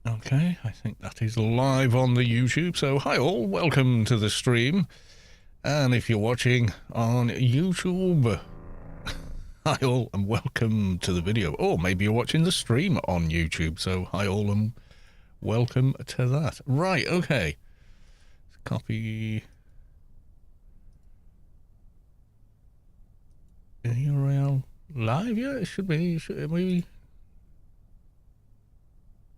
Okay, I think that is live on the YouTube. So hi all, welcome to the stream. And if you're watching on YouTube, hi all and welcome to the video. Or maybe you're watching the stream on YouTube. So hi all and welcome to that. Right, okay. Copy URL live. Yeah, it should be. Should we?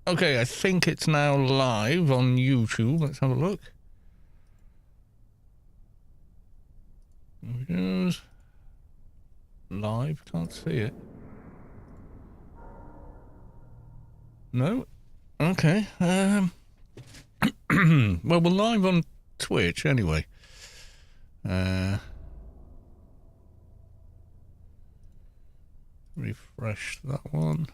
Okay, I think it's now live on YouTube. Let's have a look. There it goes. Live, can't see it. No? Okay. Well, we're live on Twitch anyway. Refresh that one.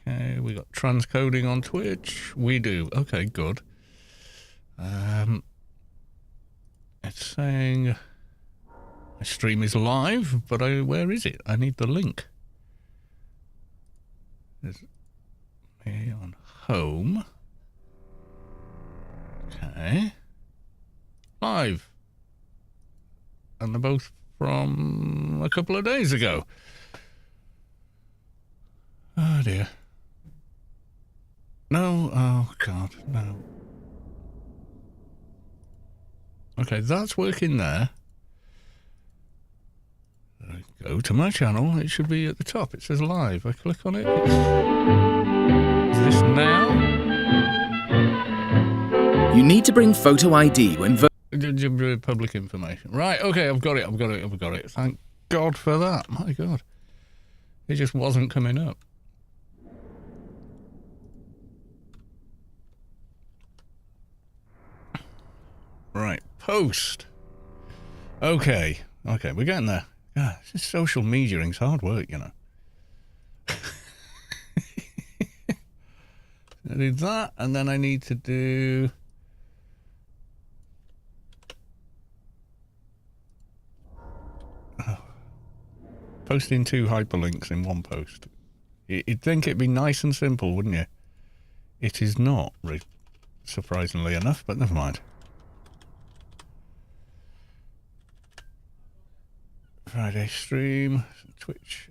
Okay, we got transcoding on Twitch. We do. Okay, good. It's saying my stream is live, but where is it? I need the link. There's me on home. Okay. Live. And they're both from a couple of days ago. Oh dear. No, oh god, no. Okay, that's working there. Go to my channel, it should be at the top. It says live. I click on it. Is this now? You need to bring photo ID when Public information. Right, okay, I've got it. Thank God for that. My God. It just wasn't coming up. Right, post. Okay, we're getting there. God, this social mediaing's hard work, you know. I did that, and then I need to do... posting 2 hyperlinks in one post. You'd think it'd be nice and simple, wouldn't you? It is not, surprisingly enough, but never mind. Friday stream, Twitch,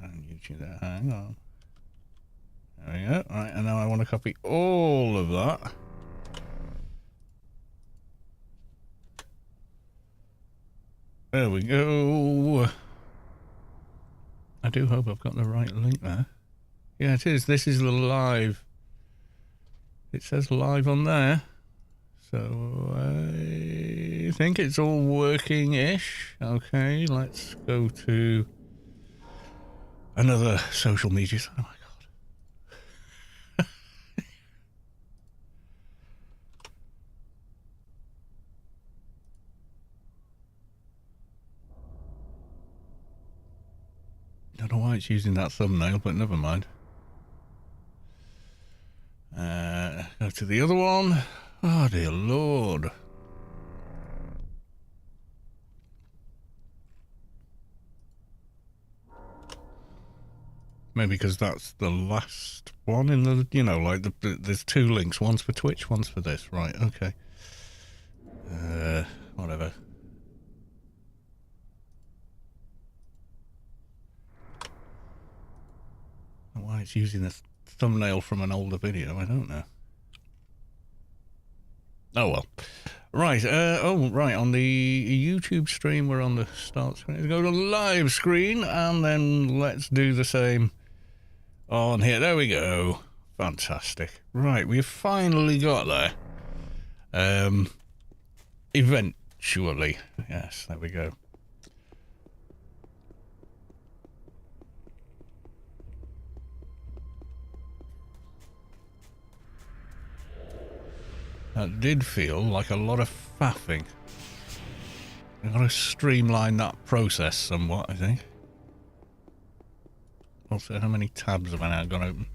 and YouTube there. Hang on. There we go. Right, and now I want to copy all of that. There we go. I do hope I've got the right link there. Yeah, it is. This is the live. It says live on there. So I think it's all working-ish. Okay, let's go to another social media site. Oh my God. Don't know why it's using that thumbnail, but never mind. Go to the other one. Oh dear Lord. Maybe because that's the last one in the, you know, like there's 2 links. One's for Twitch, one's for this. Right, okay. Whatever. Why it's using a thumbnail from an older video, I don't know. Oh well. Right, right, on the YouTube stream we're on the start screen. Let's go to live screen and then let's do the same on here. There we go. Fantastic. Right, we've finally got there. Eventually. Yes, there we go. That did feel like a lot of faffing. I've got to streamline that process somewhat, I think. Also, how many tabs have I now got open?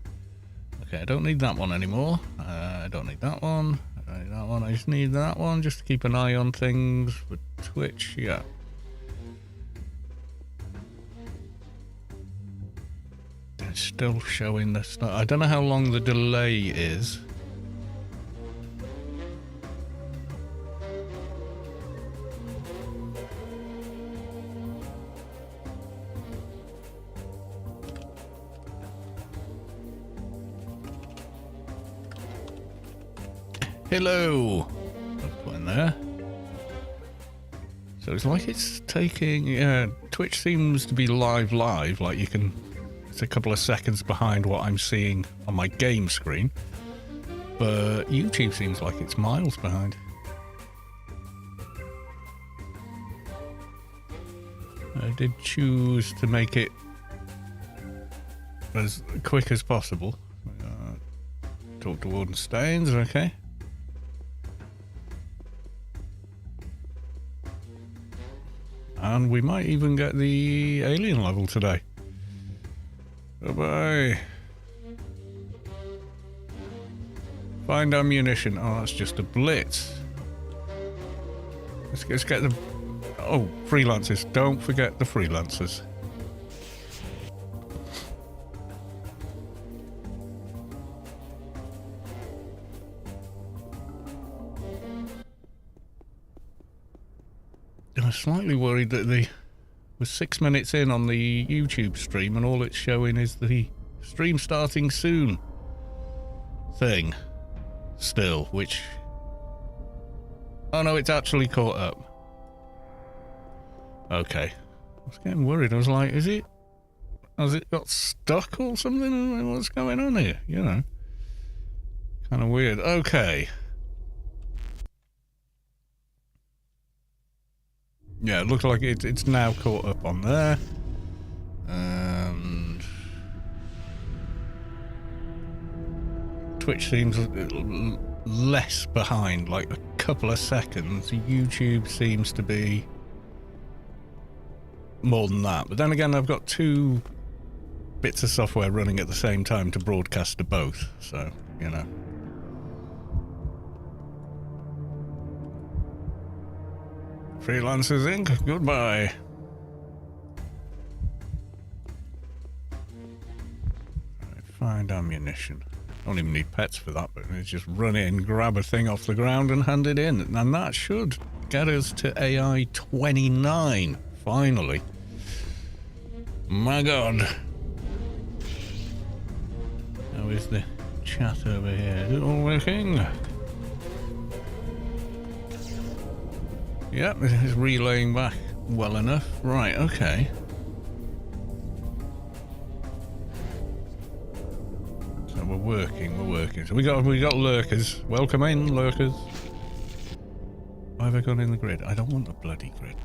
Okay, I don't need that one anymore. I don't need that one. I don't need that one. I just need that one just to keep an eye on things for Twitch. Yeah. it's still showing the start. I don't know how long the delay is. Hello. I'll put in there. So it's like it's taking. Twitch seems to be live, like you can. It's a couple of seconds behind what I'm seeing on my game screen, but YouTube seems like it's miles behind. I did choose to make it as quick as possible. Talk to Warden Staines, okay. And we might even get the alien level today. Bye-bye. Find ammunition. Oh, that's just a blitz. Let's get the... Oh, freelancers. Don't forget the freelancers. I'm slightly worried that we're 6 minutes in on the YouTube stream and all it's showing is the stream starting soon thing still, which... Oh no, it's actually caught up. Okay. I was getting worried. I was like, has it got stuck or something? What's going on here? You know. Kind of weird. Okay. Yeah, it looks like it's now caught up on there. And Twitch seems less behind, like a couple of seconds. YouTube seems to be more than that. But then again, I've got two bits of software running at the same time to broadcast to both. So, you know. Freelancers Inc. Goodbye. Right, find ammunition. Don't even need pets for that, but it's just run in, grab a thing off the ground and hand it in. And that should get us to AI 29, finally. My god. How is the chat over here? Is it all working? Yep, it's relaying back well enough. Right, okay. So we're working. So we got lurkers. Welcome in, lurkers. Why have I gone in the grid? I don't want the bloody grid.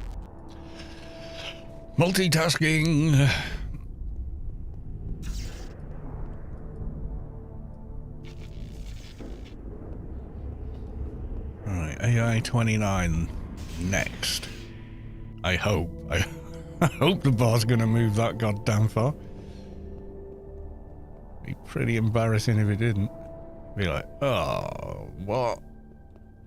Multitasking. Right, AI 29. Next. I hope. I hope the bar's gonna move that goddamn far. Be pretty embarrassing if it didn't. Be like, oh, what?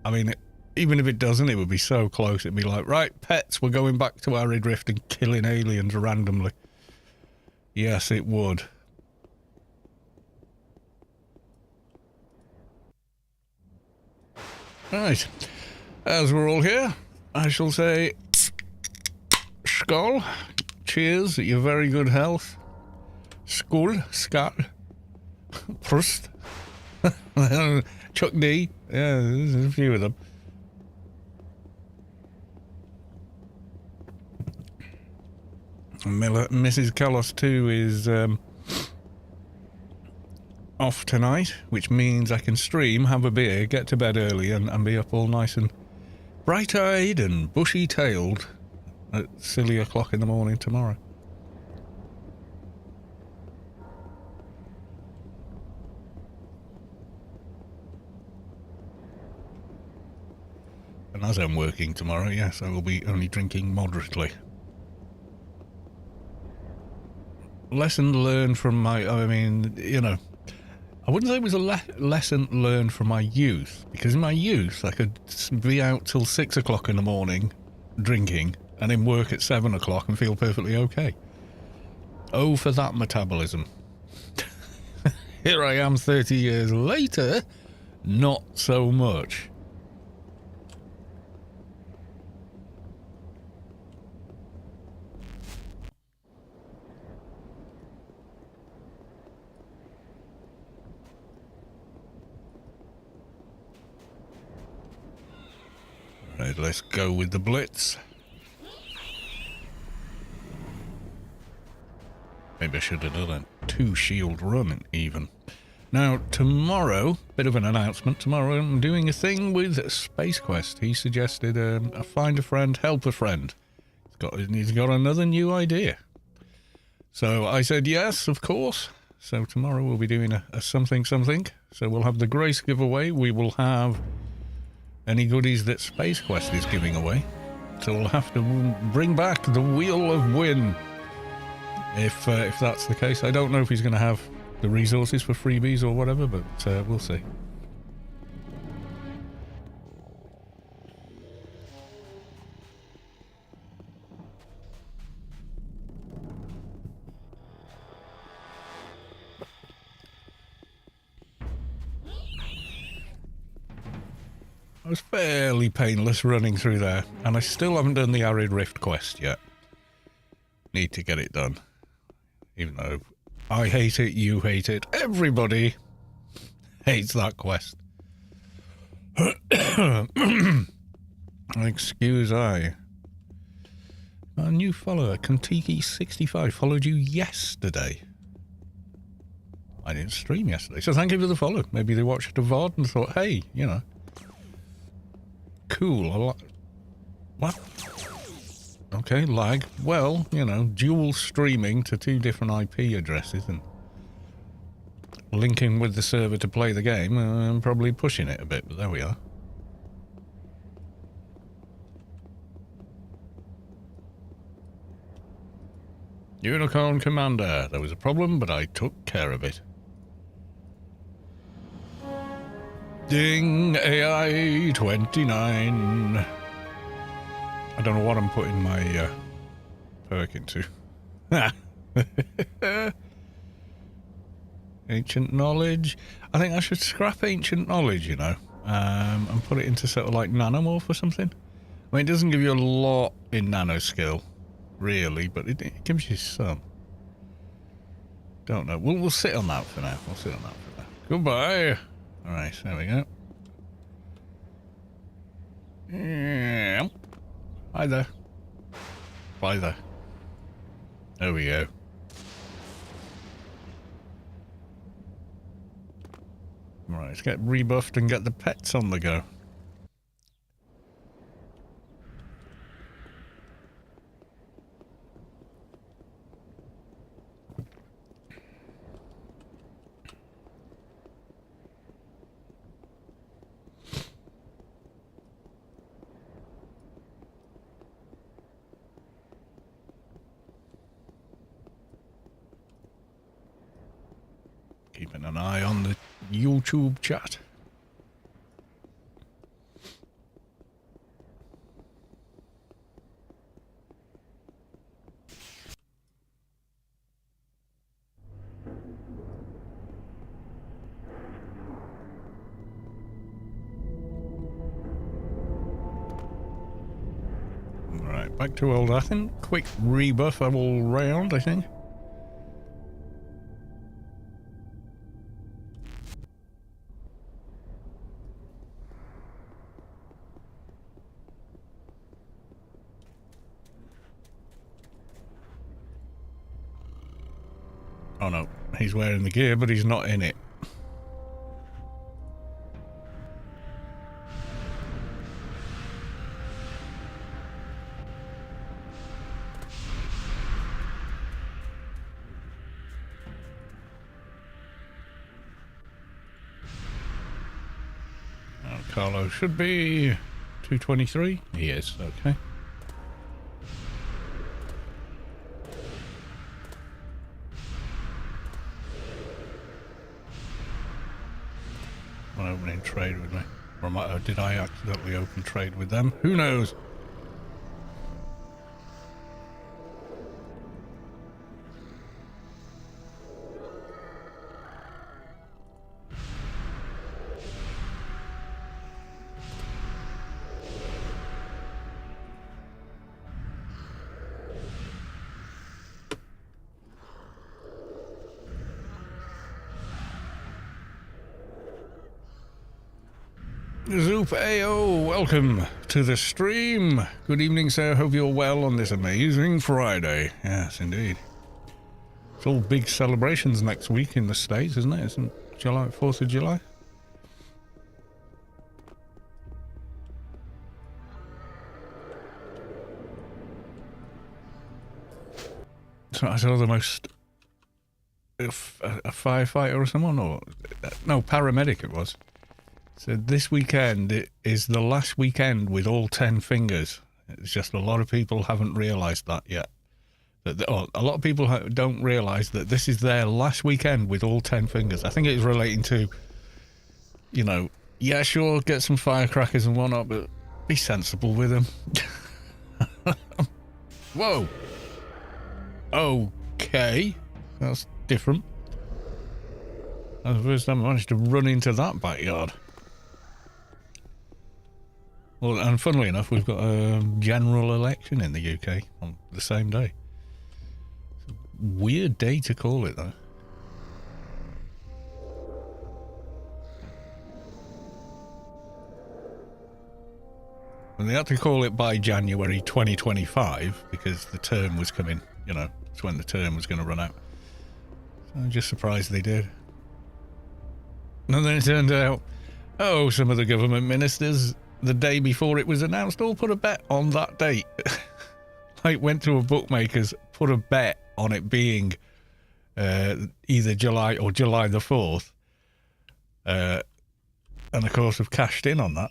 I mean, even if it doesn't, it would be so close. It'd be like, right, pets, we're going back to Arid Rift and killing aliens randomly. Yes, it would. Right. As we're all here, I shall say, Skull, cheers, your very good health. Skull, Scott, Prost, Chuck D, yeah, there's a few of them. Mrs. Kalos too is off tonight, which means I can stream, have a beer, get to bed early and be up all nice and bright-eyed and bushy-tailed at silly o'clock in the morning tomorrow. And as I'm working tomorrow, yes, I will be only drinking moderately. Lesson learned from I mean, you know, I wouldn't say it was a lesson learned from my youth, because in my youth I could be out till 6 o'clock in the morning drinking and in work at 7 o'clock and feel perfectly okay. Oh, for that metabolism. Here I am 30 years later, not so much. Right, let's go with the blitz. Maybe I should have done a 2-shield run even. Now, tomorrow, bit of an announcement. Tomorrow I'm doing a thing with Space Quest. He suggested a find a friend, help a friend. He's got another new idea. So I said yes, of course. So tomorrow we'll be doing a something. So we'll have the Grace giveaway. We will have any goodies that Space Quest is giving away. So we'll have to bring back the Wheel of Win. If that's the case. I don't know if he's going to have the resources for freebies or whatever, but we'll see. I was fairly painless running through there, and I still haven't done the Arid Rift quest yet. Need to get it done. Even though I hate it, you hate it, everybody hates that quest. Excuse I. A new follower, Kontiki65, followed you yesterday. I didn't stream yesterday, so thank you for the follow. Maybe they watched a VOD and thought, hey, you know, cool. What? Okay, lag. Well, you know, dual streaming to 2 different IP addresses and linking with the server to play the game, I'm probably pushing it a bit, but there we are. Unicorn Commander. There was a problem, but I took care of it. Ding, AI 29. I don't know what I'm putting my perk into. Ancient knowledge. I think I should scrap ancient knowledge, you know, and put it into sort of like nanomorph or something. I mean, it doesn't give you a lot in nano skill, really, but it gives you some. Don't know. We'll sit on that for now. We'll sit on that for now. Goodbye. All right, there we go. Yeah. Hi there. Bye there. There we go. Right, let's get rebuffed and get the pets on the go. Keeping an eye on the YouTube chat. Right, back to old Athen. Quick rebuff all round, I think. Oh no, he's wearing the gear, but he's not in it. Oh, Carlo should be 223. He is, okay. Opening trade with me, or did I accidentally open trade with them? Who knows? Zoop AO, welcome to the stream. Good evening, sir. Hope you're well on this amazing Friday. Yes, indeed. It's all big celebrations next week in the States, isn't it? Isn't July, 4th of July? So I saw the most... a firefighter or someone, or... no, paramedic it was. So this weekend it is the last weekend with all 10 fingers. It's just a lot of people haven't realised that yet. A lot of people don't realise that this is their last weekend with all 10 fingers. I think it is relating to, you know, yeah, sure, get some firecrackers and whatnot, but be sensible with them. Whoa. Okay. That's different. That's the first time I managed to run into that backyard. Well, and funnily enough, we've got a general election in the UK on the same day. It's a weird day to call it, though. And they had to call it by January 2025 because the term was coming, you know, it's when the term was going to run out. So I'm just surprised they did. And then it turned out, oh, some of the government ministers, the day before it was announced, all put a bet on that date. Like, went to a bookmaker's, put a bet on it being either July or July the 4th. And of course, have cashed in on that.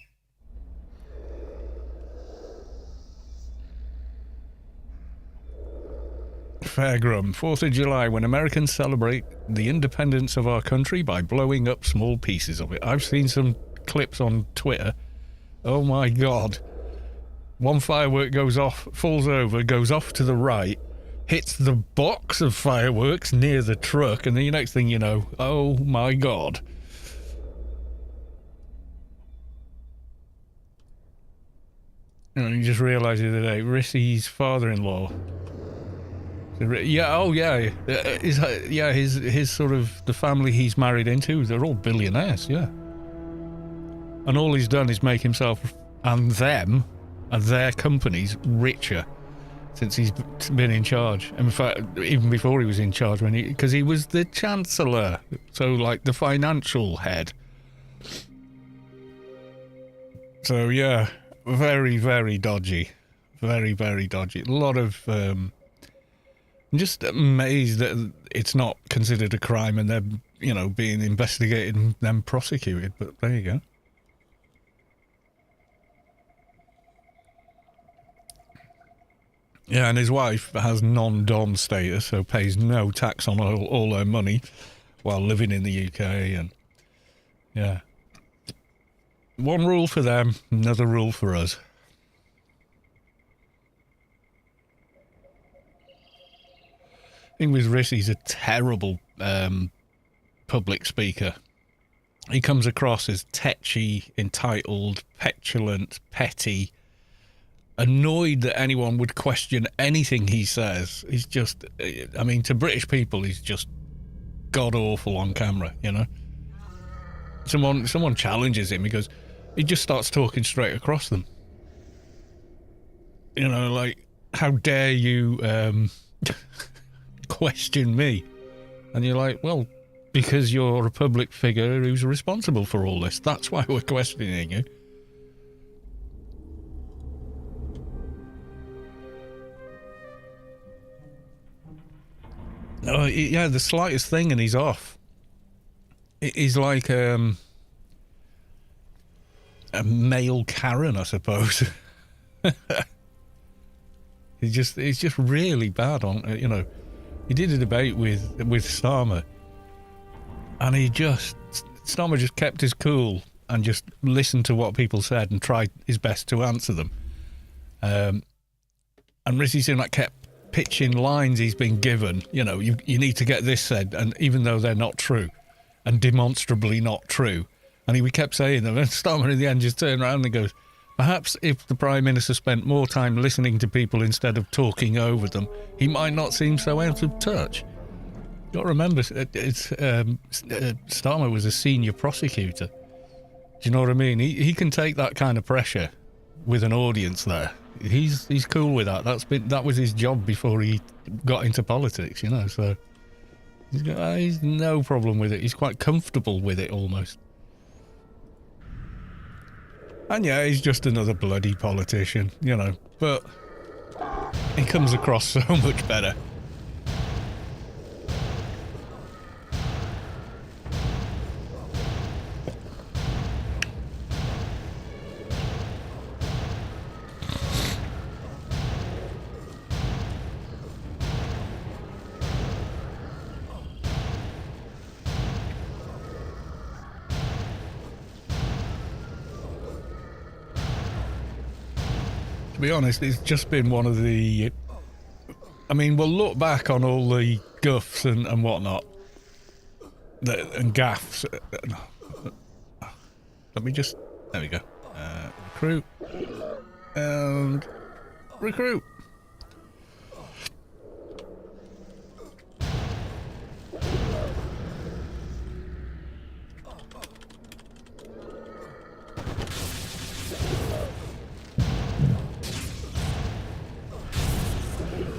Fairgrum, 4th of July, when Americans celebrate the independence of our country by blowing up small pieces of it. I've seen some clips on Twitter. Oh my God. One firework goes off, falls over, goes off to the right, hits the box of fireworks near the truck, and the next thing you know, oh my God. And you just realised the other day, Rissy's father-in-law. Yeah, oh yeah. His sort of, the family he's married into, they're all billionaires, yeah. And all he's done is make himself and them and their companies richer since he's been in charge. In fact, even before he was in charge, because he was the chancellor, so like the financial head. So yeah, very, very dodgy. Very, very dodgy. A lot of... I'm just amazed that it's not considered a crime and they're, you know, being investigated and then prosecuted, but there you go. Yeah, and his wife has non-dom status, so pays no tax on all her money while living in the UK, and yeah. One rule for them, another rule for us. I think with Riss, he's a terrible public speaker. He comes across as tetchy, entitled, petulant, petty, annoyed that anyone would question anything he says. He's just, I mean, to British people, he's just god-awful on camera, you know? Someone challenges him, he just starts talking straight across them. You know, like, how dare you question me? And you're like, well, because you're a public figure who's responsible for all this. That's why we're questioning you. Oh, yeah, the slightest thing and he's off. He's like a male Karen, I suppose. He's just really bad on, you know. He did a debate with Starmer, and Starmer just kept his cool and just listened to what people said and tried his best to answer them. And Rishi Sunak kept pitching lines he's been given, you know, you need to get this said, and even though they're not true, and demonstrably not true, and we kept saying them, and Starmer in the end just turned around and goes, perhaps if the Prime Minister spent more time listening to people instead of talking over them, he might not seem so out of touch. You've got to remember, Starmer was a senior prosecutor. Do you know what I mean? He can take that kind of pressure with an audience there. He's cool with that. That was his job before he got into politics, you know. So he's no problem with it. He's quite comfortable with it almost. And yeah, he's just another bloody politician, you know. But he comes across so much better. To be honest, it's just been one of the... I mean, we'll look back on all the guffs and whatnot. And gaffs. Let me just... There we go. Recruit. And... Recruit.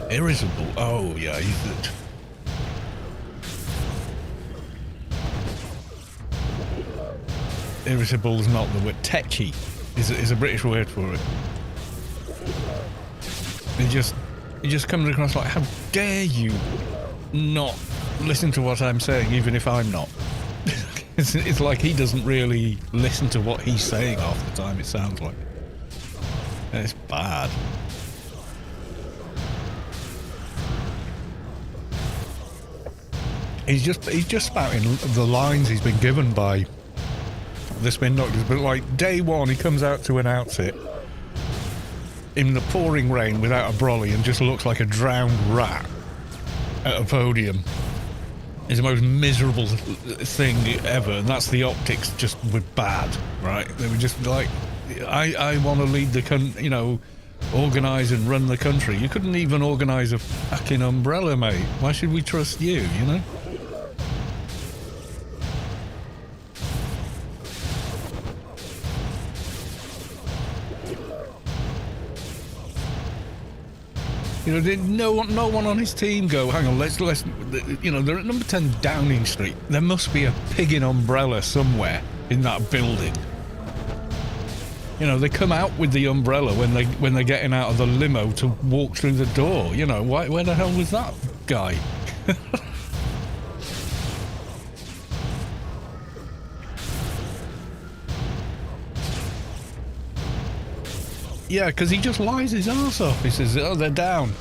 Irritable. Oh, yeah, he's it. Irritable is not the word. Tetchy is a British word for it. He just comes across like, how dare you not listen to what I'm saying, even if I'm not. It's like he doesn't really listen to what he's saying half the time, it sounds like. And it's bad. He's just spouting the lines he's been given by the spin doctors, but like day one he comes out to announce it in the pouring rain without a brolly and just looks like a drowned rat at a podium. It's the most miserable thing ever, and that's the optics just were bad, right? They were just like, I want to lead the country, you know, organise and run the country. You couldn't even organise a fucking umbrella, mate. Why should we trust you, you know? You know, did no one on his team go, hang on, let's, you know, they're at number 10 Downing Street. There must be a pigging umbrella somewhere in that building. You know, they come out with the umbrella when they're getting out of the limo to walk through the door. You know, where the hell was that guy? Yeah, because he just lies his arse off. He says, oh, they're down.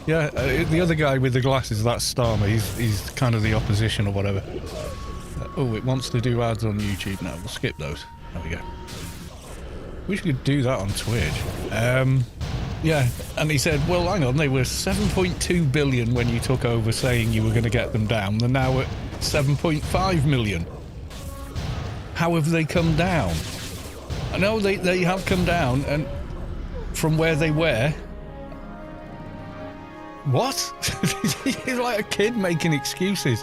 Yeah, the other guy with the glasses, that's Starmer. He's kind of the opposition or whatever. Oh, it wants to do ads on YouTube now. We'll skip those. There we go. Wish we could do that on Twitch. Yeah, and he said, well, hang on, they were 7.2 billion when you took over saying you were going to get them down. They're now at 7.5 million. How have they come down? I know they have come down, and from where they were. What? He's like a kid making excuses.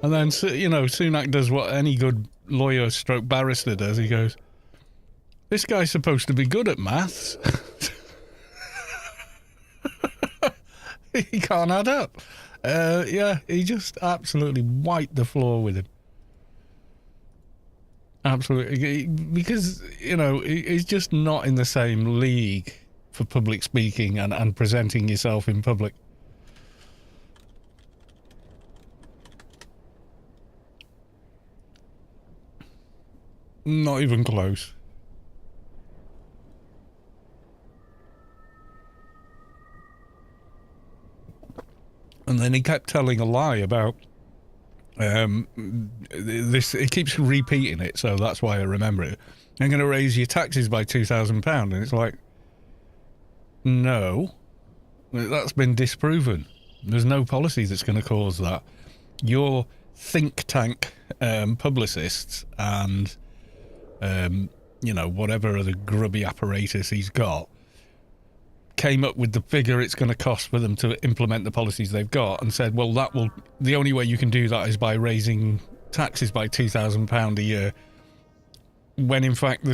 And then, you know, Sunak does what any good lawyer stroke barrister does. He goes, this guy's supposed to be good at maths. He can't add up. Yeah, he just absolutely wiped the floor with him. Absolutely. Because, you know, he's just not in the same league for public speaking and presenting yourself in public. Not even close. And then he kept telling a lie about this. He keeps repeating it, so that's why I remember it. I'm going to raise your taxes by £2,000, and it's like, no, That's been disproven. There's no policy that's going to cause that. Your think tank publicists and, whatever other grubby apparatus he's got came up with the figure it's going to cost for them to implement the policies they've got and said, well, the only way you can do that is by raising taxes by £2,000 a year. When in fact,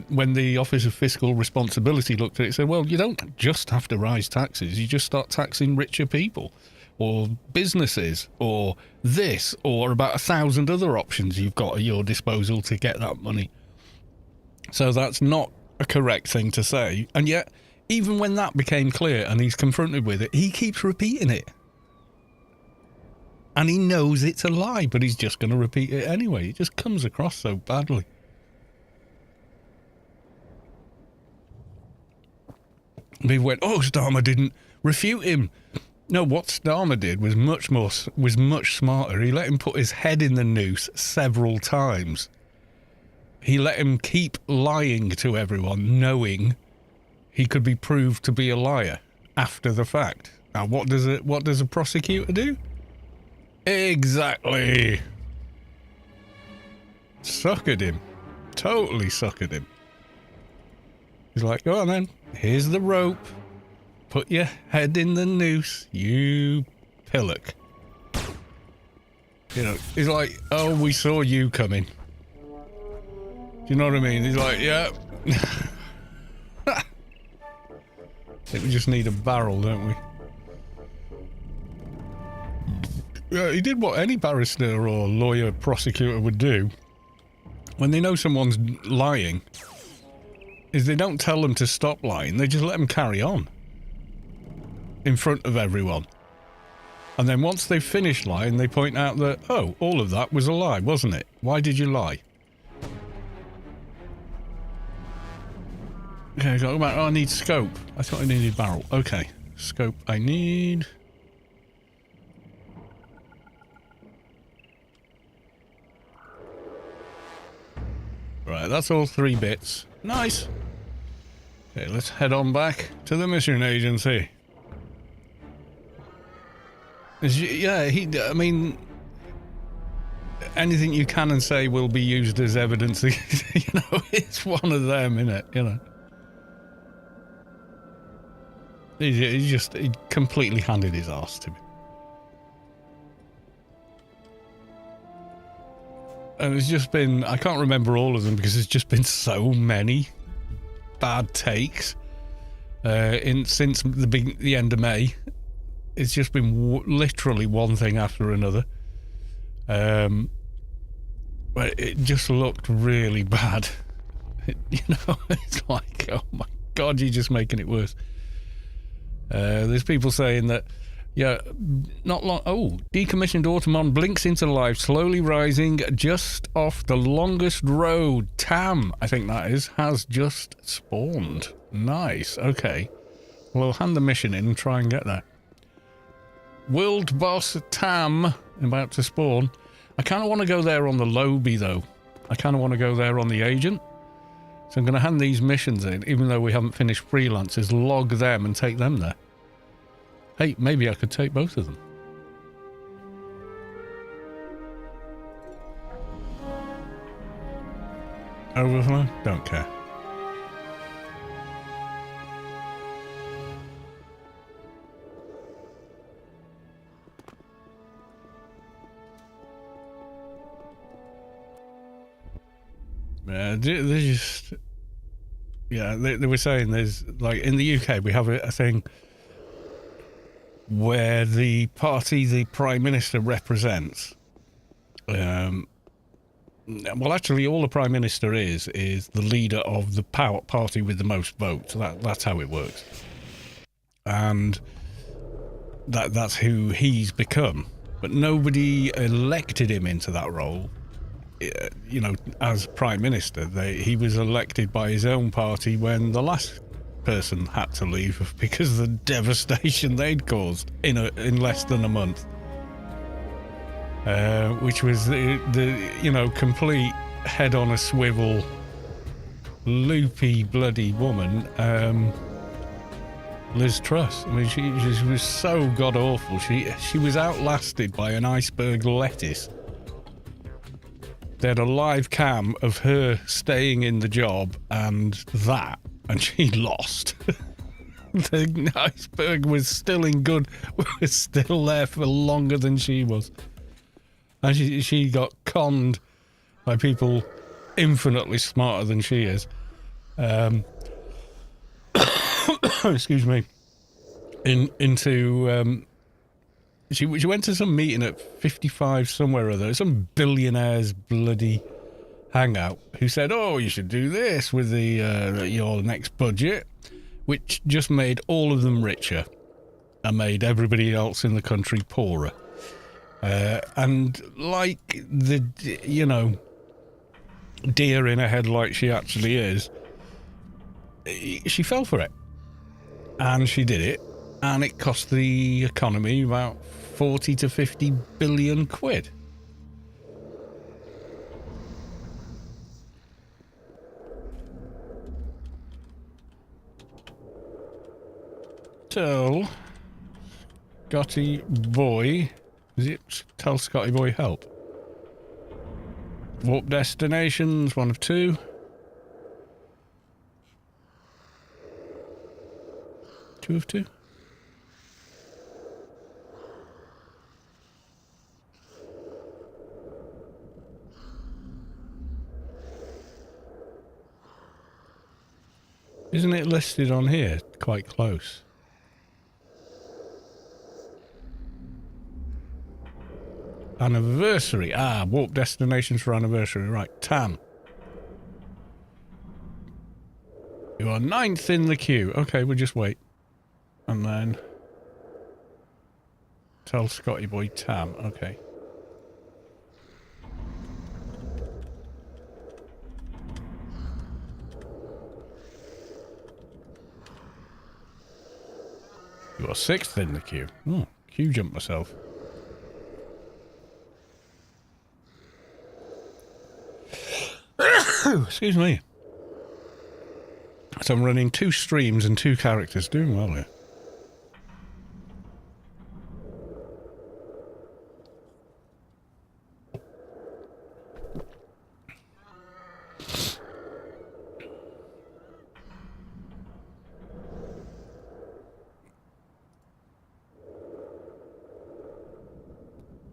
when the Office of Fiscal Responsibility looked at it, said, well, you don't just have to rise taxes. You just start taxing richer people or businesses or this or about 1,000 other options you've got at your disposal to get that money. So that's not a correct thing to say. And yet, even when that became clear and he's confronted with it, he keeps repeating it. And he knows it's a lie, but he's just going to repeat it anyway. It just comes across so badly. People went, oh, Starmer didn't refute him. No, what Starmer did was much smarter. He let him put his head in the noose several times. He let him keep lying to everyone, knowing he could be proved to be a liar after the fact. Now, what does a prosecutor do? Exactly. Suckered him. Totally suckered him. He's like, go on then. Here's the rope. Put your head in the noose, you pillock. He's like, oh, we saw you coming. Do you know what I mean? He's like, yeah. I think we just need a barrel, don't we? Yeah, he did what any barrister or lawyer prosecutor would do. When they know someone's lying, is they don't tell them to stop lying, they just let them carry on. In front of everyone. And then once they've finished lying, they point out that, oh, all of that was a lie, wasn't it? Why did you lie? Okay, I need scope. I thought I needed barrel. Okay, scope I need. Right, that's all 3 bits. Nice. Okay, let's head on back to the mission agency. Yeah, I mean, anything you can and say will be used as evidence. It's one of them, innit? He completely handed his arse to me. And it's just been, I can't remember all of them because there's just been so many bad takes since the end of May. It's just been literally one thing after another. But it just looked really bad. It's like, oh my God, you're just making it worse. There's people saying that, yeah, not long. Oh, decommissioned Automon blinks into life, slowly rising just off the longest road. Tam, I think that is, has just spawned. Nice. Okay. We'll hand the mission in and try and get there. World boss Tam about to spawn. I kind of want to go there on the Lobby though. I kind of want to go there on the agent. So I'm going to hand these missions in, even though we haven't finished freelancers, log them and take them there. Hey, maybe I could take both of them. Overflow? Don't care. They were saying there's, like, in the UK, we have a thing where the party the Prime Minister represents, well, actually, all the Prime Minister is the leader of the party with the most votes. That's how it works. And that's who he's become. But nobody elected him into that role. As Prime Minister, he was elected by his own party when the last person had to leave because of the devastation they'd caused in less than a month, which was the complete head on a swivel, loopy bloody woman, Liz Truss. I mean, she was so god awful. She was outlasted by an iceberg lettuce. They had a live cam of her staying in the job and she lost. The iceberg was still was still there for longer than she was. And she got conned by people infinitely smarter than she is. Excuse me. She went to some meeting at 55 somewhere or other, some billionaire's bloody hangout, who said, "Oh, you should do this with your next budget," which just made all of them richer and made everybody else in the country poorer. And like the deer in a headlight she actually is, she fell for it. And she did it, and it cost the economy about 40 to 50 billion quid. Tell Scotty Boy, is it? Tell Scotty Boy help. Warp destinations, 1 of 2. Two of 2. Isn't it listed on here? Quite close. Anniversary. Warp destinations for anniversary. Right, Tam. You are 9th in the queue. Okay, we'll just wait. And then tell Scotty Boy Tam. Okay. You are 6th in the queue. Oh, queue jumped myself. Excuse me. So I'm running 2 streams and 2 characters. Doing well here.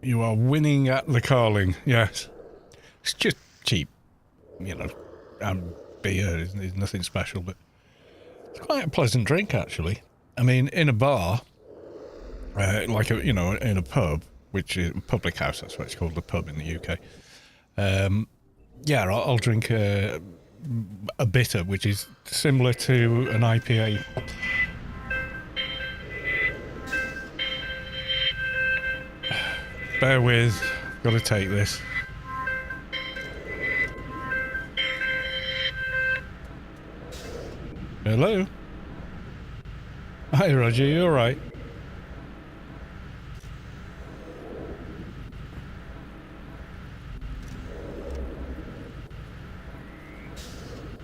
You are winning at the calling, yes. It's just cheap, and beer is nothing special, but it's quite a pleasant drink, actually. I mean, in a bar, in a pub, which is a public house, that's what it's called, the pub in the UK. I'll drink a bitter, which is similar to an IPA. Bear with, got to take this. Hello? Hi Roger, you alright?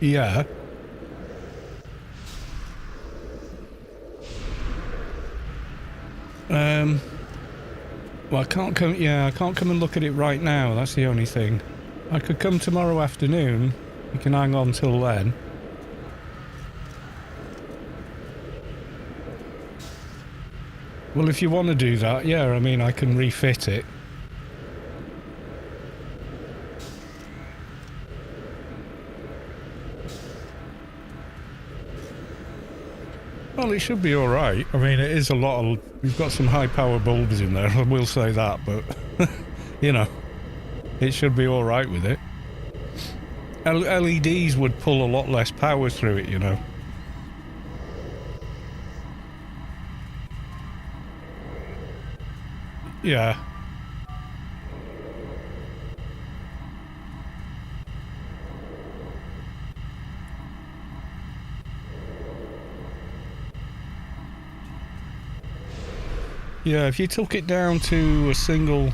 Yeah. Well, I can't come and look at it right now, that's the only thing. I could come tomorrow afternoon. You can hang on till then. Well, if you want to do that, yeah, I mean, I can refit it. Well, it should be alright. I mean, it is a lot of... We've got some high-power bulbs in there, I will say that, but... it should be alright with it. LEDs would pull a lot less power through it, Yeah. Yeah, if you took it down to a single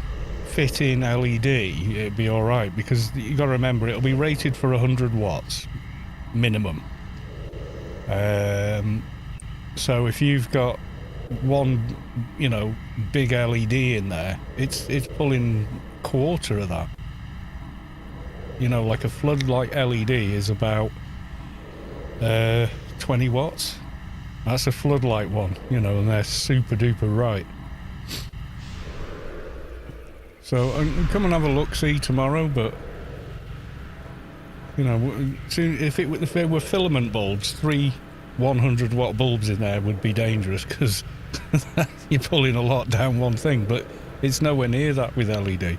fit-in LED, it'd be alright, because you got to remember, it'll be rated for 100 watts minimum. So if you've got one, you know, big LED in there, it's pulling quarter of that. You know, like a floodlight LED is about 20 watts. That's a floodlight one, you know, and they're super duper bright. So come and have a look-see tomorrow, but you know, if there were filament bulbs, 3 100-watt bulbs in there would be dangerous, because you're pulling a lot down one thing, but it's nowhere near that with LED.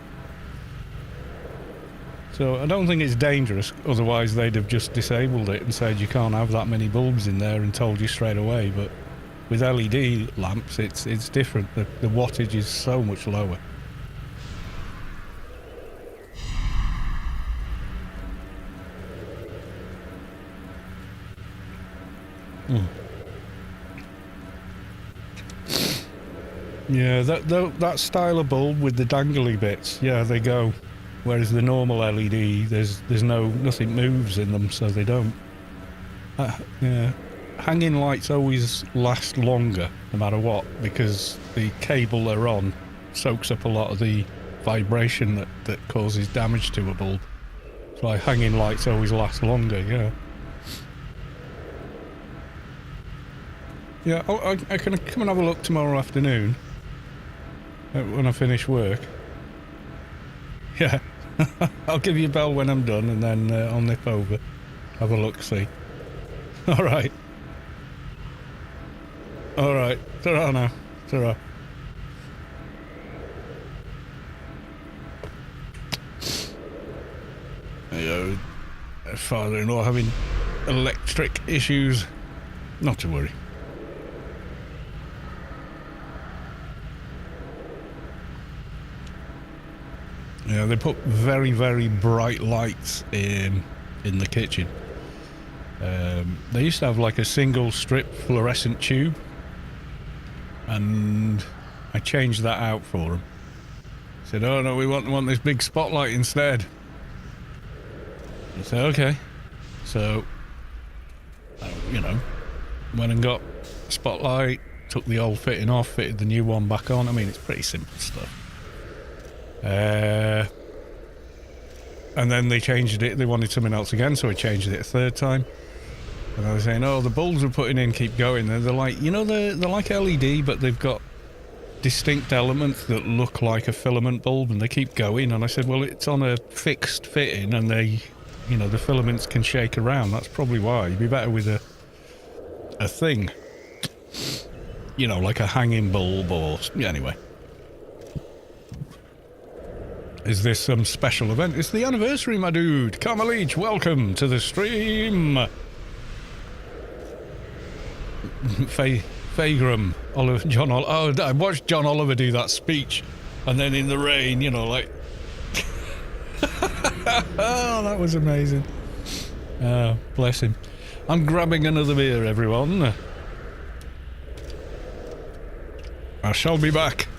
So I don't think it's dangerous, otherwise they'd have just disabled it and said you can't have that many bulbs in there and told you straight away. But with LED lamps, it's different. The wattage is so much lower. Yeah, that style of bulb with the dangly bits, yeah, they go. Whereas the normal LED, there's nothing moves in them, so they don't. Yeah, hanging lights always last longer, no matter what, because the cable they're on soaks up a lot of the vibration that causes damage to a bulb. That's why hanging lights always last longer. Yeah. Yeah, I can come and have a look tomorrow afternoon when I finish work. Yeah, I'll give you a bell when I'm done, and then I'll nip over, have a look-see. All right. All right. Ta-ra now. Ta-ra. You know, father-in-law having electric issues. Not to worry. Yeah, they put very, very bright lights in the kitchen. They used to have like a single strip fluorescent tube, and I changed that out for them. Said, "Oh no, we want this big spotlight instead." I said, "Okay." So, you know, went and got a spotlight, took the old fitting off, fitted the new one back on. I mean, it's pretty simple stuff. And then they changed it. They wanted something else again, so I changed it a third time. And I was saying, "Oh, the bulbs we're putting in keep going." And they're like, you know, they're like LED, but they've got distinct elements that look like a filament bulb, and they keep going. And I said, "Well, it's on a fixed fitting, and they, you know, the filaments can shake around. That's probably why. You'd be better with a thing, you know, like a hanging bulb or anyway." Is this some special event? It's the anniversary, my dude. Karma Leech, welcome to the stream. Fagram, Oliver, John Oliver. Oh, I watched John Oliver do that speech, and then in the rain, you know, like. Oh, that was amazing. Oh, bless him. I'm grabbing another beer, everyone. I shall be back.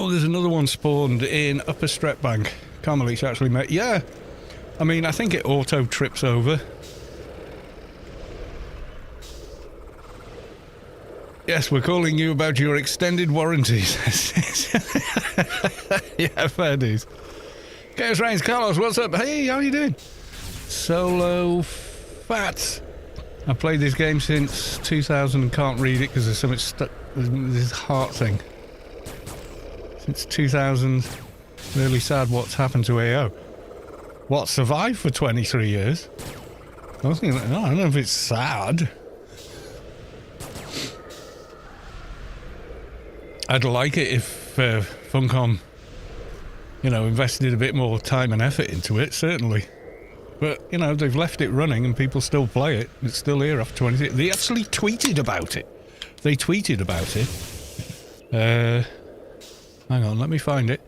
Oh, there's another one spawned in Upper Stret Bank. Can't believe it's actually met. Yeah. I mean, I think it auto trips over. Yes, we're calling you about your extended warranties. Yeah, fair dues. Chaos Reigns, Carlos, what's up? Hey, how you doing? Solo Fats. I played this game since 2000 and can't read it because there's something stuck. This heart thing. Since 2000. Really sad what's happened to AO. What, survived for 23 years? I was thinking, I don't know if it's sad. I'd like it if Funcom, you know, invested a bit more time and effort into it, certainly. But, you know, they've left it running and people still play it. It's still here after 20 years. They actually tweeted about it. They tweeted about it. Hang on, let me find it.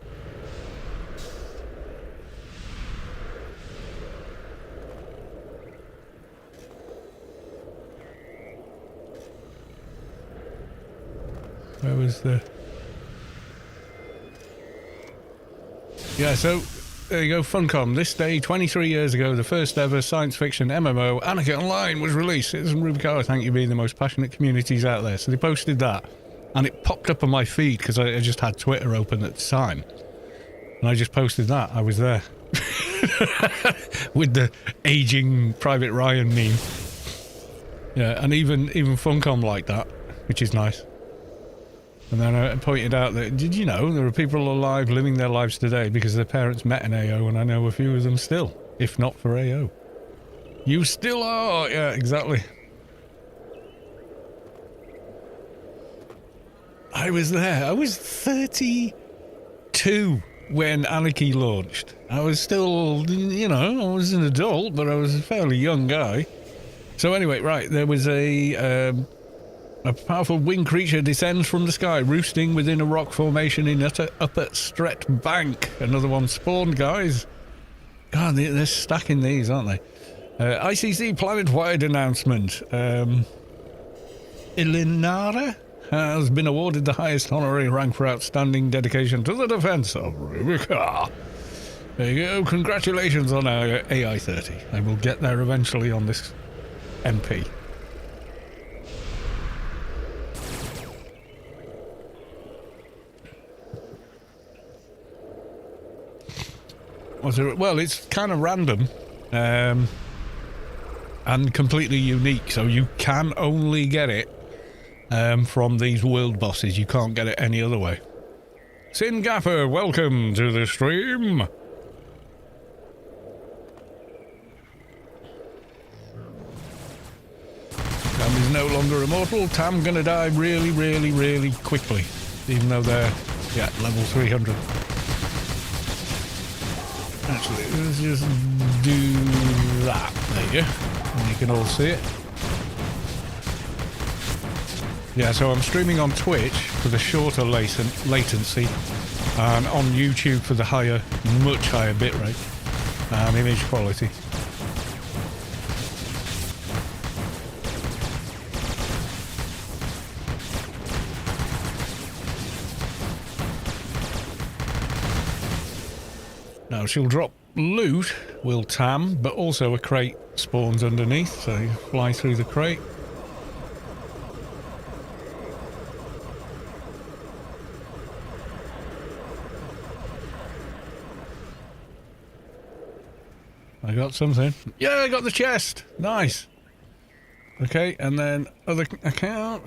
Where was the... Yeah, so there you go, Funcom. This day, 23 years ago, the first ever science fiction MMO, Anarchy Online, was released. Citizen Rubicara, thank you being the most passionate communities out there. So they posted that, and it popped up on my feed because I just had Twitter open at the time. And I just posted that. I was there. With the aging Private Ryan meme. Yeah, and even Funcom liked that, which is nice. And then I pointed out that, did you know there are people alive living their lives today because their parents met in AO, and I know a few of them still, if not for AO. You still are! Yeah, exactly. I was there. I was 32 when Anarchy launched. I was still, you know, I was an adult, but I was a fairly young guy. So anyway, right, there was a powerful winged creature descends from the sky, roosting within a rock formation in Upper Stret Bank. Another one spawned, guys. God, they're stacking these, aren't they? ICC planet-wide announcement. Ilinara has been awarded the highest honorary rank for outstanding dedication to the defense of Rubicar. There you go. Congratulations on our AI-30. I will get there eventually on this MP. Well, it's kind of random and completely unique, so you can only get it from these world bosses. You can't get it any other way. Sin Gaffer, welcome to the stream. Tam is no longer immortal. Tam gonna die really, really, really quickly, even though they're, yeah, level 300. Actually, let's just do that. There you go. And you can all see it. Yeah, so I'm streaming on Twitch for the shorter latency and on YouTube for the higher, much higher bitrate and image quality. Now she'll drop loot, will Tam, but also a crate spawns underneath, so you fly through the crate. I got something. Yeah, I got the chest. Nice. Okay, and then other account.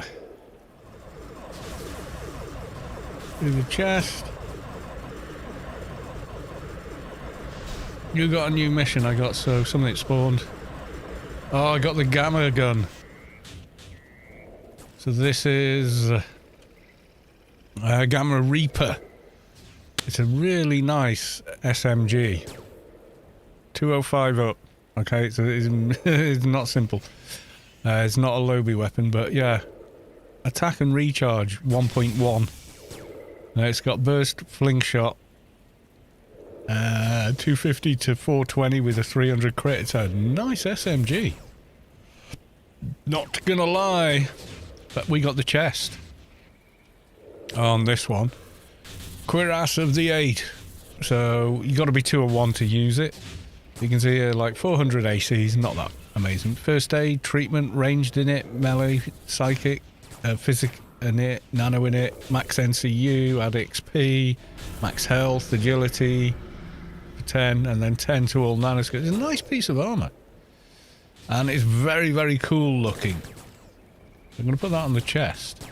Do the chest. You got a new mission, I got, so something spawned. Oh, I got the Gamma gun. So this is Gamma Reaper. It's a really nice SMG. 205 up. Okay, so it's not simple. It's not a Lobby weapon, but yeah. Attack and recharge 1.1. It's got burst, fling shot. 250 to 420 with a 300 crit. It's a nice SMG. Not gonna lie, but we got the chest on this one. Cuirass of the 8. So you got to be 2 or 1 to use it. You can see here like 400 ACs, not that amazing. First aid, treatment, ranged in it, melee, psychic, physic in it, nano in it, max NCU, add XP, max health, agility for 10, and then 10 to all nanoscopes. It's a nice piece of armour. And it's very, very cool looking. I'm going to put that on the chest.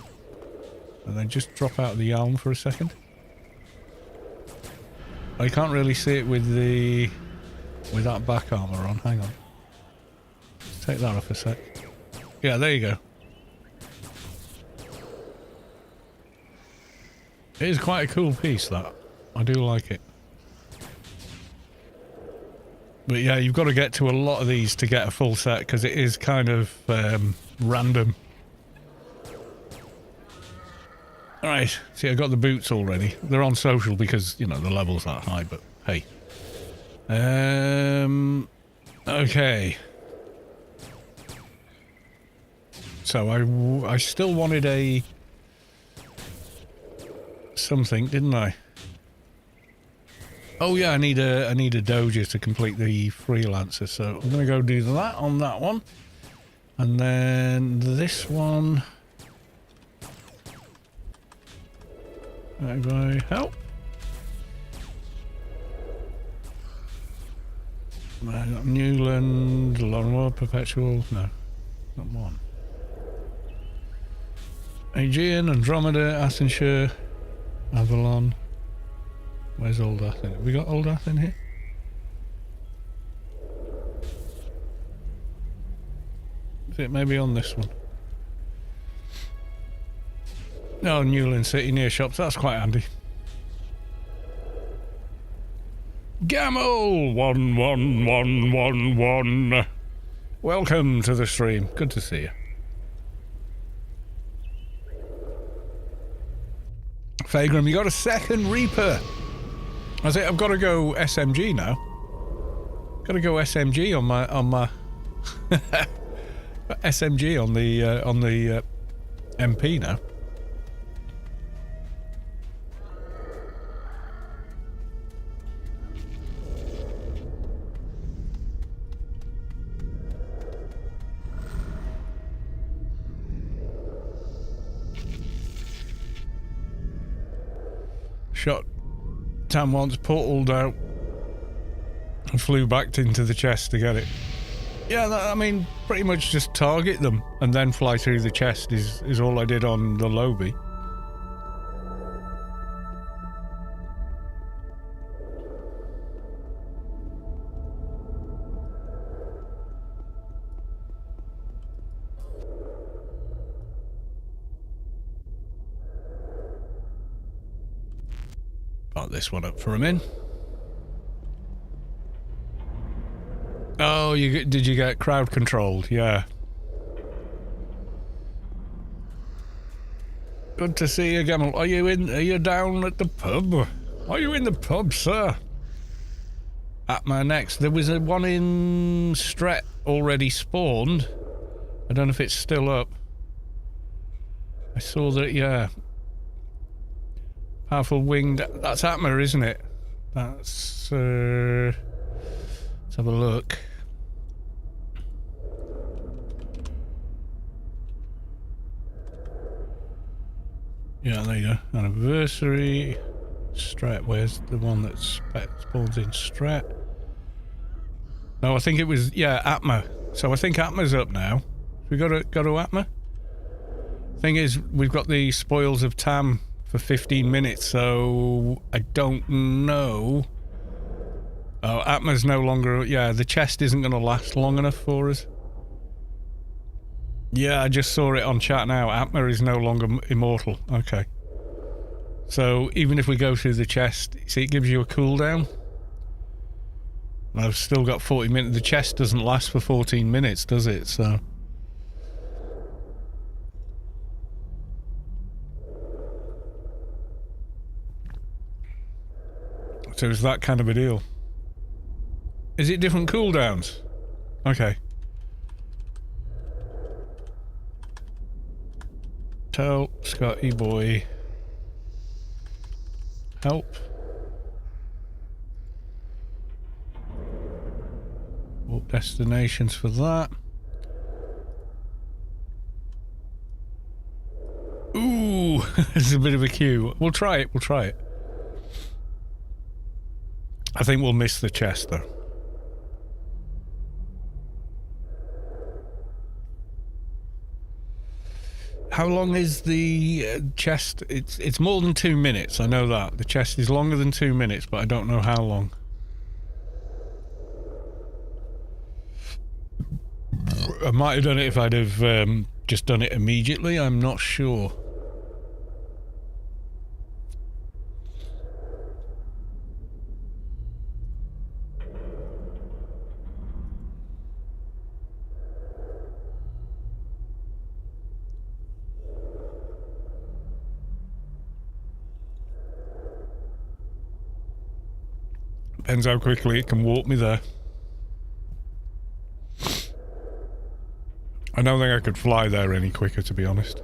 And then just drop out the arm for a second. I can't really see it with that back armour on. Hang on. Let's take that off a sec. Yeah, there you go. It is quite a cool piece, that. I do like it. But yeah, you've got to get to a lot of these to get a full set, because it is kind of random. Alright, see, I got the boots already. They're on social because, you know, the level's that high, but hey. Okay. So I still wanted a something, didn't I? Oh yeah, I need a doja to complete the freelancer, so I'm gonna go do that on that one. And then this one. If I help. I got Newland, Longmore, Perpetual, no, not one. Aegean, Andromeda, Athenshire, Avalon. Where's Old Athen? Have we got Old Athen here? Is it maybe on this one? No, Newland City near shops, that's quite handy. Gamel 11111. Welcome to the stream. Good to see you. Fagram, you got a second Reaper. I say I've got to go SMG now. Got to go SMG on my SMG on the MP now. Shot Tam once, portaled out and flew back into the chest to get it. Yeah, that, I mean, pretty much just target them and then fly through the chest is all I did on the lobby. Got this one up for a min. Oh, did you get crowd controlled? Yeah. Good to see you, Gamel. Are you down at the pub? Are you in the pub, sir? At my next. There was one in Stret already spawned. I don't know if it's still up. I saw that, yeah. Powerful winged. That's Atma, isn't it? That's. Let's have a look. Yeah, there you go. Anniversary. Strat. Where's the one that spawns in Strat? No, I think it was, yeah, Atma. So I think Atma's up now. We go to Atma. Thing is, we've got the spoils of Tam for 15 minutes, so I don't know. Oh, Atma's no longer, yeah, the chest isn't going to last long enough for us. Yeah, I just saw it on chat now. Atma is no longer immortal. Okay. So even if we go through the chest, see, it gives you a cooldown. I've still got 40 minutes. The chest doesn't last for 14 minutes, does it? So it's that kind of a deal. Is it different cooldowns? Okay. Tell Scotty boy help. Warp destinations for that. Ooh, there's a bit of a queue. We'll try it, we'll try it. I think we'll miss the chest though. How long is the chest? It's more than 2 minutes, I know that. The chest is longer than 2 minutes, but I don't know how long. I might have done it if I'd have just done it immediately, I'm not sure. Depends how quickly it can warp me there. I don't think I could fly there any quicker, to be honest.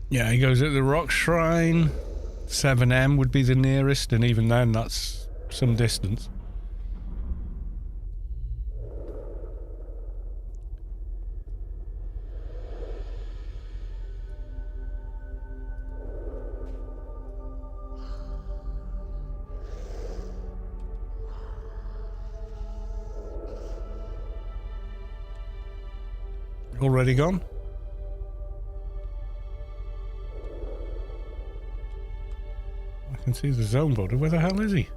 Yeah, he goes at the rock shrine. 7M would be the nearest, and even then that's some distance. Already gone? I can see the zone border. Where the hell is he?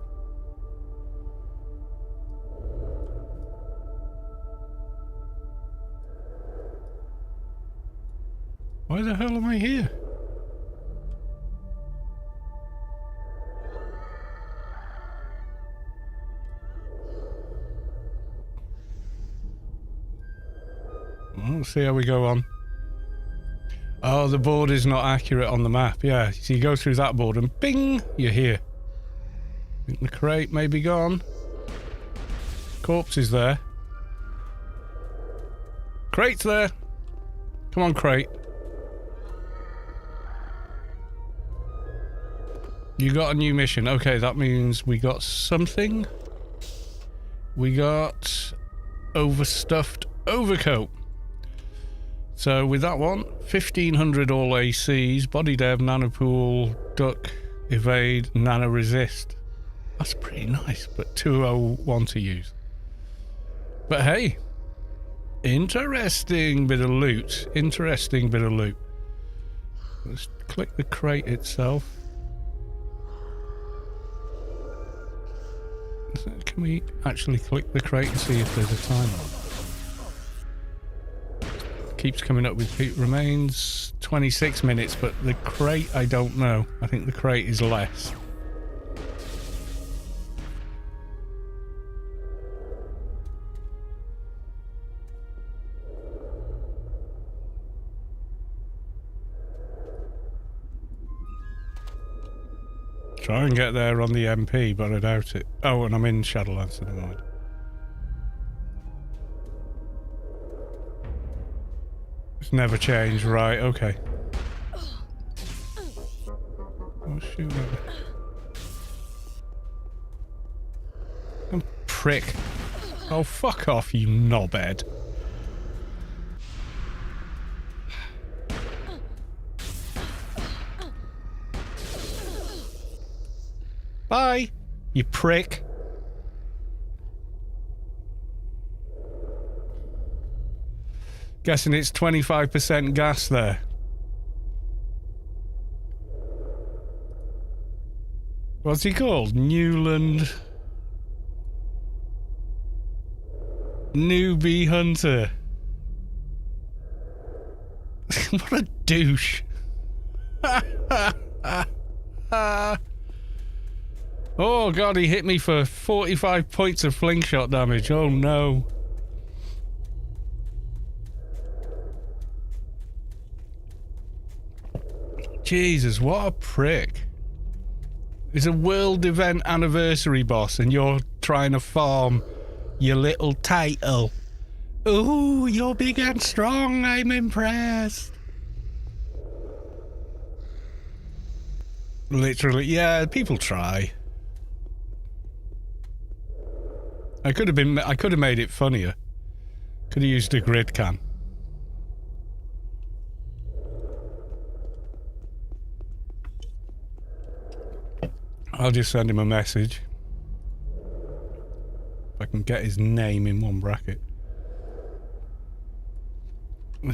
Why the hell am I here? We'll see how we go on. Oh, the board is not accurate on the map. Yeah, so you go through that board and bing, you're here. I think the crate may be gone. Corpse is there. Crate's there. Come on, crate. You got a new mission. Okay, that means we got something. We got overstuffed overcoat. So with that one, 1500 all ACs, body dev, nanopool, duck, evade, nano resist. That's pretty nice, but 201 to use. But hey, interesting bit of loot. Interesting bit of loot. Let's click the crate itself. Can we actually click the crate and see if there's a timer? Keeps coming up with heat remains 26 minutes, but the crate I don't know. I think the crate is less. Try and get there on the MP, but I doubt it. Oh, and I'm in Shadowlands, never mind. It's never changed, right, okay. Oh, shoot. Oh, prick. Oh, fuck off, you knobhead. Bye, you prick. Guessing it's 25% gas there. What's he called? Newland. Newbie Hunter. What a douche. Oh god, he hit me for 45 points of fling shot damage. Oh no. Jesus, what a prick. It's a world event anniversary boss and you're trying to farm your little title. Ooh, you're big and strong, I'm impressed. Literally, yeah, people try. I could have made it funnier. Could have used a grid can. I'll just send him a message. If I can get his name in one bracket.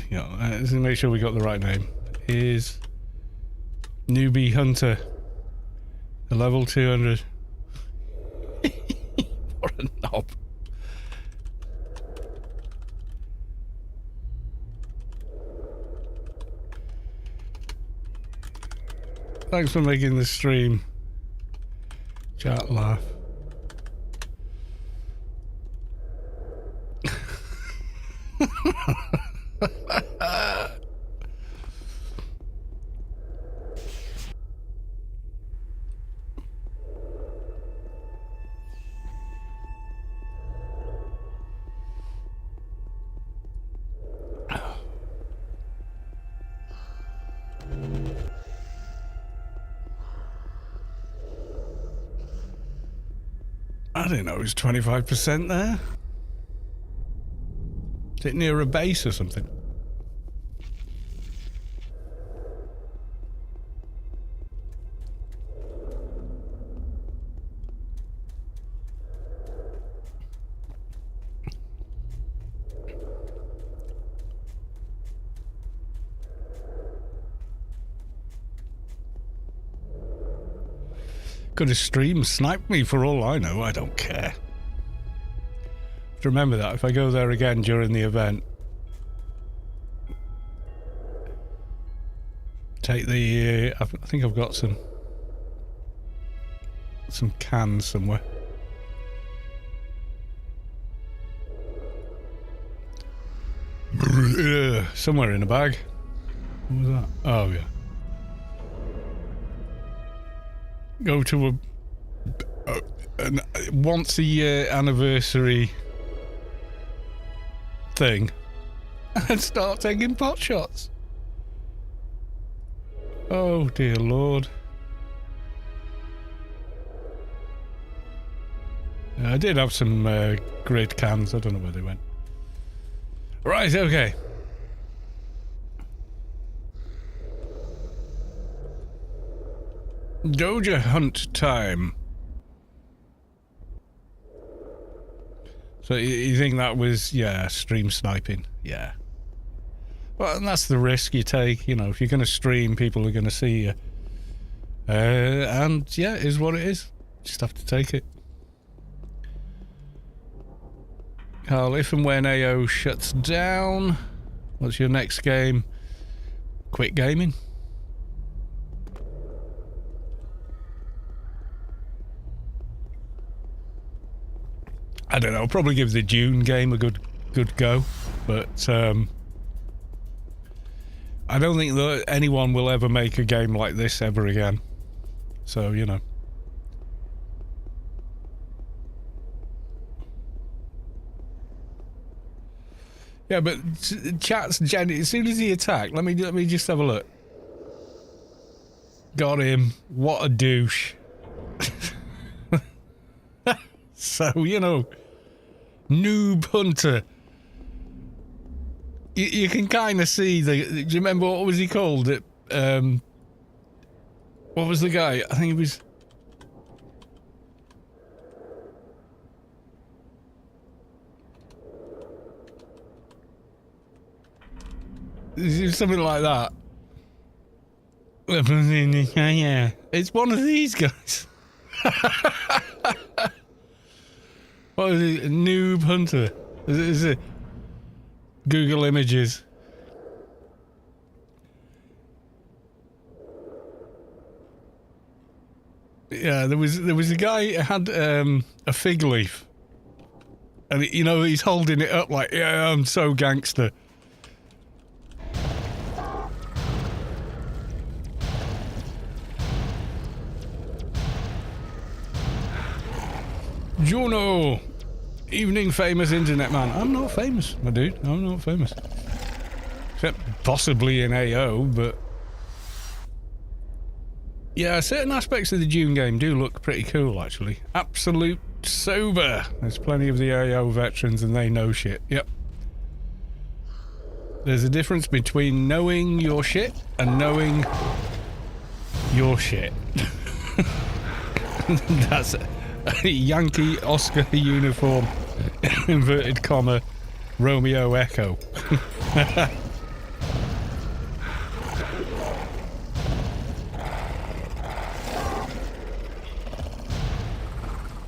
Yeah, let's make sure we got the right name. Is Newbie Hunter. A level 200. What a knob. Thanks for making the stream. Chat laugh. I didn't know it was 25% there. Is it near a base or something? Could have stream sniped me for all I know, I don't care. Remember that if I go there again during the event, take the I think I've got some cans somewhere. Somewhere in a bag. What was that? Oh yeah. Go to an once a year anniversary thing and start taking pot shots. Oh dear Lord. I did have some grid cans. I don't know where they went. Right, okay. Doja hunt time. So you think that was, yeah, stream sniping? Yeah. Well, and that's the risk you take, you know, if you're going to stream, people are going to see you. And yeah, it is what it is. Just have to take it. Carl, if and when AO shuts down, what's your next game? Quit gaming? I don't know, probably give the Dune game a good go, but I don't think that anyone will ever make a game like this ever again. So, you know. Yeah, but chat's Jenny. As soon as he attacked, let me just have a look. Got him. What a douche. So, you know, noob hunter. You can kind of see the. Do you remember what was he called? What was the guy? I think it was. Something like that. Yeah, it's one of these guys. What is it? Noob hunter. Is it? Google Images. Yeah, there was a guy who had a fig leaf, and you know he's holding it up like, yeah, I'm so gangster. Juno, evening famous internet man. I'm not famous, my dude. I'm not famous, except possibly in AO, but. Yeah, certain aspects of the Dune game do look pretty cool, actually. Absolute sober. There's plenty of the AO veterans and they know shit. Yep. There's a difference between knowing your shit and knowing your shit. That's a Yankee Oscar uniform, inverted comma, Romeo Echo.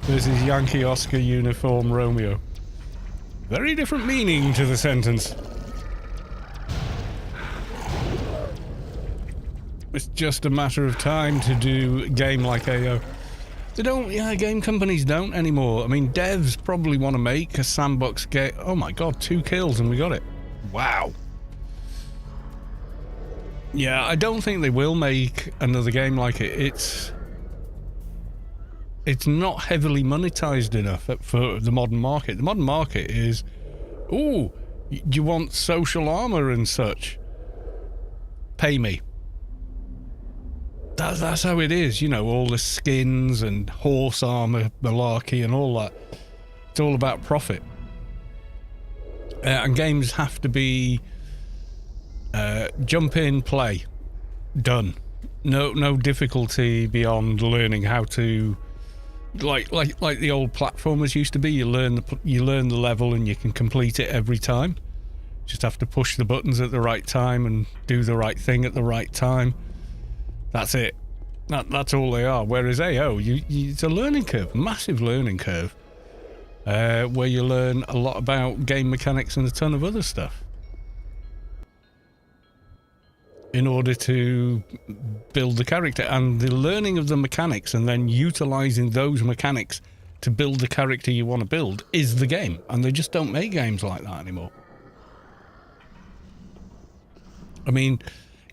This is Yankee Oscar uniform Romeo. Very different meaning to the sentence. It's just a matter of time to do a game like AO. They don't, yeah, game companies don't anymore. I mean, devs probably want to make a sandbox game. Oh my god, 2 kills and we got it. Wow. Yeah, I don't think they will make another game like it. It's not heavily monetized enough for the modern market. The modern market is, ooh, do you want social armor and such? Pay me. That's how it is, you know, all the skins and horse armor malarkey and all that. It's all about profit. And games have to be jump in, play, done. No difficulty beyond learning how to. Like the old platformers used to be. You learn the level and you can complete it every time. Just have to push the buttons at the right time and do the right thing at the right time. That's it. That's all they are. Whereas AO, it's a learning curve, a massive learning curve, where you learn a lot about game mechanics and a ton of other stuff in order to build the character. And the learning of the mechanics and then utilizing those mechanics to build the character you want to build is the game. And they just don't make games like that anymore. I mean,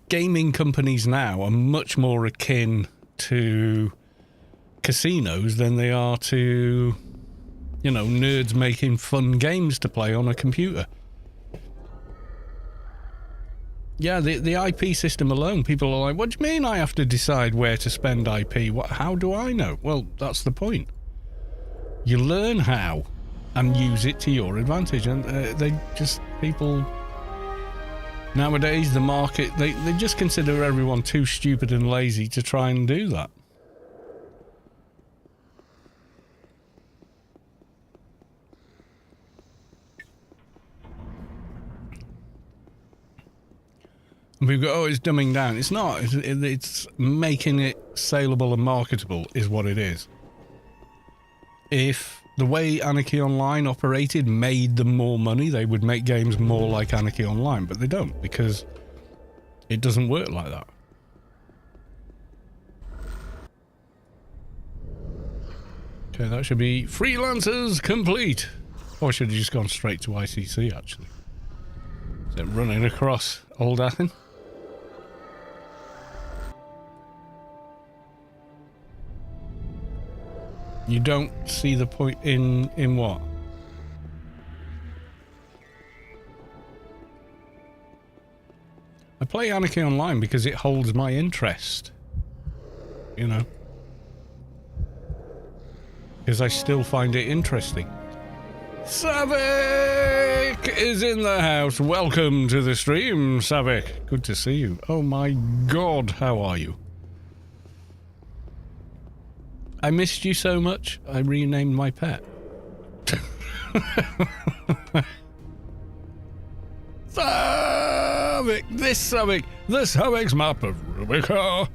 gaming companies now are much more akin to casinos than they are to, you know, nerds making fun games to play on a computer. Yeah, the IP system alone, people are like, what do you mean I have to decide where to spend IP? How do I know? Well, that's the point. You learn how and use it to your advantage. And people... Nowadays, the market, they just consider everyone too stupid and lazy to try and do that. And we go, oh, it's dumbing down. It's not. It's making it saleable and marketable is what it is. If the way Anarchy Online operated made them more money, they would make games more like Anarchy Online, but they don't, because it doesn't work like that. Okay, that should be freelancers complete. Or I should have just gone straight to ICC, actually. Is it running across Old Athens? You don't see the point in what? I play Anarchy Online because it holds my interest. You know? Because I still find it interesting. Savik is in the house. Welcome to the stream, Savik. Good to see you. Oh my god, how are you? I missed you so much, I renamed my pet. Savik! The Savik's map of Rubica.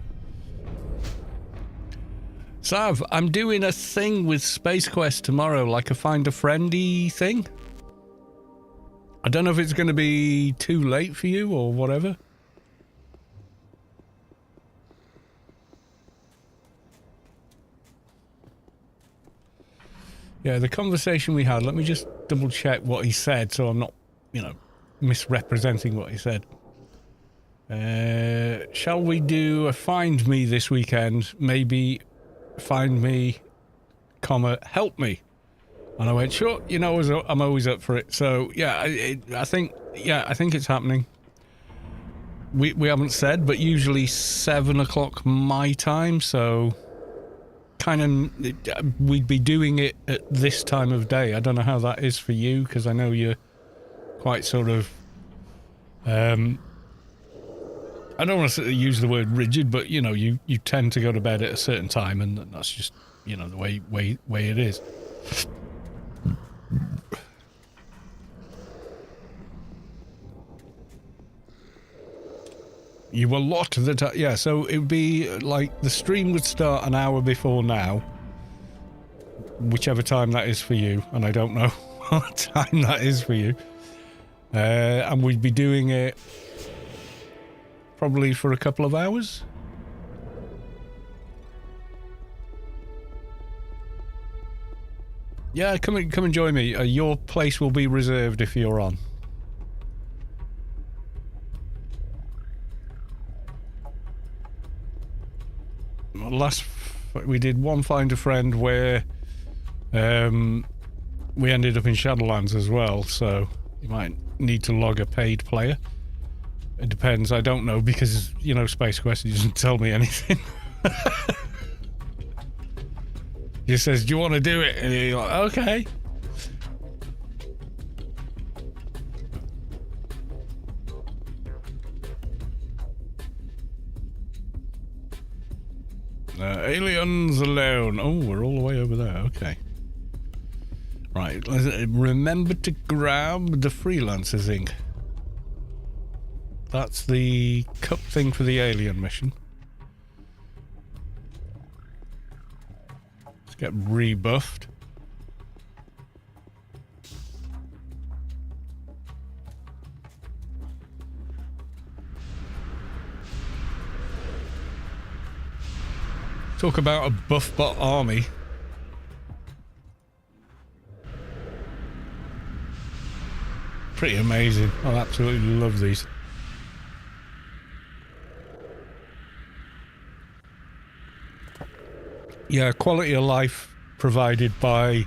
Sav, I'm doing a thing with Space Quest tomorrow, like a find a friendy thing. I don't know if it's going to be too late for you or whatever. Yeah, the conversation we had, let me just double check what he said so I'm not, you know, misrepresenting what he said. Shall we do a find me this weekend? Maybe find me, help me. And I went, sure, you know, I'm always up for it. So, yeah, I think it's happening. We haven't said, but usually 7 o'clock my time, so kind of we'd be doing it at this time of day. I don't know how that is for you, because I know you're quite sort of, I don't want to use the word rigid, but, you know, you tend to go to bed at a certain time, and that's just, you know, the way it is. You will lot the time. Yeah, so it would be like the stream would start an hour before now, whichever time that is for you, and I don't know what time that is for you. And we'd be doing it probably for a couple of hours. Yeah, come and join me. Your place will be reserved if you're on. Last we did one find a friend where we ended up in Shadowlands as well, so you might need to log a paid player. It depends. I don't know, because, you know, Space Quest doesn't tell me anything. He says, do you want to do it? And you're like, okay. Aliens alone. Oh, we're all the way over there. Okay. Right. Remember to grab the Freelancers Inc. That's the cup thing for the alien mission. Let's get rebuffed. Talk about a buff bot army. Pretty amazing. I absolutely love these. Yeah, quality of life provided by,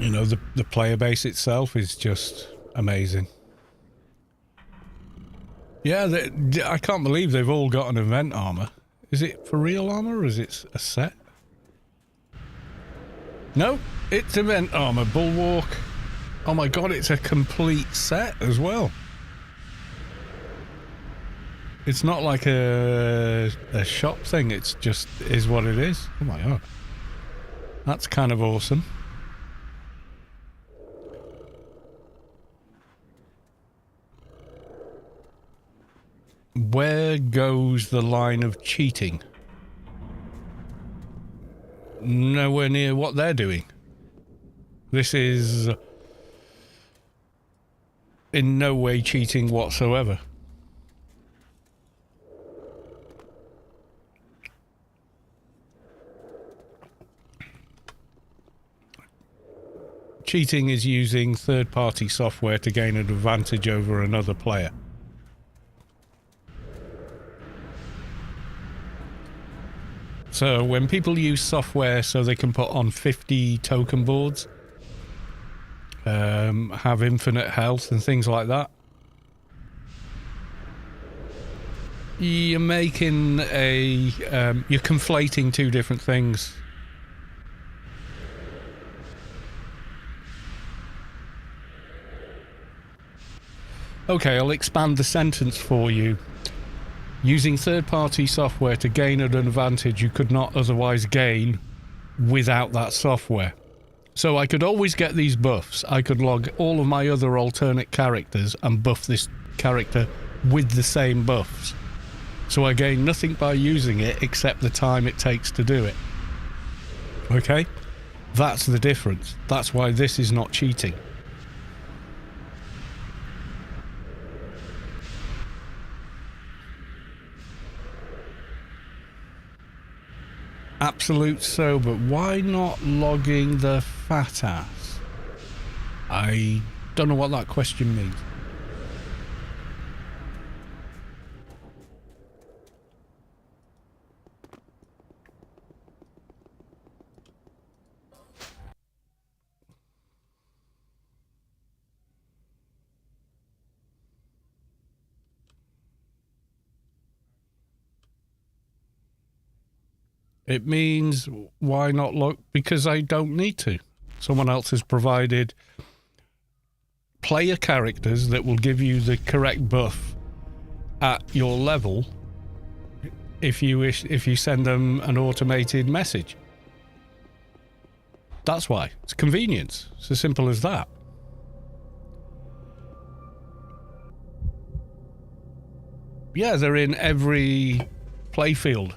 you know, the player base itself is just amazing. Yeah, I can't believe they've all got an event armor. Is it for real armor or is it a set? No, it's event armor. Bulwark. Oh my god, it's a complete set as well. It's not like a shop thing, it's just is what it is. Oh my god. That's kind of awesome. Where goes the line of cheating? Nowhere near what they're doing. This is in no way cheating whatsoever. Cheating is using third-party software to gain an advantage over another player. So when people use software so they can put on 50 token boards, have infinite health and things like that, you're making you're conflating two different things. Okay, I'll expand the sentence for you. Using third-party software to gain an advantage you could not otherwise gain without that software. So I could always get these buffs. I could log all of my other alternate characters and buff this character with the same buffs. So I gain nothing by using it except the time it takes to do it. Okay? That's the difference. That's why this is not cheating. absolute sober. Why not logging the fat ass? I don't know what that question means. It means why not log? Because I don't need to. Someone else has provided player characters that will give you the correct buff at your level if you send them an automated message. That's why. It's convenience. It's as simple as that. Yeah, they're in every playfield.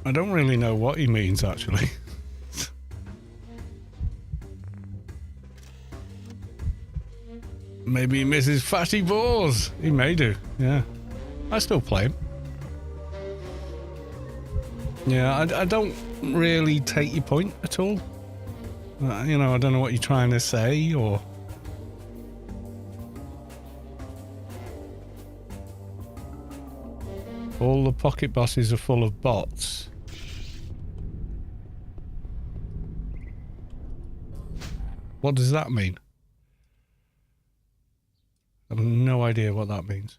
I don't really know what he means, actually. Maybe he misses fatty balls. He may do, yeah. I still play him. Yeah, I don't really take your point at all. You know, I don't know what you're trying to say, or... All the pocket bosses are full of bots. What does that mean? I have no idea what that means.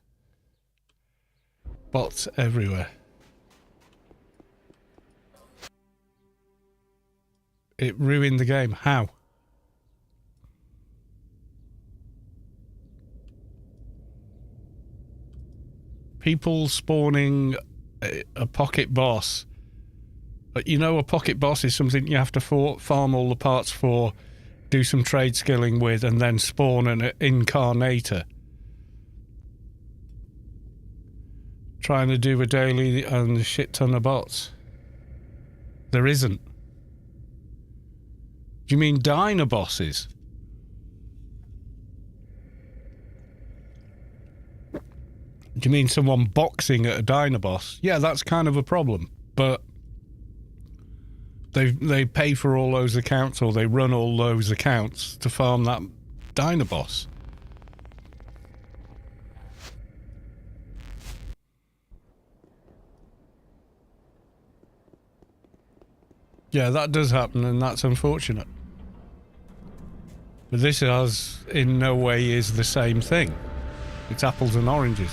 Bots everywhere. It ruined the game. How? People spawning a pocket boss. You know, a pocket boss is something you have to farm all the parts for, do some trade skilling with, and then spawn an incarnator. Trying to do a daily and a shit ton of bots. There isn't. Do you mean diner bosses? Do you mean someone boxing at a diner boss? Yeah, that's kind of a problem. But they pay for all those accounts, or they run all those accounts to farm that diner boss. Yeah, that does happen, and that's unfortunate. But this in no way is the same thing. It's apples and oranges.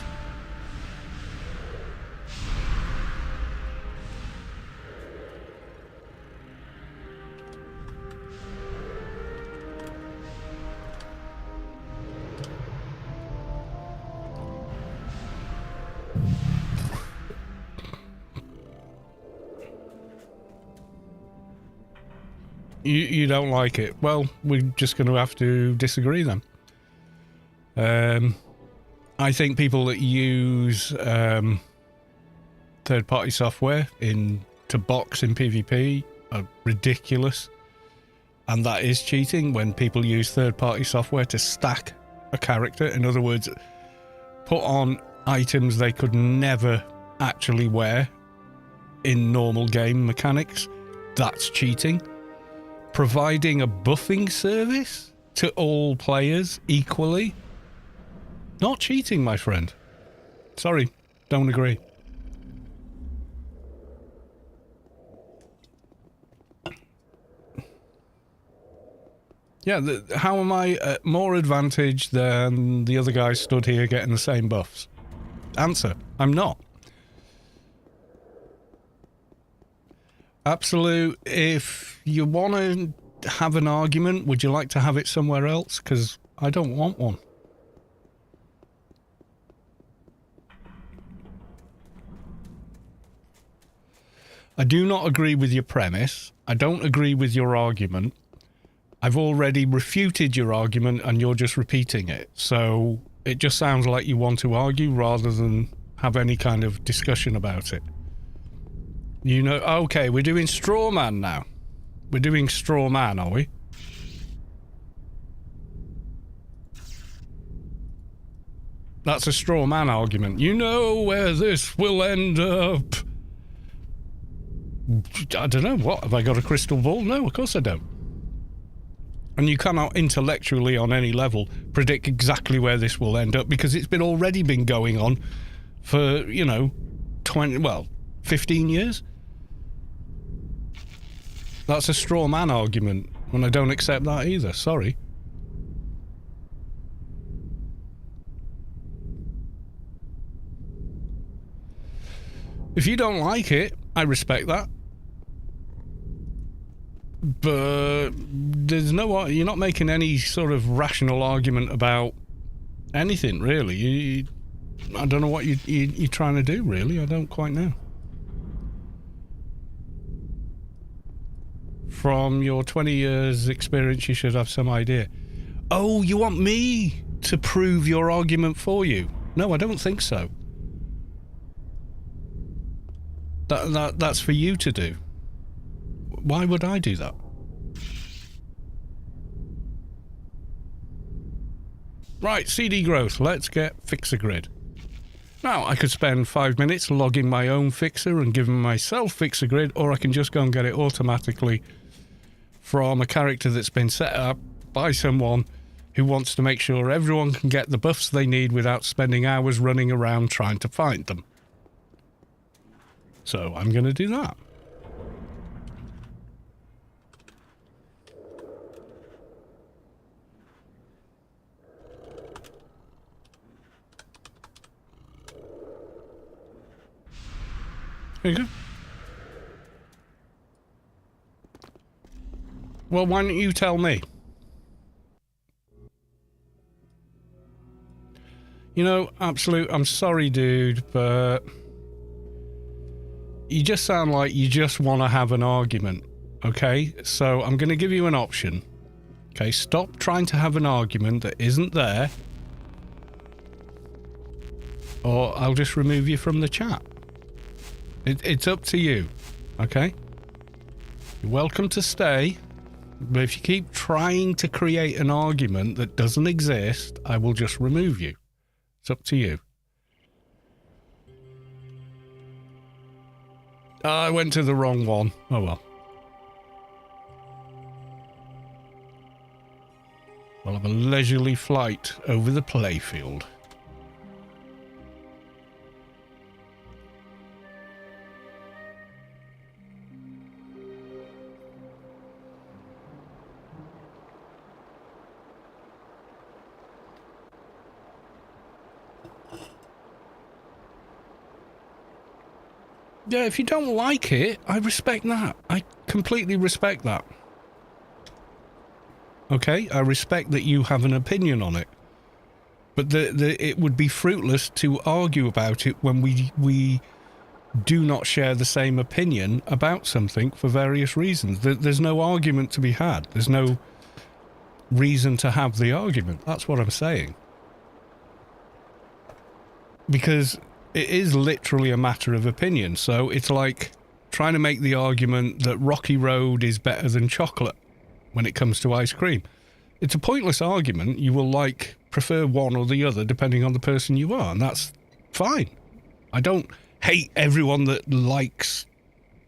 You don't like it. Well, we're just going to have to disagree then. I think people that use third-party software to box in PvP are ridiculous. And that is cheating when people use third-party software to stack a character. In other words, put on items they could never actually wear in normal game mechanics. That's cheating. Providing a buffing service to all players equally? Not cheating, my friend. Sorry, don't agree. Yeah, how am I at more advantage than the other guys stood here getting the same buffs? Answer, I'm not. Absolute, if you want to have an argument, would you like to have it somewhere else? Because I don't want one. I do not agree with your premise. I don't agree with your argument. I've already refuted your argument and you're just repeating it. So it just sounds like you want to argue rather than have any kind of discussion about it. You know, okay, we're doing straw man now. We're doing straw man, are we? That's a straw man argument. You know where this will end up. I don't know. What? Have I got a crystal ball? No, of course I don't. And you cannot intellectually on any level predict exactly where this will end up because it's already been going on for, 15 years. That's a straw man argument, and I don't accept that either. Sorry. If you don't like it, I respect that. But you're not making any sort of rational argument about anything, really. I don't know what you're trying to do, really. I don't quite know. From your 20 years experience, you should have some idea. Oh, you want me to prove your argument for you? No, I don't think so. That's for you to do. Why would I do that? Right, CD growth. Let's get Fixer Grid. Now, I could spend 5 minutes logging my own fixer and giving myself Fixer Grid, or I can just go and get it automatically from a character that's been set up by someone who wants to make sure everyone can get the buffs they need without spending hours running around trying to find them. So I'm going to do that. There you go. Well, why don't you tell me? Absolute, I'm sorry, dude, but you just sound like you just want to have an argument, okay? So I'm going to give you an option. Okay, stop trying to have an argument that isn't there, or I'll just remove you from the chat. It's up to you, okay? You're welcome to stay, but if you keep trying to create an argument that doesn't exist, I will just remove you. It's up to you. I went to the wrong one. Oh well. I'll have a leisurely flight over the playfield. Yeah, if you don't like it, I respect that. I completely respect that. Okay, I respect that you have an opinion on it. But it would be fruitless to argue about it when we do not share the same opinion about something for various reasons. There's no argument to be had. There's no reason to have the argument. That's what I'm saying. Because it is literally a matter of opinion. So it's like trying to make the argument that Rocky Road is better than chocolate when it comes to ice cream. It's a pointless argument. You will prefer one or the other depending on the person you are, and that's fine. I don't hate everyone that likes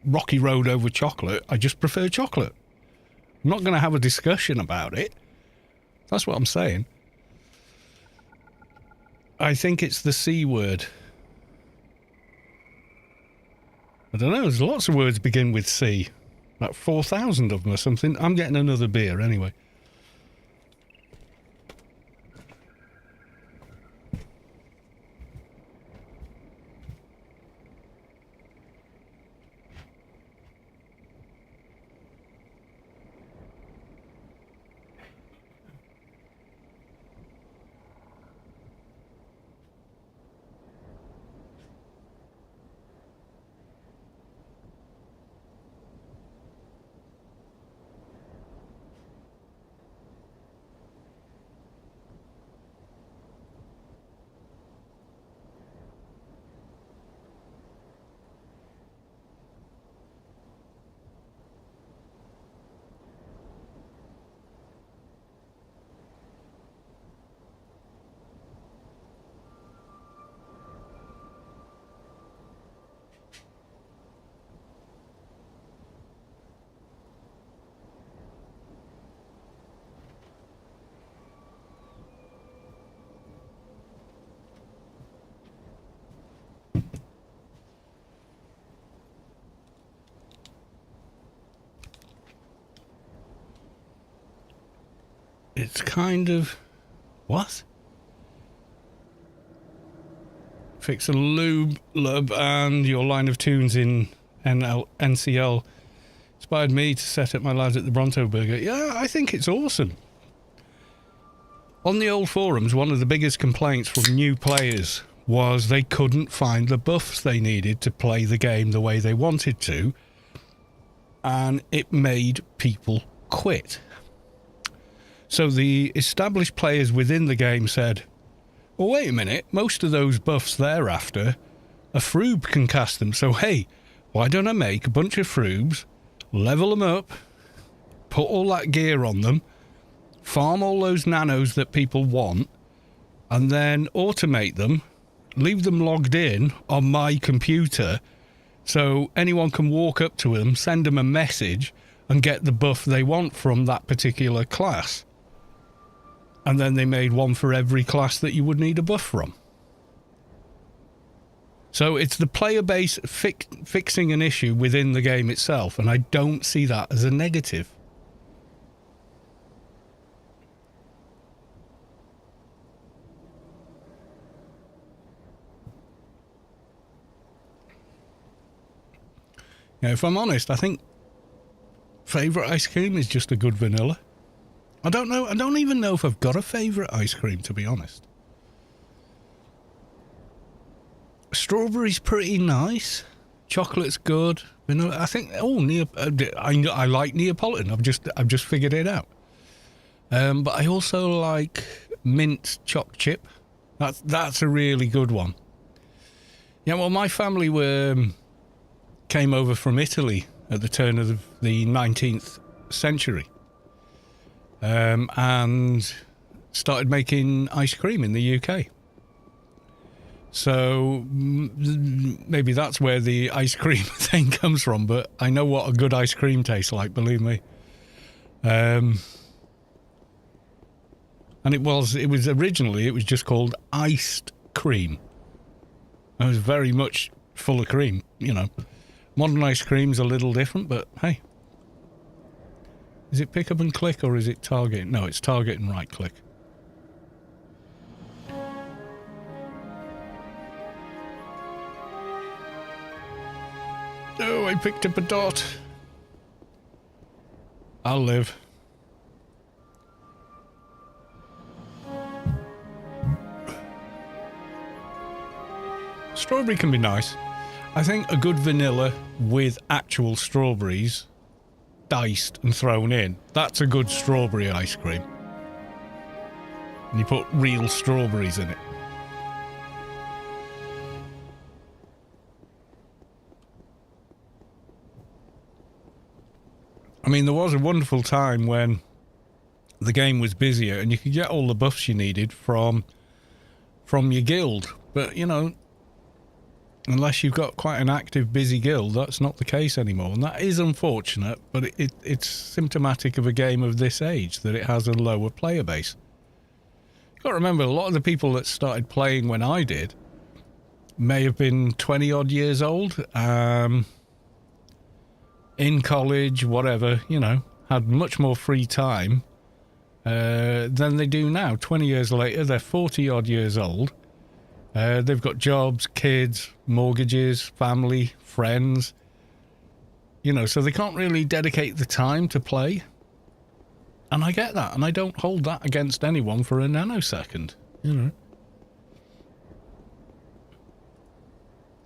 Rocky Road over chocolate. I just prefer chocolate. I'm not going to have a discussion about it. That's what I'm saying. I think it's the C word. I don't know, there's lots of words begin with C. Like 4,000 of them or something. I'm getting another beer anyway. it's kind of... What? Fix a lube and your line of tunes in NCL inspired me to set up my lads at the Bronto Burger. Yeah, I think it's awesome. On the old forums, one of the biggest complaints from new players was they couldn't find the buffs they needed to play the game the way they wanted to, and it made people quit. So the established players within the game said, well, wait a minute, most of those buffs they're after, a Froob can cast them, so hey, why don't I make a bunch of Froobs, level them up, put all that gear on them, farm all those nanos that people want, and then automate them, leave them logged in on my computer, so anyone can walk up to them, send them a message, and get the buff they want from that particular class. And then they made one for every class that you would need a buff from. So it's the player base fixing an issue within the game itself, and I don't see that as a negative. Now, if I'm honest, I think favourite ice cream is just a good vanilla. I don't know. I don't even know if I've got a favourite ice cream, to be honest. Strawberry's pretty nice. Chocolate's good. Vanilla, I think. Oh, I like Neapolitan. I've just figured it out. But I also like mint choc chip. That's a really good one. Yeah. Well, my family came over from Italy at the turn of the 19th century. And started making ice cream in the UK. So maybe that's where the ice cream thing comes from, but I know what a good ice cream tastes like, believe me. And it was originally, it was just called iced cream. It was very much full of cream, you know. Modern ice cream's a little different, but hey. Is it pick up and click or is it target? No, it's target and right click. Oh, I picked up a dot. I'll live. Strawberry can be nice. I think a good vanilla with actual strawberries diced and thrown in, that's a good strawberry ice cream. And you put real strawberries in it. I mean, there was a wonderful time when the game was busier and you could get all the buffs you needed from your guild, but you know, unless you've got quite an active, busy guild, that's not the case anymore. And that is unfortunate, but it's symptomatic of a game of this age, that it has a lower player base. You've got to remember, a lot of the people that started playing when I did may have been 20-odd years old, in college, whatever, you know, had much more free time than they do now. 20 years later, they're 40-odd years old. They've got jobs, kids, mortgages, family, friends. You know, so they can't really dedicate the time to play. And I get that, and I don't hold that against anyone for a nanosecond, you know.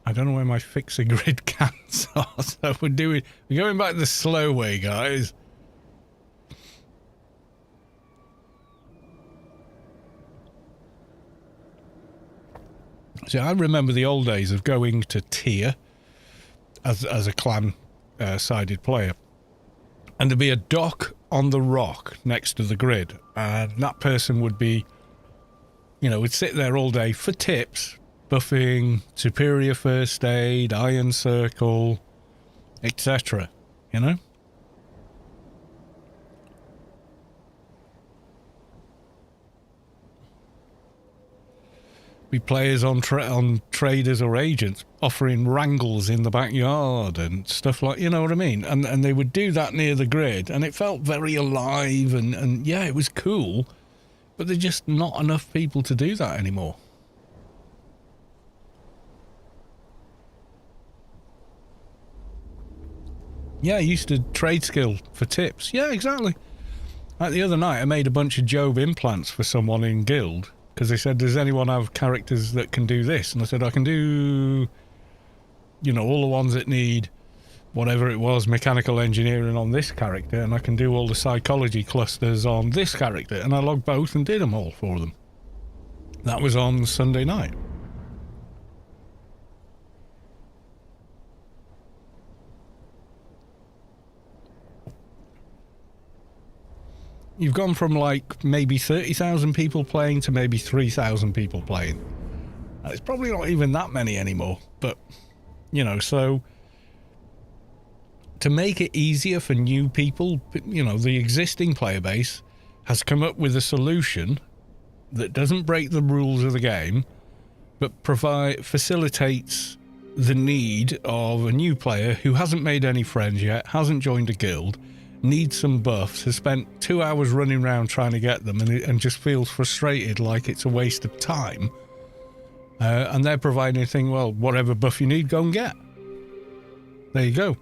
I don't know where my fixer grid cans are, so we're going back the slow way, guys. See, I remember the old days of going to tier as a clan sided player, and there'd be a dock on the rock next to the grid, and that person would be, you know, would sit there all day for tips, buffing, superior first aid, iron circle, etc. You know. be players on traders or agents offering wrangles in the backyard and stuff like, you know what I mean? And they would do that near the grid, and it felt very alive, and yeah, it was cool, but there's just not enough people to do that anymore. Yeah, I used to trade skill for tips. Yeah, exactly. Like the other night, I made a bunch of Job implants for someone in Guild, because they said, does anyone have characters that can do this? And I said, I can do, you know, all the ones that need whatever it was, mechanical engineering on this character, and I can do all the psychology clusters on this character. And I logged both and did them all for them. That was on Sunday night. You've gone from like maybe 30,000 people playing to maybe 3,000 people playing. It's probably not even that many anymore, but you know, so to make it easier for new people, you know, the existing player base has come up with a solution that doesn't break the rules of the game, but facilitates the need of a new player who hasn't made any friends yet, hasn't joined a guild, needs some buffs, has spent 2 hours running around trying to get them, and just feels frustrated like it's a waste of time. And they're providing a thing, well, whatever buff you need, go and get. There you go.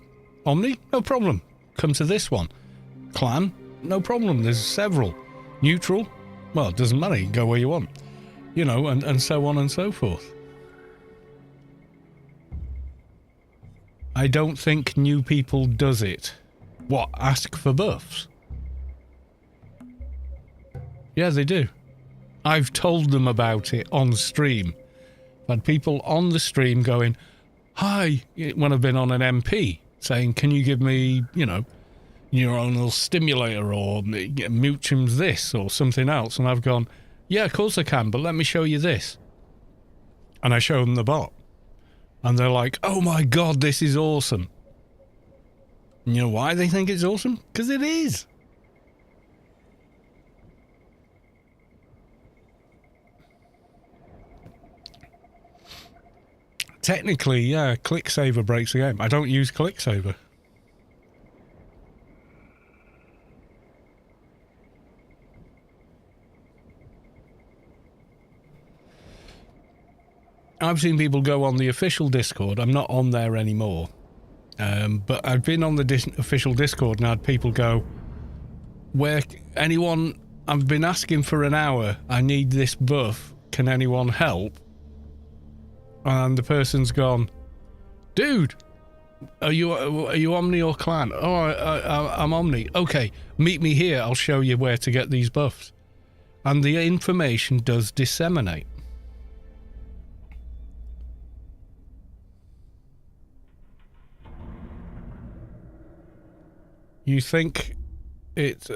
Omni, no problem. Come to this one. Clan, no problem. There's several. Neutral, well, it doesn't matter. You can go where you want. You know, and so on and so forth. I don't think new people does it. What, ask for buffs? Yeah, they do. I've told them about it on stream. I've had people on the stream going, hi, when I've been on an MP, saying, can you give me, you know, neuronal stimulator or Muchum's this or something else? And I've gone, yeah, of course I can, but let me show you this. And I show them the bot. And they're like, oh my God, this is awesome. And you know why they think it's awesome? Because it is. Technically, yeah, ClickSaver breaks the game. I don't use ClickSaver. I've seen people go on the official Discord. I'm not on there anymore. But I've been on the official Discord and had people go, where anyone, I've been asking for an hour, I need this buff, can anyone help? And the person's gone, dude, are you Omni or Clan? Oh, I'm Omni. Okay, meet me here, I'll show you where to get these buffs. And the information does disseminate. You think it's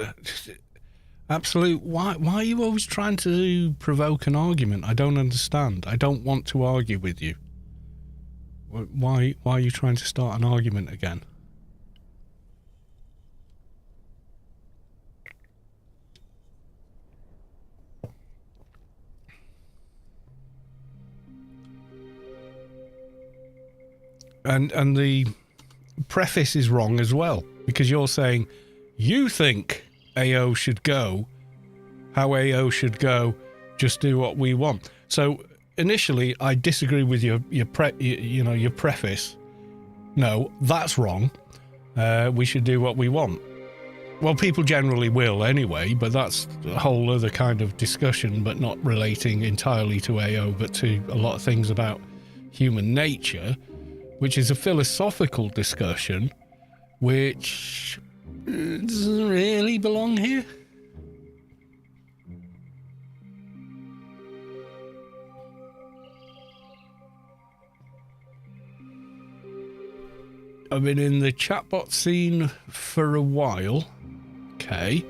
absolute? Why are you always trying to provoke an argument? I don't understand. I don't want to argue with you. Why are you trying to start an argument again? And the preface is wrong as well, because you're saying you think AO should go how AO should go, just do what we want. So initially I disagree with your preface. No, that's wrong. We should do what we want. Well, people generally will anyway, but that's a whole other kind of discussion, but not relating entirely to AO, but to a lot of things about human nature, which is a philosophical discussion, which doesn't really belong here. I've been in the chatbot scene for a while, okay,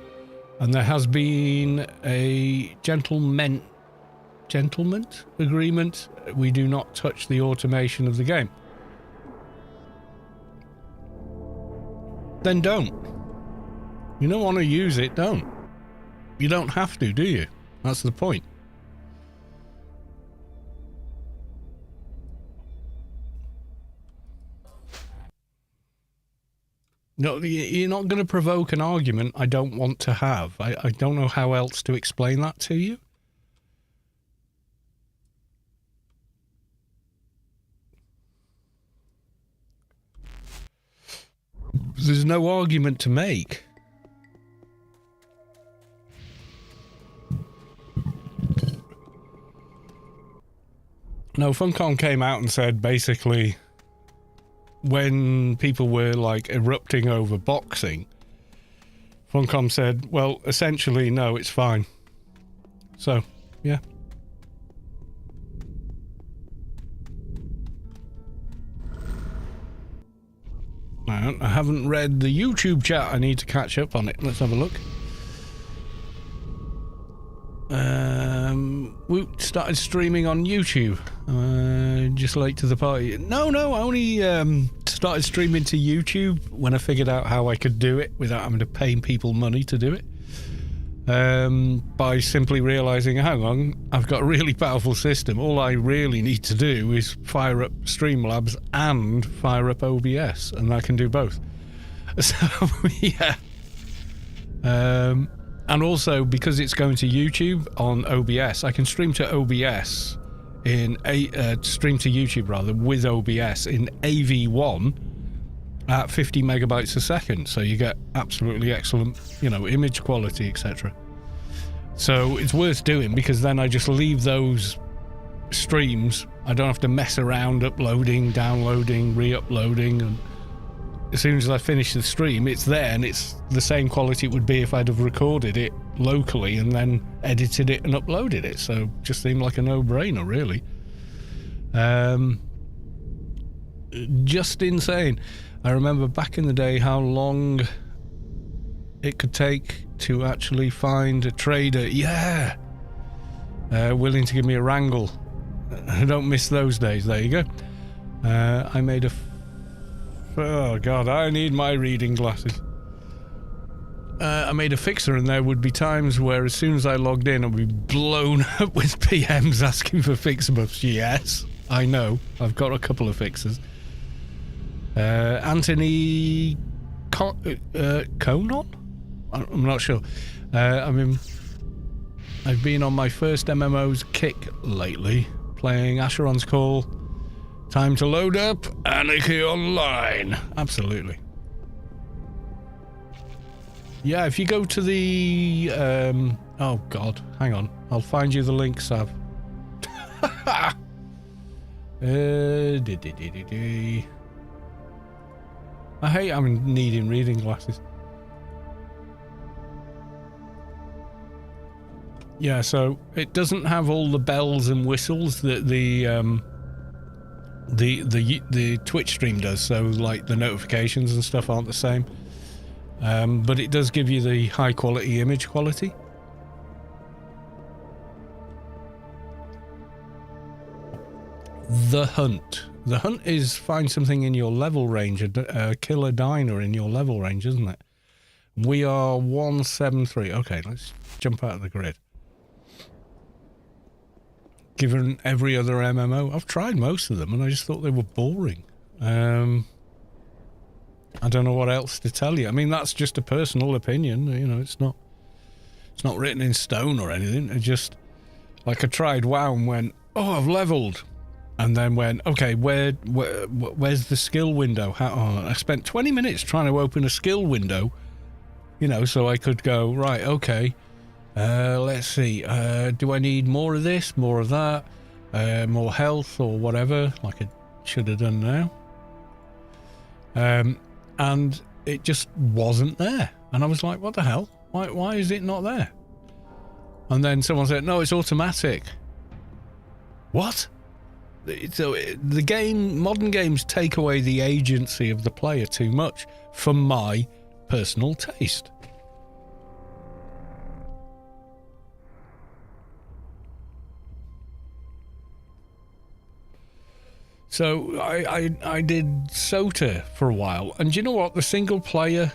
and there has been a gentleman agreement. We do not touch the automation of the game. Then don't. You don't want to use it, don't. You don't have to, do you? That's the point. No, you're not going to provoke an argument I don't want to have. I don't know how else to explain that to you. There's no argument to make. No, Funcom came out and said basically when people were like erupting over boxing, Funcom said, well, essentially, no, it's fine. So, yeah. I haven't read the YouTube chat. I need to catch up on it. Let's have a look. Woot started streaming on YouTube. Just late to the party. No, I only started streaming to YouTube when I figured out how I could do it without having to pay people money to do it. By simply realizing, hang on, I've got a really powerful system. All I really need to do is fire up Streamlabs and fire up OBS, and I can do both. So, yeah. And also, because it's going to YouTube on OBS, I can stream to OBS stream to YouTube rather, with OBS in AV1 at 50 megabytes a second. So you get absolutely excellent, image quality, etc. So it's worth doing because then I just leave those streams. I don't have to mess around uploading, downloading, re-uploading, and as soon as I finish the stream, it's there and it's the same quality it would be if I'd have recorded it locally and then edited it and uploaded it. So just seemed like a no-brainer, really. Just insane. I remember back in the day how long it could take to actually find a trader, willing to give me a wrangle. I don't miss those days. There you go. I made oh god, I need my reading glasses. I made a fixer, and there would be times where as soon as I logged in I'd be blown up with PMs asking for fixer buffs. Yes, I know, I've got a couple of fixers. Anthony Conan? I'm not sure. I've been on my first MMO's kick lately, playing Asheron's Call. Time to load up Anarchy Online. Absolutely. Yeah, if you go to the... oh, God. Hang on. I'll find you the link, Sav. I hate needing reading glasses. Yeah, so it doesn't have all the bells and whistles that the Twitch stream does, so like the notifications and stuff aren't the same, but it does give you the high quality image quality. The hunt is find something in your level range, kill a diner in your level range, isn't it? We are 173. Okay, let's jump out of the grid. Given every other MMO, I've tried most of them and I just thought they were boring. I don't know what else to tell you. I mean, that's just a personal opinion. It's not written in stone or anything. It just, like, I tried WoW and went, oh, I've leveled, and then went, okay, where's the skill window? I spent 20 minutes trying to open a skill window, so I could go, right, okay. Let's see, do I need more of this, more of that, more health or whatever, like I should have done now? And it just wasn't there. And I was like, what the hell? Why is it not there? And then someone said, no, it's automatic. What? So the game, modern games take away the agency of the player too much, for my personal taste. So I did Sota for a while, and do you know what? The single player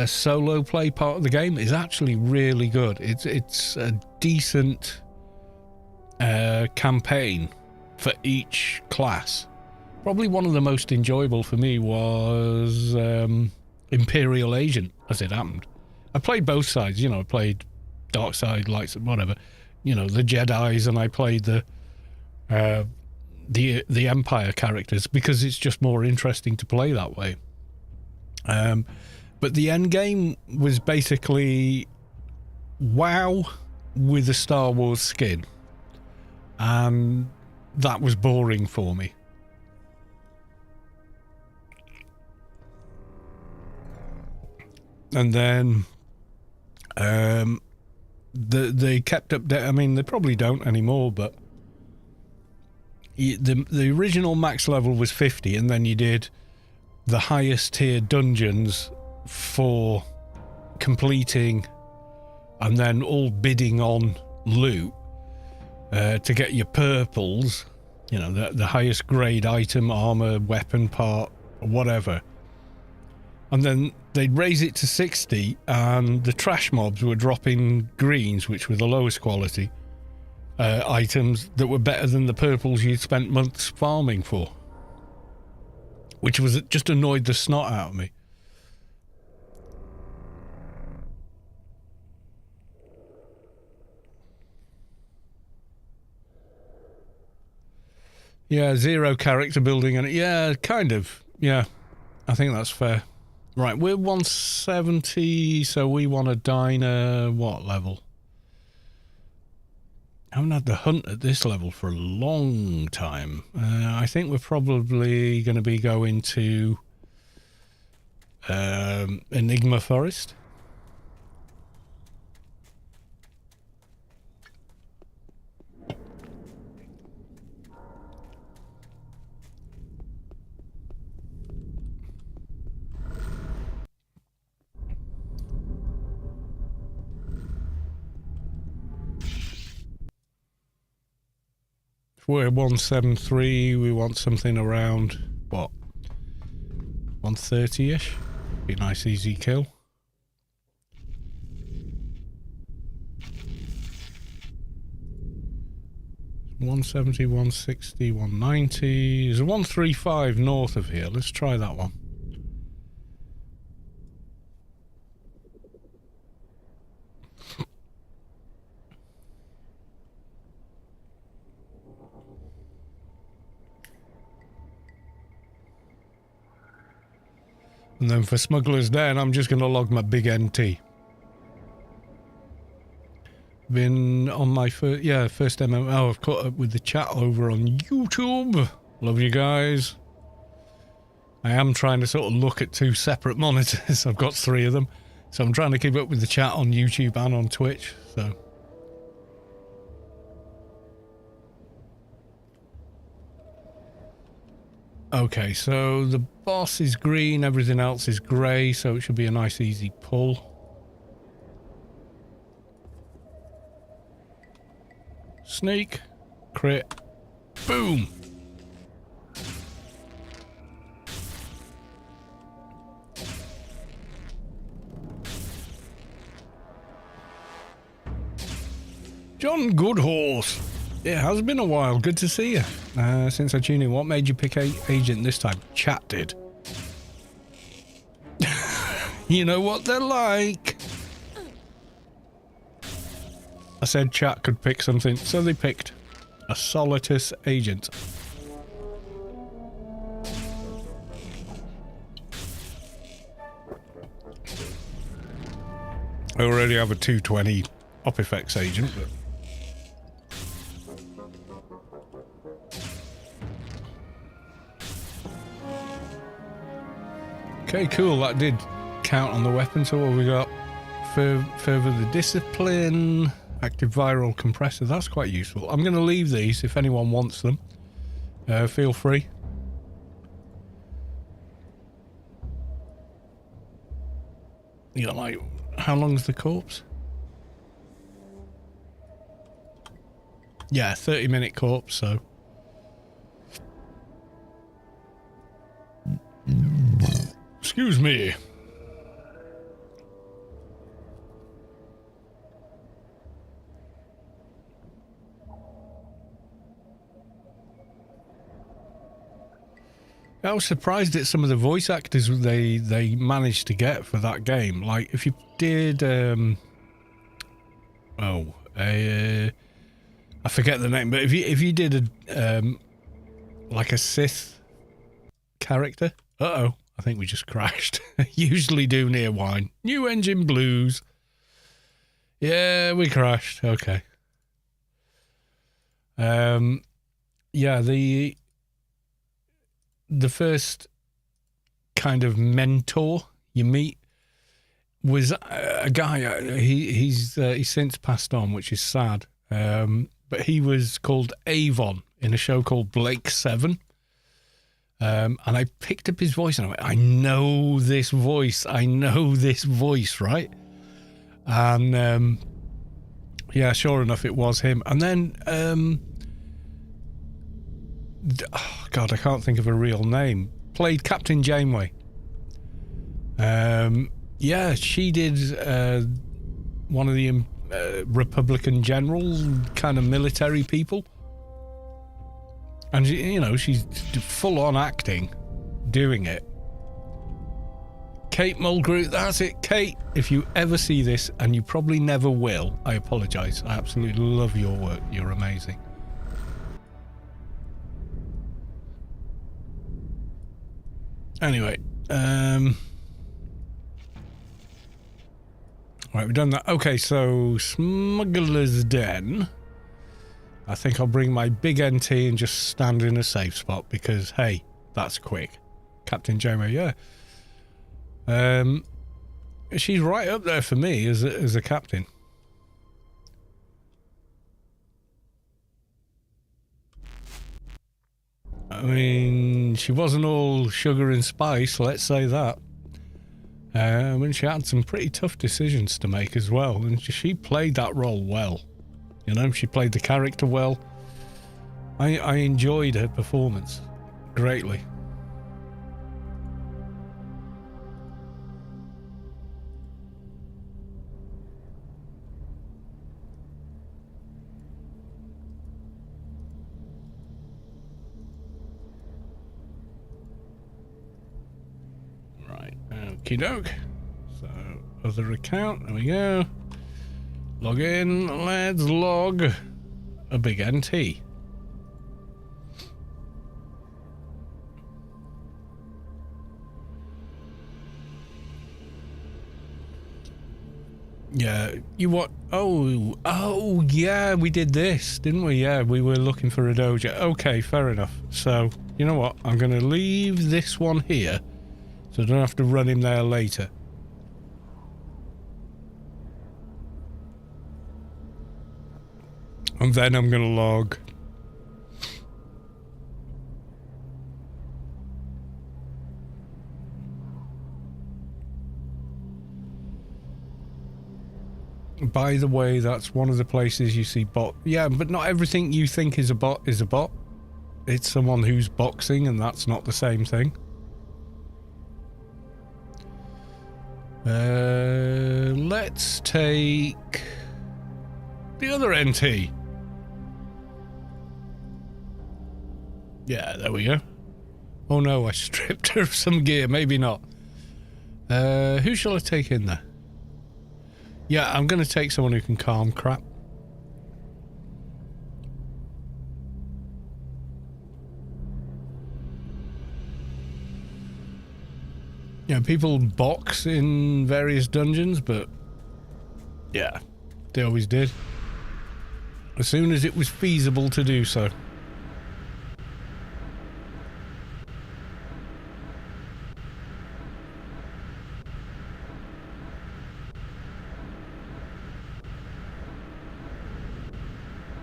solo play part of the game is actually really good. It's a decent campaign for each class. Probably one of the most enjoyable for me was Imperial agent, as it happened. I played both sides, you know, I played dark side, light side, whatever. You know, the Jedis, and I played the Empire characters because it's just more interesting to play that way. But the end game was basically WoW with a Star Wars skin, and that was boring for me. And then they kept updating. I mean, they probably don't anymore, but the original max level was 50, and then you did the highest tier dungeons for completing, and then all bidding on loot to get your purples, you know, the highest grade item, armor, weapon part, or whatever. And then they'd raise it to 60, and the trash mobs were dropping greens, which were the lowest quality items that were better than the purples you'd spent months farming for, which was just annoyed the snot out of me. Yeah, zero character building, and yeah, kind of. Yeah, I think that's fair. Right, we're 170, so we want a diner, what level? I haven't had the hunt at this level for a long time. I think we're probably going to be going to Enigma Forest. If we're 173, we want something around, what, 130-ish? Be a nice easy kill. $170, $160, $190. There's a 135 north of here. Let's try that one. And then for Smuggler's Den, I'm just going to log my big NT. Been on my first MMO. I've caught up with the chat over on YouTube. Love you guys. I am trying to sort of look at 2 separate monitors. I've got 3 of them. So I'm trying to keep up with the chat on YouTube and on Twitch. So okay, so the boss is green, everything else is grey, so it should be a nice easy pull. Sneak, crit, boom! John Goodhorse. It has been a while. Good to see you. Since I tuned in, what made you pick agent this time? Chat did. You know what they're like. I said chat could pick something, so they picked a Solitus agent. I already have a 220 Opifex agent, but okay, cool. That did count on the weapon. So what have we got? Further the discipline, active viral compressor. That's quite useful. I'm going to leave these if anyone wants them. Feel free. You know, like, how long's the corpse? Yeah, 30-minute corpse, so. Excuse me. I was surprised at some of the voice actors they managed to get for that game. Like, if you did, I forget the name, but if you did like a Sith character, I think we just crashed. Usually do near wine. New engine blues. Yeah, we crashed. Okay. Yeah, the first kind of mentor you meet was a guy. He's since passed on, which is sad. But he was called Avon in a show called Blake 7. And I picked up his voice and I went, I know this voice, right? And yeah, sure enough, it was him. And then, God, I can't think of a real name. Played Captain Janeway. Yeah, she did one of the Republican generals, kind of military people. And, she's full on acting, doing it. Kate Mulgrew, that's it. Kate, if you ever see this, and you probably never will, I apologise. I absolutely love your work. You're amazing. Anyway, right, we've done that. Okay, so Smuggler's Den. I think I'll bring my big NT and just stand in a safe spot because, hey, that's quick. Captain Janeway, yeah. She's right up there for me as a captain. I mean, she wasn't all sugar and spice, let's say that. I mean, she had some pretty tough decisions to make as well, and she played that role well. She played the character well. I enjoyed her performance greatly. Right, okie doke. So, other account, there we go. Log in, let's log a big NT. Yeah, you what? Oh, yeah, we did this, didn't we? Yeah, we were looking for a doja. Okay, fair enough. So, you know what? I'm going to leave this one here so I don't have to run him there later. And then I'm going to log. By the way, that's one of the places you see bot. Yeah, but not everything you think is a bot is a bot. It's someone who's boxing, and that's not the same thing. Let's take the other NT. Yeah, there we go. Oh no, I stripped her of some gear. Maybe not. Who shall I take in there? Yeah, I'm going to take someone who can calm crap. Yeah, people box in various dungeons, but yeah, they always did. As soon as it was feasible to do so.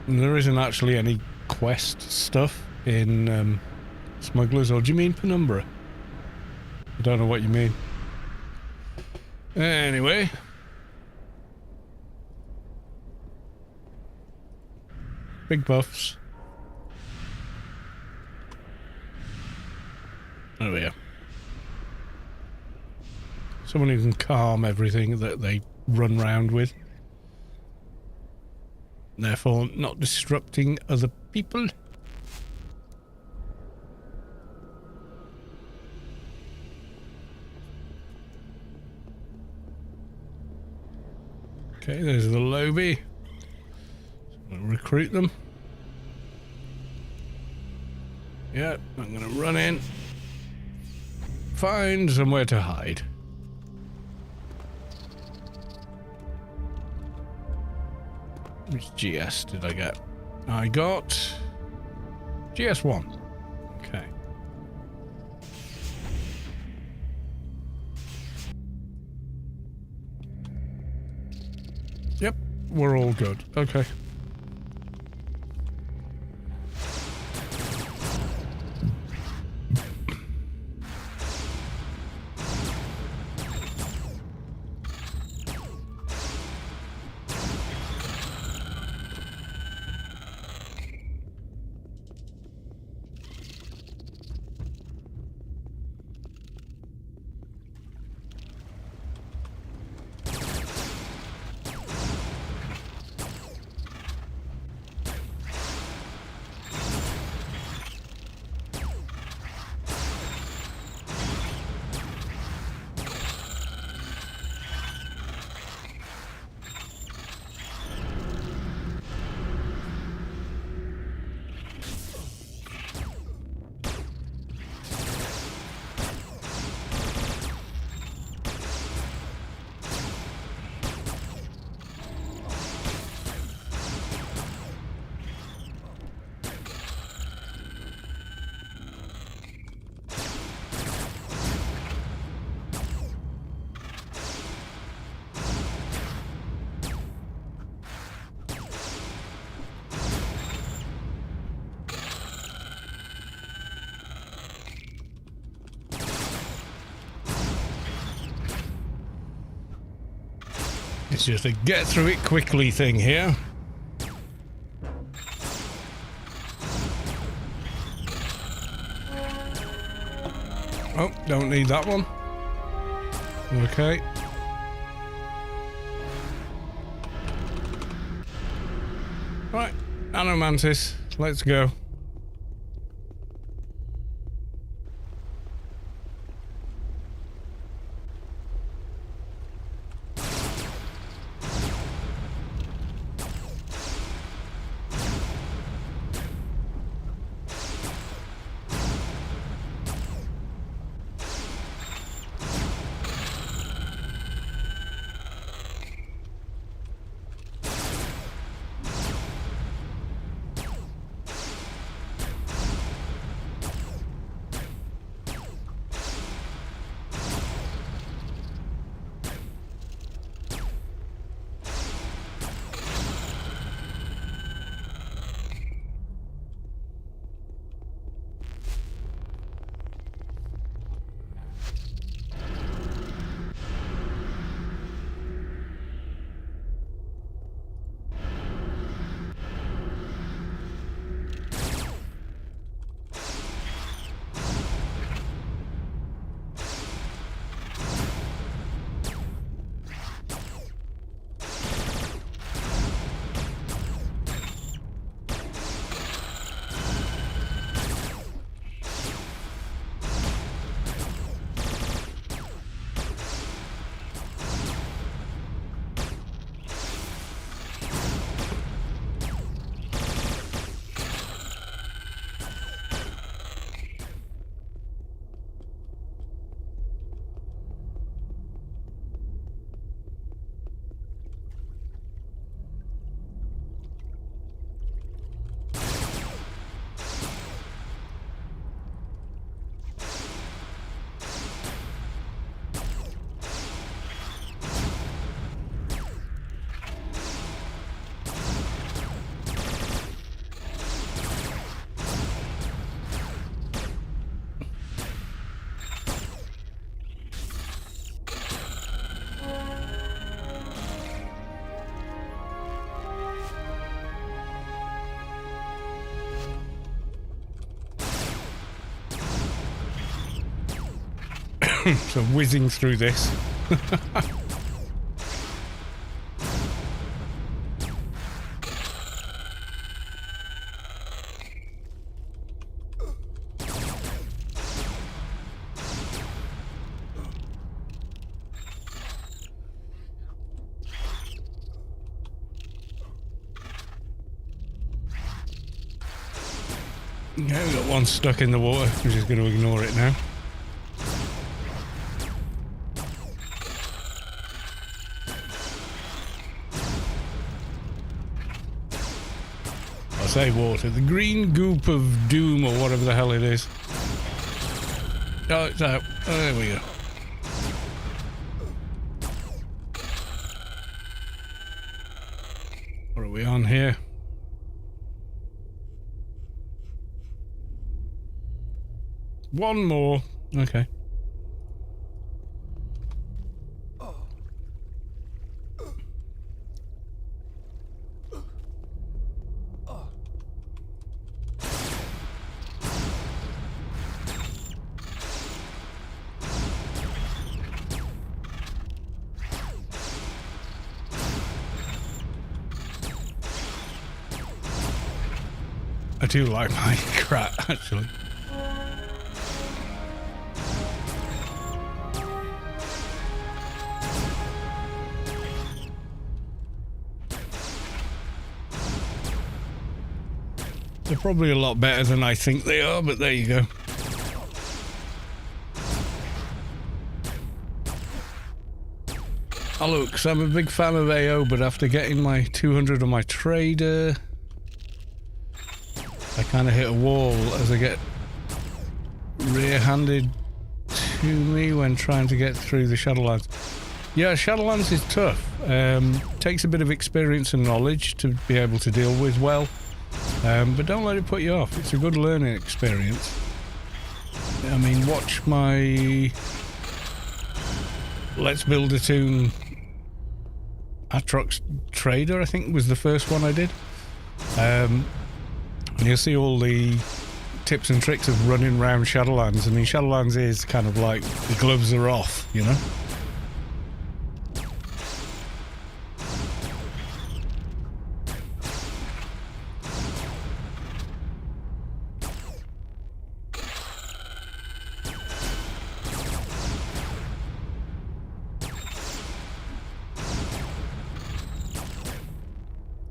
And there isn't actually any quest stuff in Smugglers, or do you mean Penumbra? I don't know what you mean. Anyway. Big buffs. There we are. Someone who can calm everything that they run round with. Therefore, not disrupting other people. Okay, there's the lobby. We'll recruit them. Yeah, I'm gonna run in. Find somewhere to hide. Which GS did I get? I got GS1. Okay. Yep, we're all good. Okay. It's just a get through it quickly thing here. Oh, don't need that one. Okay. Right, Nanomantis, let's go. So whizzing through this. Okay, we got one stuck in the water. We're just going to ignore it now. I say water. The green goop of doom or whatever the hell it is. Oh, it's out. Oh, there we go. What are we on here? One more. Okay. I do like my crat, actually. They're probably a lot better than I think they are, but there you go. Oh look, so I'm a big fan of AO, but after getting my 200 on my trader, I kind of hit a wall as I get rear-handed to me when trying to get through the Shadowlands. Yeah, Shadowlands is tough. Takes a bit of experience and knowledge to be able to deal with well. But don't let it put you off. It's a good learning experience. I mean, watch my Let's Build a Toon Atrox Trader, I think was the first one I did. And you'll see all the tips and tricks of running around Shadowlands. I mean, Shadowlands is kind of like the gloves are off, you know?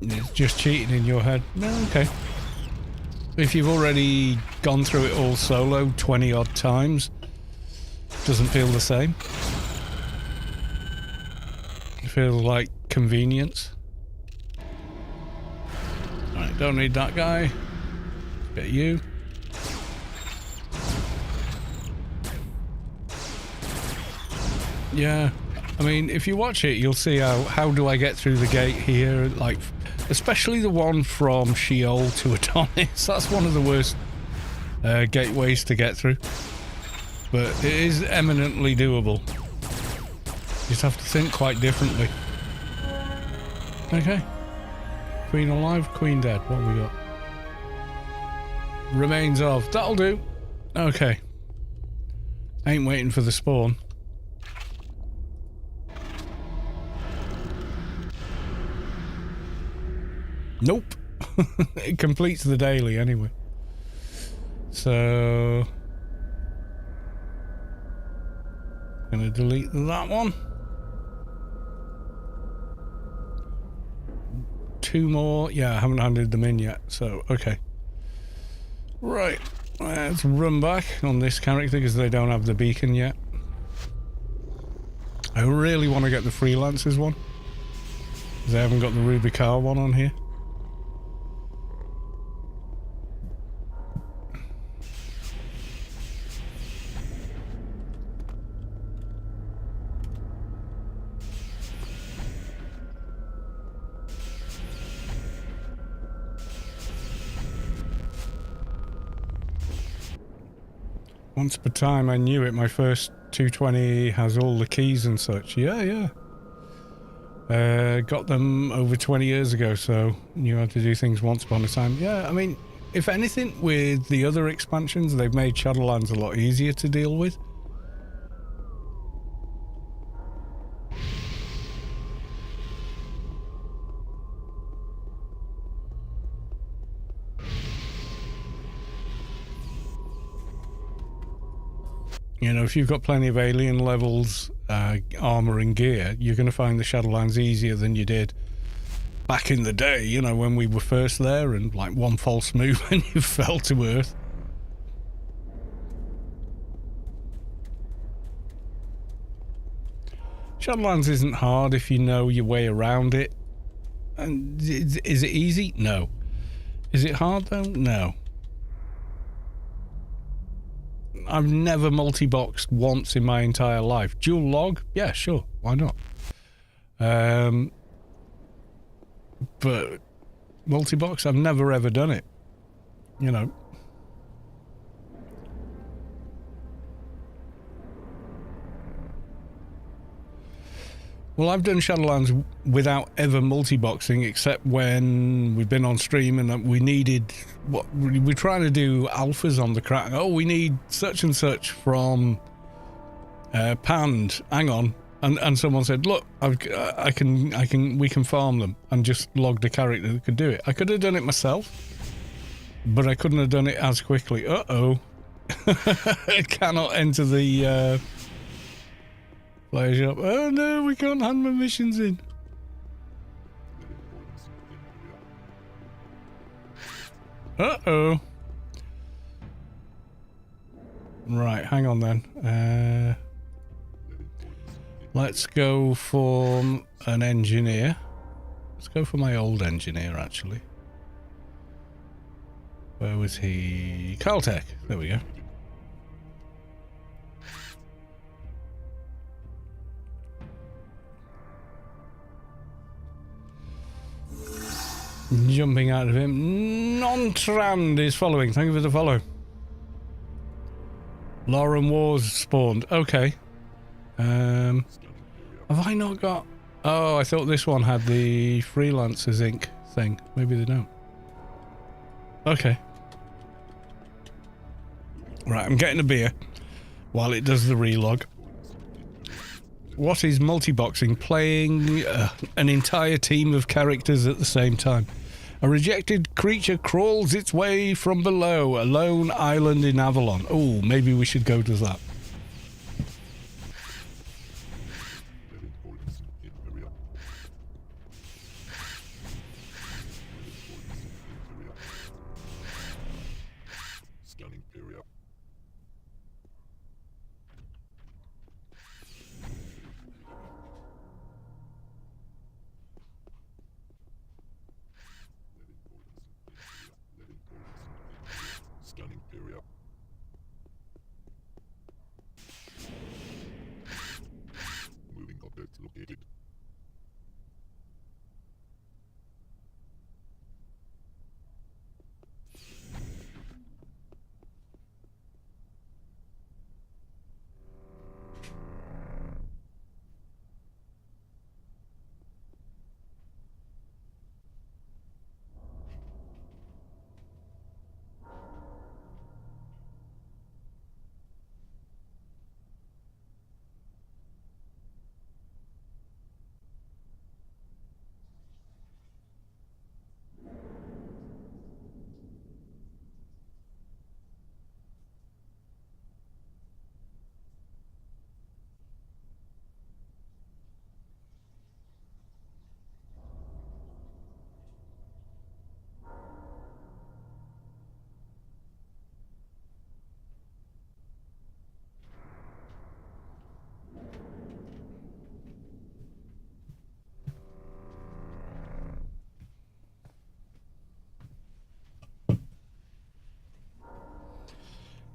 It's just cheating in your head. No, okay. If you've already gone through it all solo 20 odd times, doesn't feel the same. It feels like convenience. Alright, don't need that guy. Get you. Yeah, I mean, if you watch it, you'll see how do I get through the gate here, like, especially the one from Sheol to Adonis. That's one of the worst gateways to get through. But it is eminently doable. You just have to think quite differently. Okay. Queen alive, queen dead. What have we got? Remains of. That'll do. Okay. Ain't waiting for the spawn. Nope. It completes the daily anyway. So gonna delete that one. 2 more. Yeah, I haven't handed them in yet, so okay. Right, let's run back on this character because they don't have the beacon yet. I really want to get the freelancers one because I haven't got the Ruby Car one on here. Once upon a time I knew it, my first 220 has all the keys and such. Yeah. Got them over 20 years ago, so knew how to do things once upon a time. Yeah, I mean, if anything, with the other expansions, they've made Shadowlands a lot easier to deal with. You know, if you've got plenty of alien levels, armor and gear, you're going to find the Shadowlands easier than you did back in the day, you know, when we were first there and like one false move and you fell to earth. Shadowlands isn't hard if you know your way around it. And is it easy? No. Is it hard though? No. I've never multi-boxed once in my entire life. Dual log? Yeah, sure. Why not? But multi-box, I've never ever done it. You know. Well, I've done Shadowlands without ever multi-boxing, except when we've been on stream and we needed... we're trying to do alphas on the crack. Oh, we need such and such from Pand. Hang on. And someone said, look, we can farm them, and just logged a character that could do it. I could have done it myself, but I couldn't have done it as quickly. Uh-oh. I cannot enter the... player shop. Oh no, we can't hand my missions in. Uh-oh. Right, hang on then. Let's go for an engineer. Let's go for my old engineer, actually. Where was he? Caltech. There we go. Jumping out of him. Non-Trand is following. Thank you for the follow. Lauren Wars spawned. Okay. Have I not got... Oh, I thought this one had the Freelancers Inc. thing. Maybe they don't. Okay. Right, I'm getting a beer while it does the relog. What is multi-boxing? Playing an entire team of characters at the same time. A rejected creature crawls its way from below a lone island in Avalon. Oh, maybe we should go to that.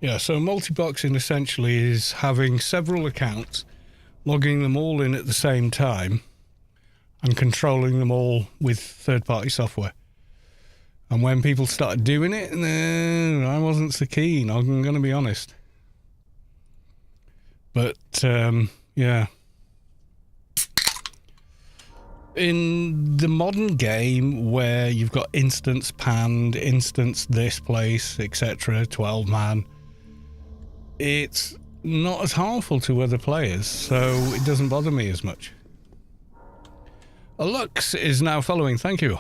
Yeah, so multi-boxing essentially is having several accounts, logging them all in at the same time, and controlling them all with third-party software. And when people started doing it, I wasn't so keen, I'm going to be honest. But, yeah. In the modern game, where you've got instance panned, instance this place, etc., 12-man, it's not as harmful to other players, so it doesn't bother me as much. Lux is now following, thank you.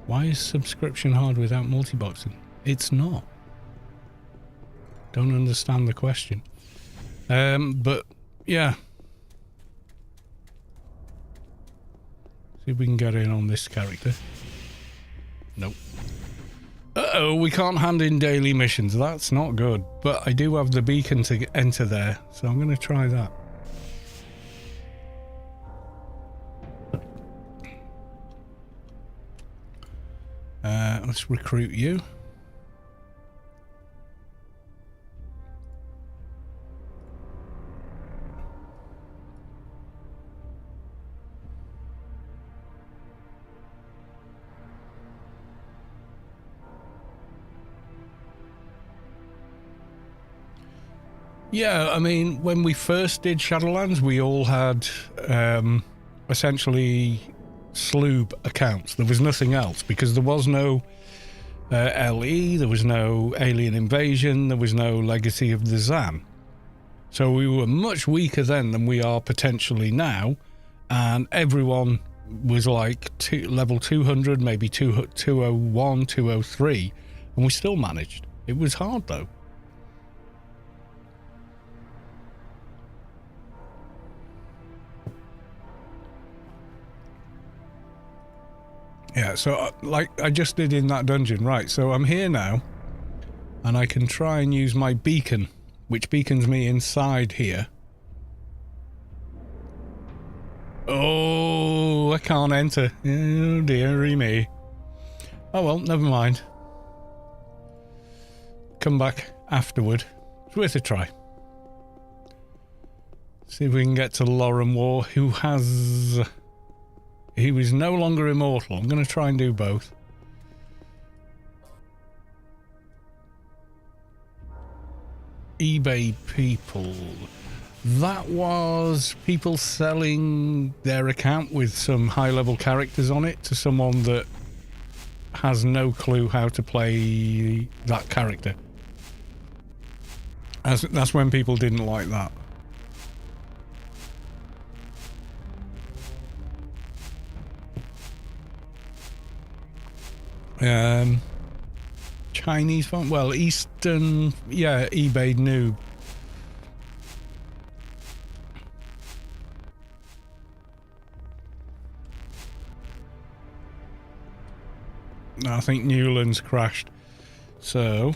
Why is subscription hard without multi-boxing? It's not. Don't understand the question. But, yeah. See if we can get in on this character. Nope. Uh-oh, we can't hand in daily missions. That's not good. But I do have the beacon to enter there, so I'm going to try that. Let's recruit you. Yeah, I mean, when we first did Shadowlands, we all had essentially sloob accounts. There was nothing else because there was no LE, there was no Alien Invasion, there was no Legacy of the Zan. So we were much weaker then than we are potentially now, and everyone was like level 200, maybe 201, 203, and we still managed. It was hard though. Yeah, so like I just did in that dungeon, right, so I'm here now, and I can try and use my beacon, which beacons me inside here. Oh, I can't enter. Oh, dearie me. Oh well, never mind. Come back afterward. It's worth a try. See if we can get to Lauren War, who has... He was no longer immortal. I'm going to try and do both. eBay people. That was people selling their account with some high-level characters on it to someone that has no clue how to play that character. That's when people didn't like that. Chinese phone, well, Eastern, yeah, eBay noob. I think Newland's crashed, so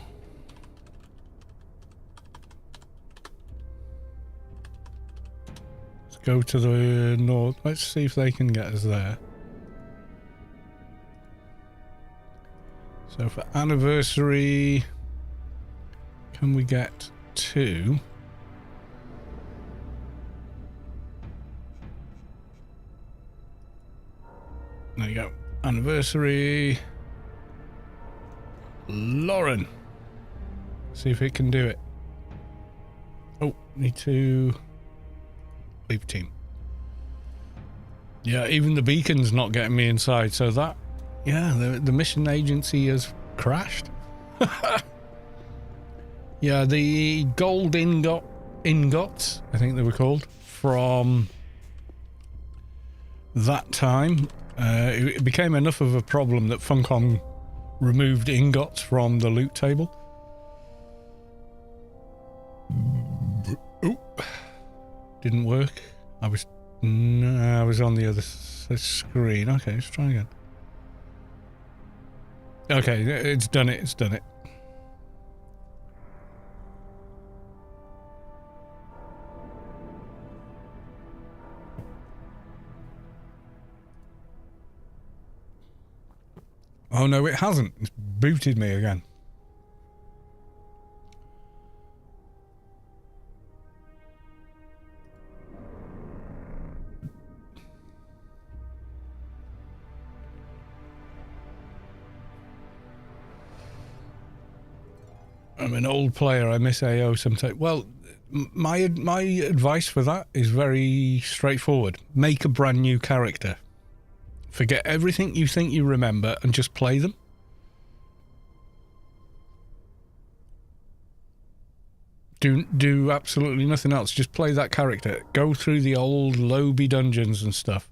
let's go to the north. Let's see if they can get us there. So for anniversary, can we get 2? There you go. Anniversary. Lauren. See if it can do it. Oh, need to leave team. Yeah, even the beacon's not getting me inside, so that... Yeah, the mission agency has crashed. Yeah, the gold ingots, I think they were called, from that time, it became enough of a problem that Funcom removed ingots from the loot table. Oop. Didn't work. I was on the other screen. Okay, let's try again. Okay, it's done it. It's done it. Oh no, it hasn't. It's booted me again. I'm an old player. I miss AO sometimes. Well, my advice for that is very straightforward. Make a brand new character. Forget everything you think you remember and just play them. Do absolutely nothing else. Just play that character. Go through the old Lobby dungeons and stuff.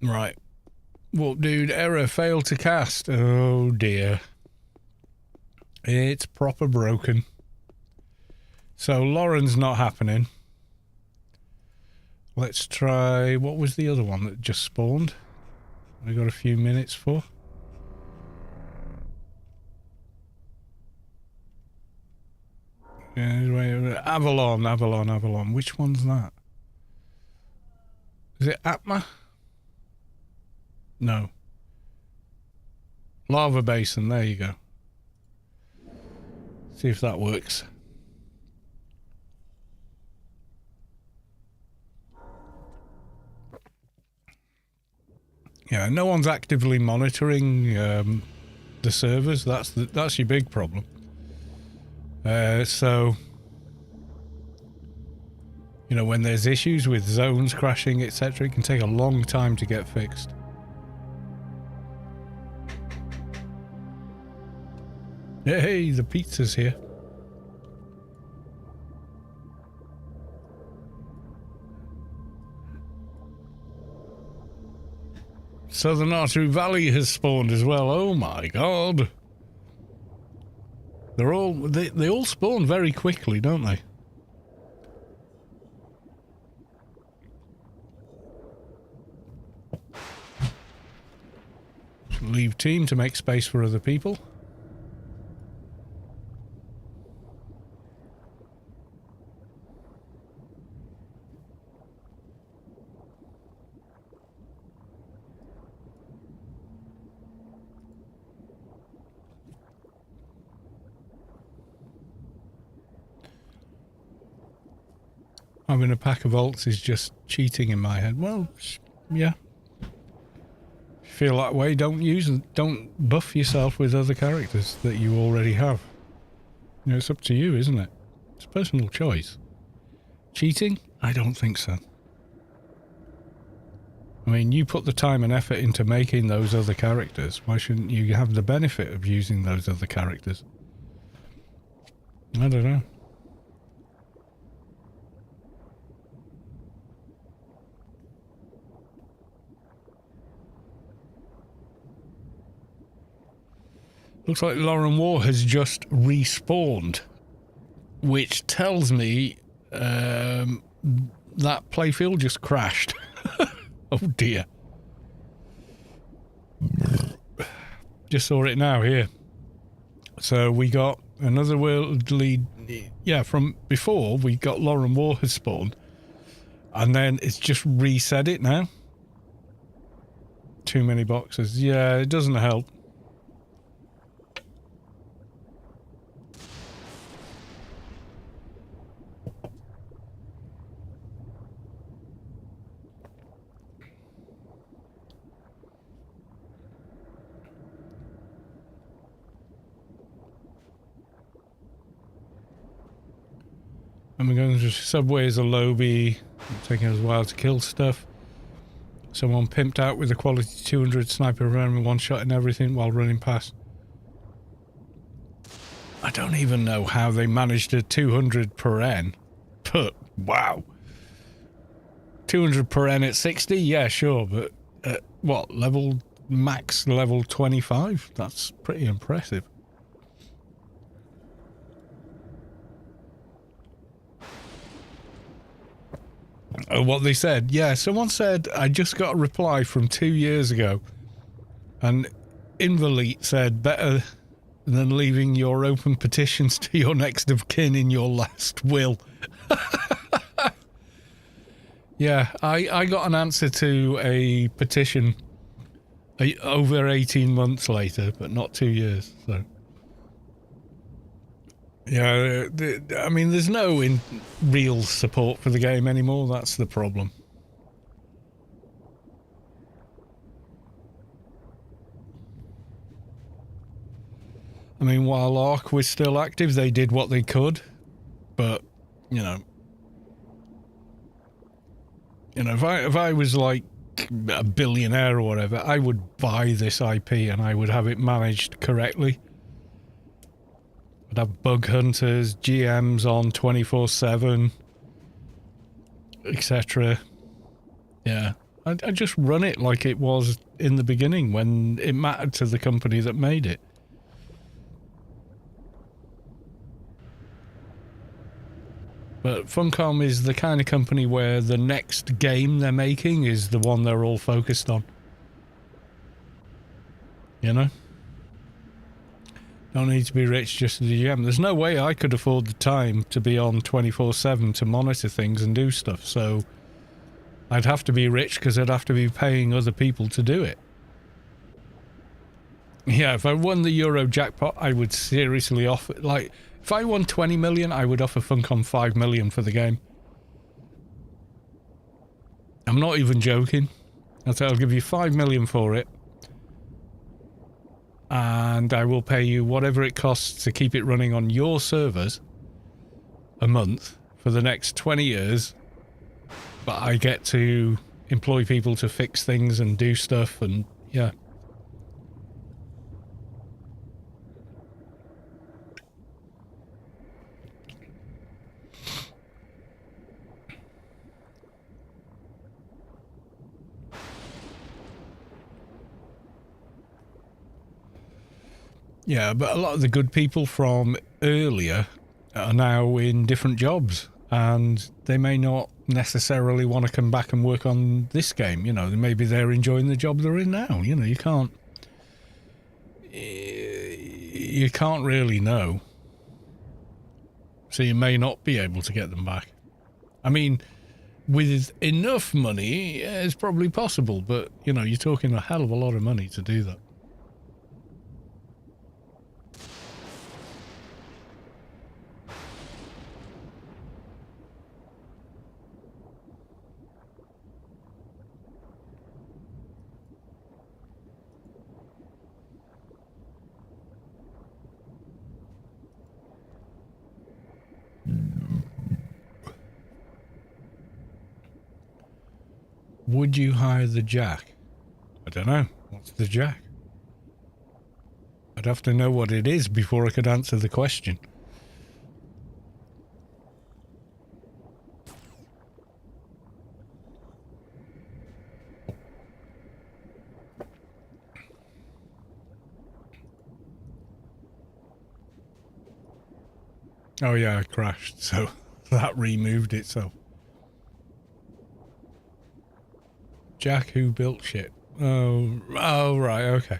Right. Well, dude, error, failed to cast. Oh dear. It's proper broken. So Lauren's not happening. Let's try... What was the other one that just spawned? We got a few minutes for. Avalon. Which one's that? Is it Atma? No. Lava Basin, there you go. See if that works. Yeah, no one's actively monitoring the servers. That's your big problem. So, you know, when there's issues with zones crashing, etc., it can take a long time to get fixed. Hey, the pizza's here. Southern Artery Valley has spawned as well. Oh my god. They all spawn very quickly, don't they? Leave team to make space for other people. Having a pack of alts is just cheating in my head. Well, yeah. If you feel that way, don't buff yourself with other characters that you already have. You know, it's up to you, isn't it? It's a personal choice. Cheating? I don't think so. I mean, you put the time and effort into making those other characters. Why shouldn't you have the benefit of using those other characters? I don't know. Looks like Lauren War has just respawned, which tells me that playfield just crashed. Oh dear. Just saw it now here. So we got another world lead. Yeah, from before we got Lauren War has spawned, and then it's just reset it now. Too many boxes. Yeah, it doesn't help. And we're going to subway as a lobby, taking us a while to kill stuff. Someone pimped out with a quality 200 sniper rifle, one shot and everything while running past. I don't even know how they managed a 200 per N, but wow. 200 per N at 60? Yeah, sure, but at what, max level 25? That's pretty impressive. What they said, yeah, someone said, I just got a reply from 2 years ago, and Invalid said, better than leaving your open petitions to your next of kin in your last will. Yeah, I got an answer to a petition over 18 months later, but not 2 years, so... Yeah, I mean, there's no real support for the game anymore. That's the problem. I mean, while Ark was still active, they did what they could. But, you know, if I was like a billionaire or whatever, I would buy this IP and I would have it managed correctly. I'd have bug hunters, GMs on 24/7, etc. Yeah, I'd just run it like it was in the beginning when it mattered to the company that made it. But Funcom is the kind of company where the next game they're making is the one they're all focused on. You know? Don't need to be rich just to do GM. There's no way I could afford the time to be on 24/7 to monitor things and do stuff. So I'd have to be rich because I'd have to be paying other people to do it. Yeah, if I won the Euro jackpot, I would seriously offer... Like, if I won 20 million, I would offer Funcom 5 million for the game. I'm not even joking. I'll say I'll give you 5 million for it. And I will pay you whatever it costs to keep it running on your servers a month for the next 20 years. But I get to employ people to fix things and do stuff and, yeah. Yeah, but a lot of the good people from earlier are now in different jobs, and they may not necessarily want to come back and work on this game. You know, maybe they're enjoying the job they're in now. You know, you can't really know. So you may not be able to get them back. I mean, with enough money, yeah, it's probably possible, but, you know, you're talking a hell of a lot of money to do that. Would you hire the Jack? I don't know. What's the Jack? I'd have to know what it is before I could answer the question. Oh yeah, I crashed, so that removed itself. Jack who built shit. Oh, right, okay.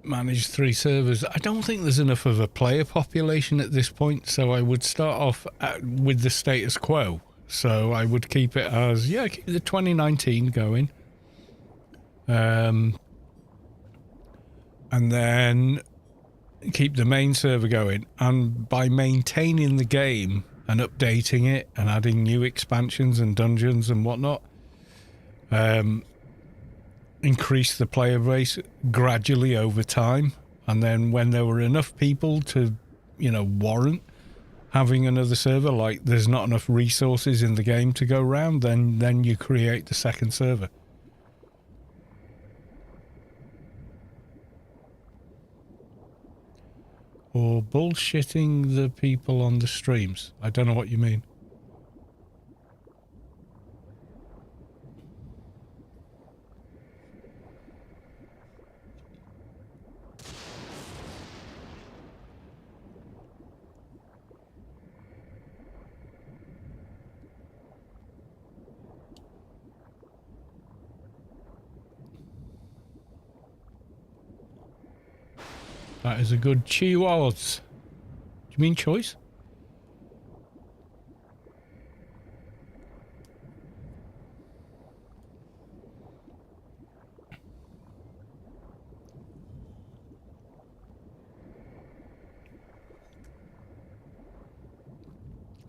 Manage 3 servers. I don't think there's enough of a player population at this point, so I would start off with the status quo. So I would keep it as, yeah, keep the 2019 going. And then keep the main server going. And by maintaining the game and updating it and adding new expansions and dungeons and whatnot, increase the player base gradually over time. And then when there were enough people to, you know, warrant having another server, like there's not enough resources in the game to go around, then you create the second server. Or bullshitting the people on the streams. I don't know what you mean. That is a good Chihuahuas. Do you mean choice?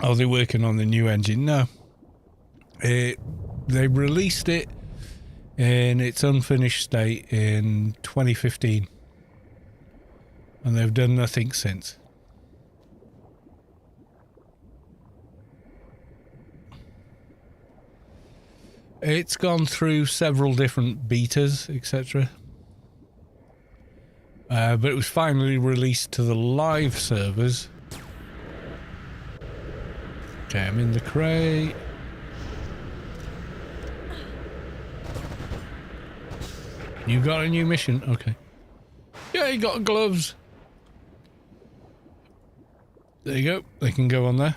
Oh, they're working on the new engine. No. They released it in its unfinished state in 2015. And they've done nothing since. It's gone through several different betas, etc. But it was finally released to the live servers Okay, I'm in the crate. You got a new mission? Okay. Yeah, you got gloves. There you go. They can go on there.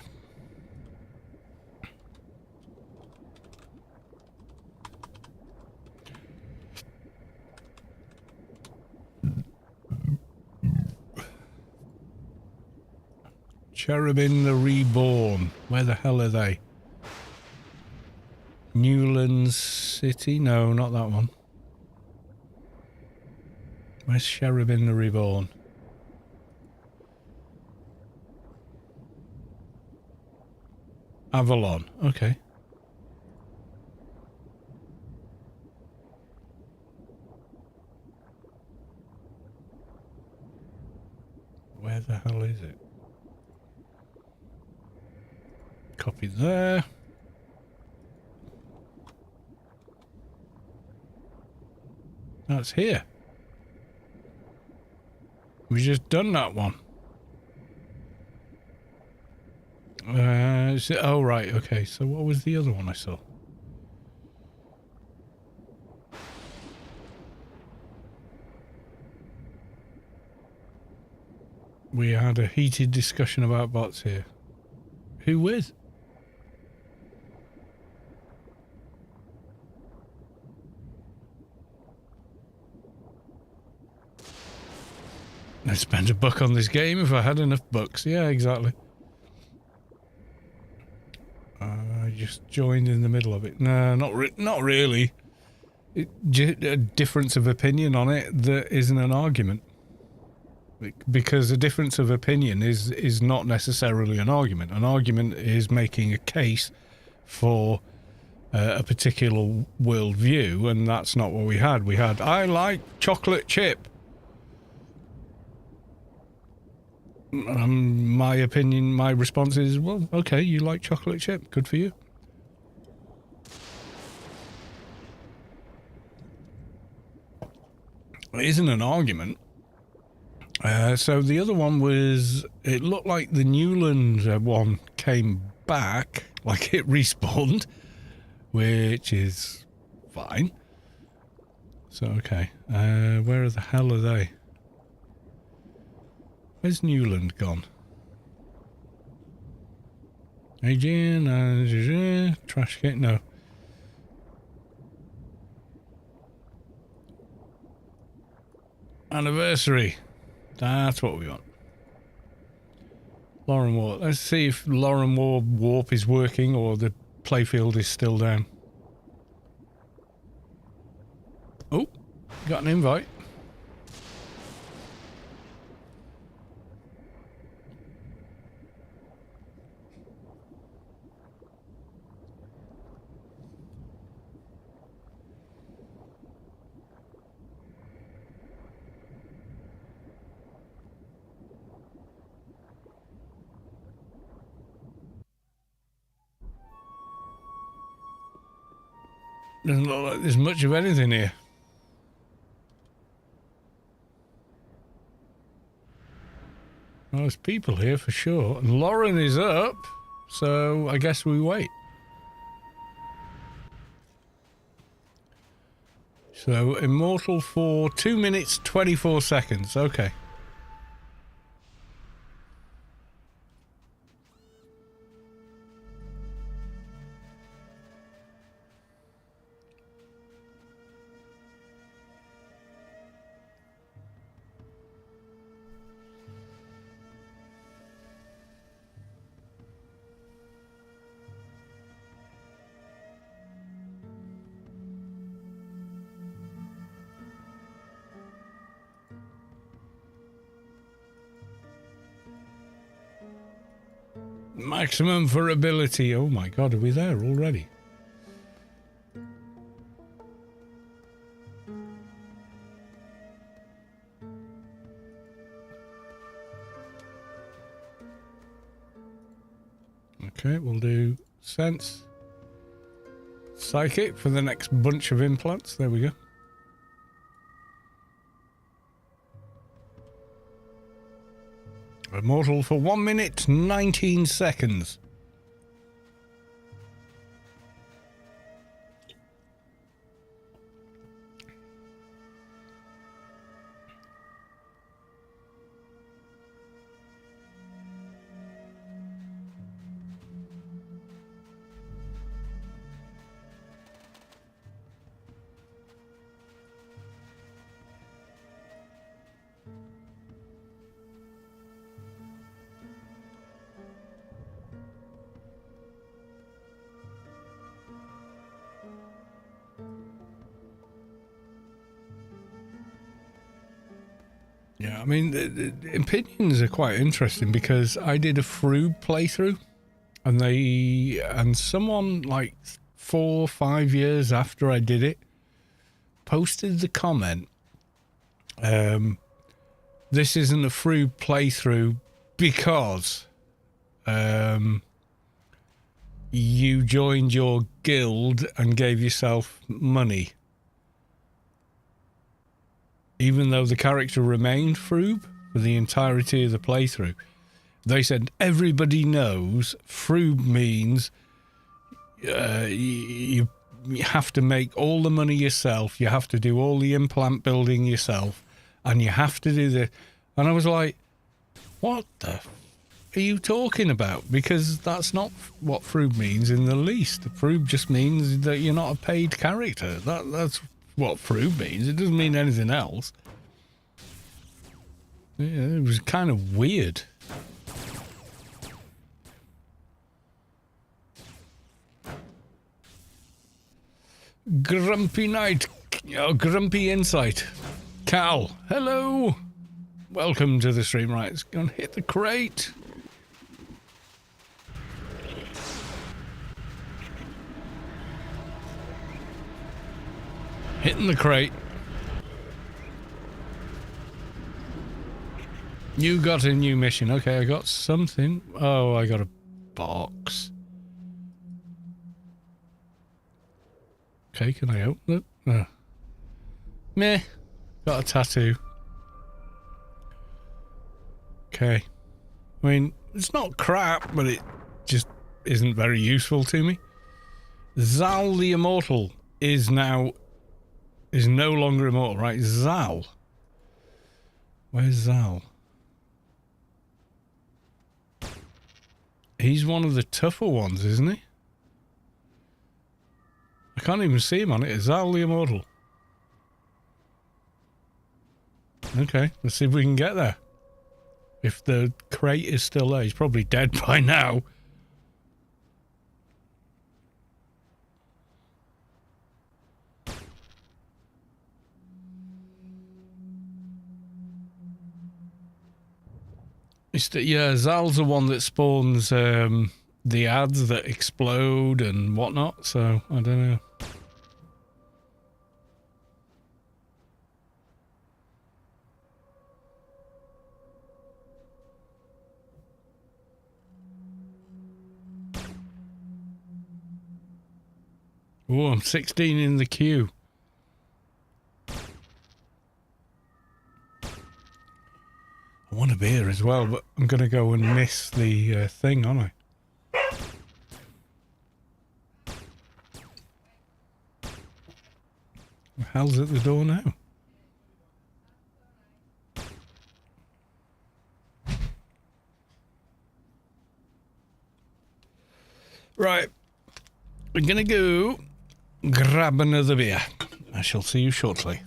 Cherubin the Reborn. Where the hell are they? Newlands City? No, not that one. Where's Cherubin the Reborn? Avalon. Okay. Where the hell is it? Copy there. That's here. We just done that one. Oh, right. Okay. So what was the other one I saw? We had a heated discussion about bots here. Who with? I'd spend $1 on this game if I had enough bucks. Yeah, exactly. I just joined in the middle of it. No, not really. A difference of opinion on it that isn't an argument. Because a difference of opinion is not necessarily an argument. An argument is making a case for a particular worldview, and that's not what we had. We had, I like chocolate chip. My opinion, my response is, well, okay, you like chocolate chip. Good for you. It isn't an argument. So the other one was, it looked like the Newland one came back, like it respawned, which is fine. So, okay. Where the hell are they? Where's Newland gone? Adrian, trash can, no. Anniversary. That's what we want. Lauren Warp. Let's see if Lauren Warp is working or the playfield is still down. Oh, got an invite. Doesn't look like there's much of anything here. Well, there's people here for sure. And Lauren is up, so I guess we wait. So, Immortal for 2 minutes, 24 seconds. Okay. Maximum for ability. Oh my god, are we there already? Okay, we'll do sense. Psychic for the next bunch of implants. There we go. Immortal for 1 minute, 19 seconds. Yeah, I mean, the opinions are quite interesting because I did a Froob playthrough, and someone like 4 or 5 years after I did it posted the comment, this isn't a Froob playthrough because you joined your guild and gave yourself money. Even though the character remained Froob for the entirety of the playthrough. They said everybody knows Froob means you have to make all the money yourself, you have to do all the implant building yourself, and you have to do the... And I was like, what the f are you talking about? Because that's not what Froob means in the least. Froob just means that you're not a paid character. That's what Froob means. It doesn't mean anything else. Yeah, it was kind of weird. Grumpy Night, Grumpy Insight. Cal, hello. Welcome to the stream. Right, let's go and hit the crate. Hitting the crate. You got a new mission. Okay, I got something. Oh, I got a box. Okay, can I open it? No. Meh. Got a tattoo. Okay. I mean, it's not crap, but it just isn't very useful to me. Zal the Immortal is no longer immortal, right? Zal. Where's Zal? He's one of the tougher ones, isn't he? I can't even see him on it. It's Zal the Immortal. Okay, let's see if we can get there. If the crate is still there, he's probably dead by now. Yeah, Zal's the one that spawns the ads that explode and whatnot, so I don't know. Oh, I'm 16 in the queue. I want a beer as well, but I'm going to go and miss the thing, aren't I? The hell's at the door now? Right. We're going to go grab another beer. I shall see you shortly.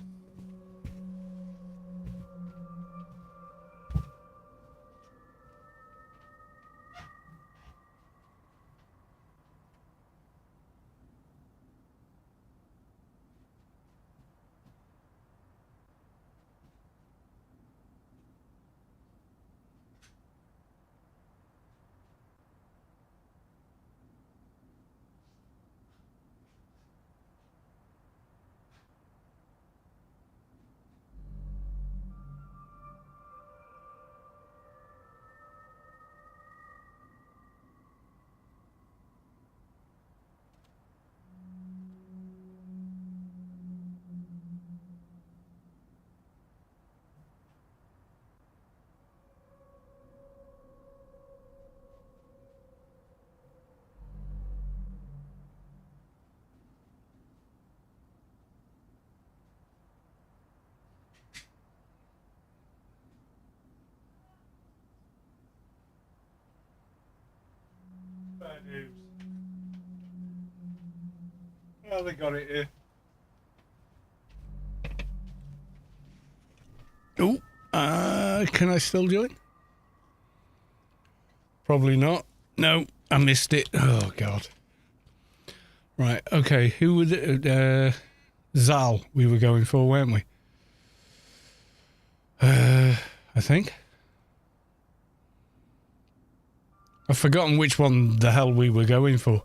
Bad news. Oh, they got it here. Oh, can I still join? Probably not. No, I missed it. Oh, God. Right, okay. Who would... Zal we were going for, weren't we? I think. I've forgotten which one the hell we were going for.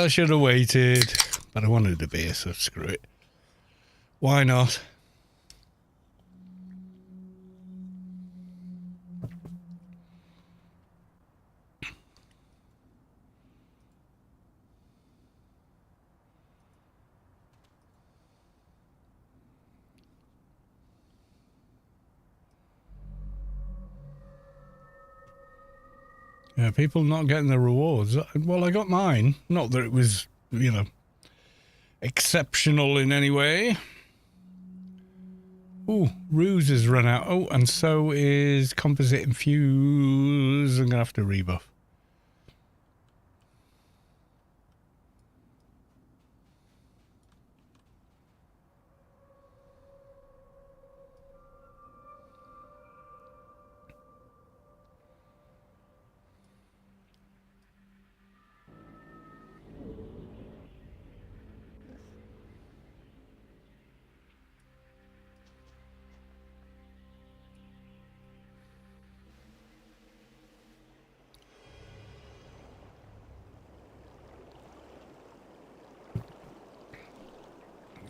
Should have waited, but I wanted a beer, so screw it. Why not? Yeah, people not getting the rewards. Well, I got mine. Not that it was, you know, exceptional in any way. Ooh, Ruse has run out. Oh, and so is Composite Infuse. I'm going to have to rebuff.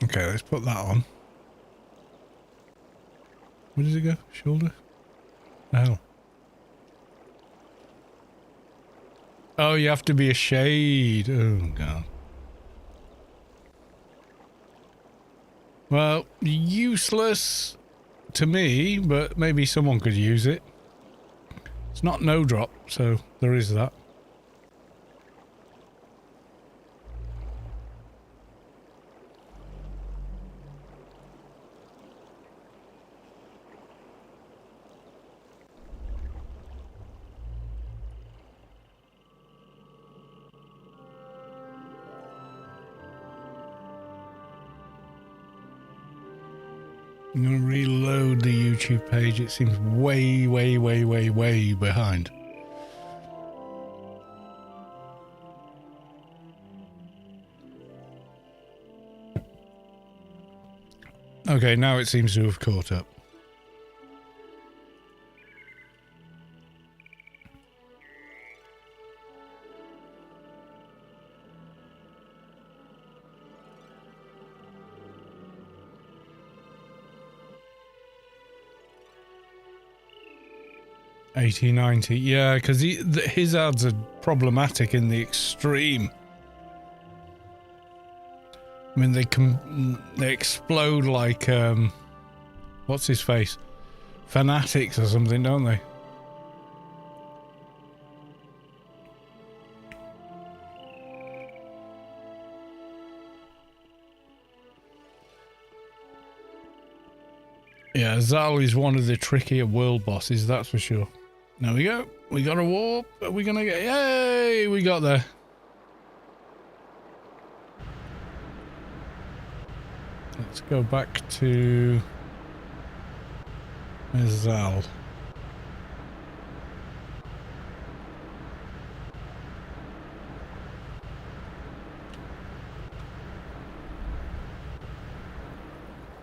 Okay, let's put that on. Where does it go? Shoulder? The hell? Oh, you have to be a shade. Oh, God. Well, useless to me, but maybe someone could use it. It's not no drop, so there is that. I'm going to reload the YouTube page. It seems way, way, way, way, way behind. Okay, now it seems to have caught up. $80.90, yeah, because his ads are problematic in the extreme. I mean, they explode like what's his face, Fanatics or something, don't they? Yeah, Zal is one of the trickier world bosses, that's for sure. There we go. We got a warp. Are we gonna get? Yay! We got there. Let's go back to Zal.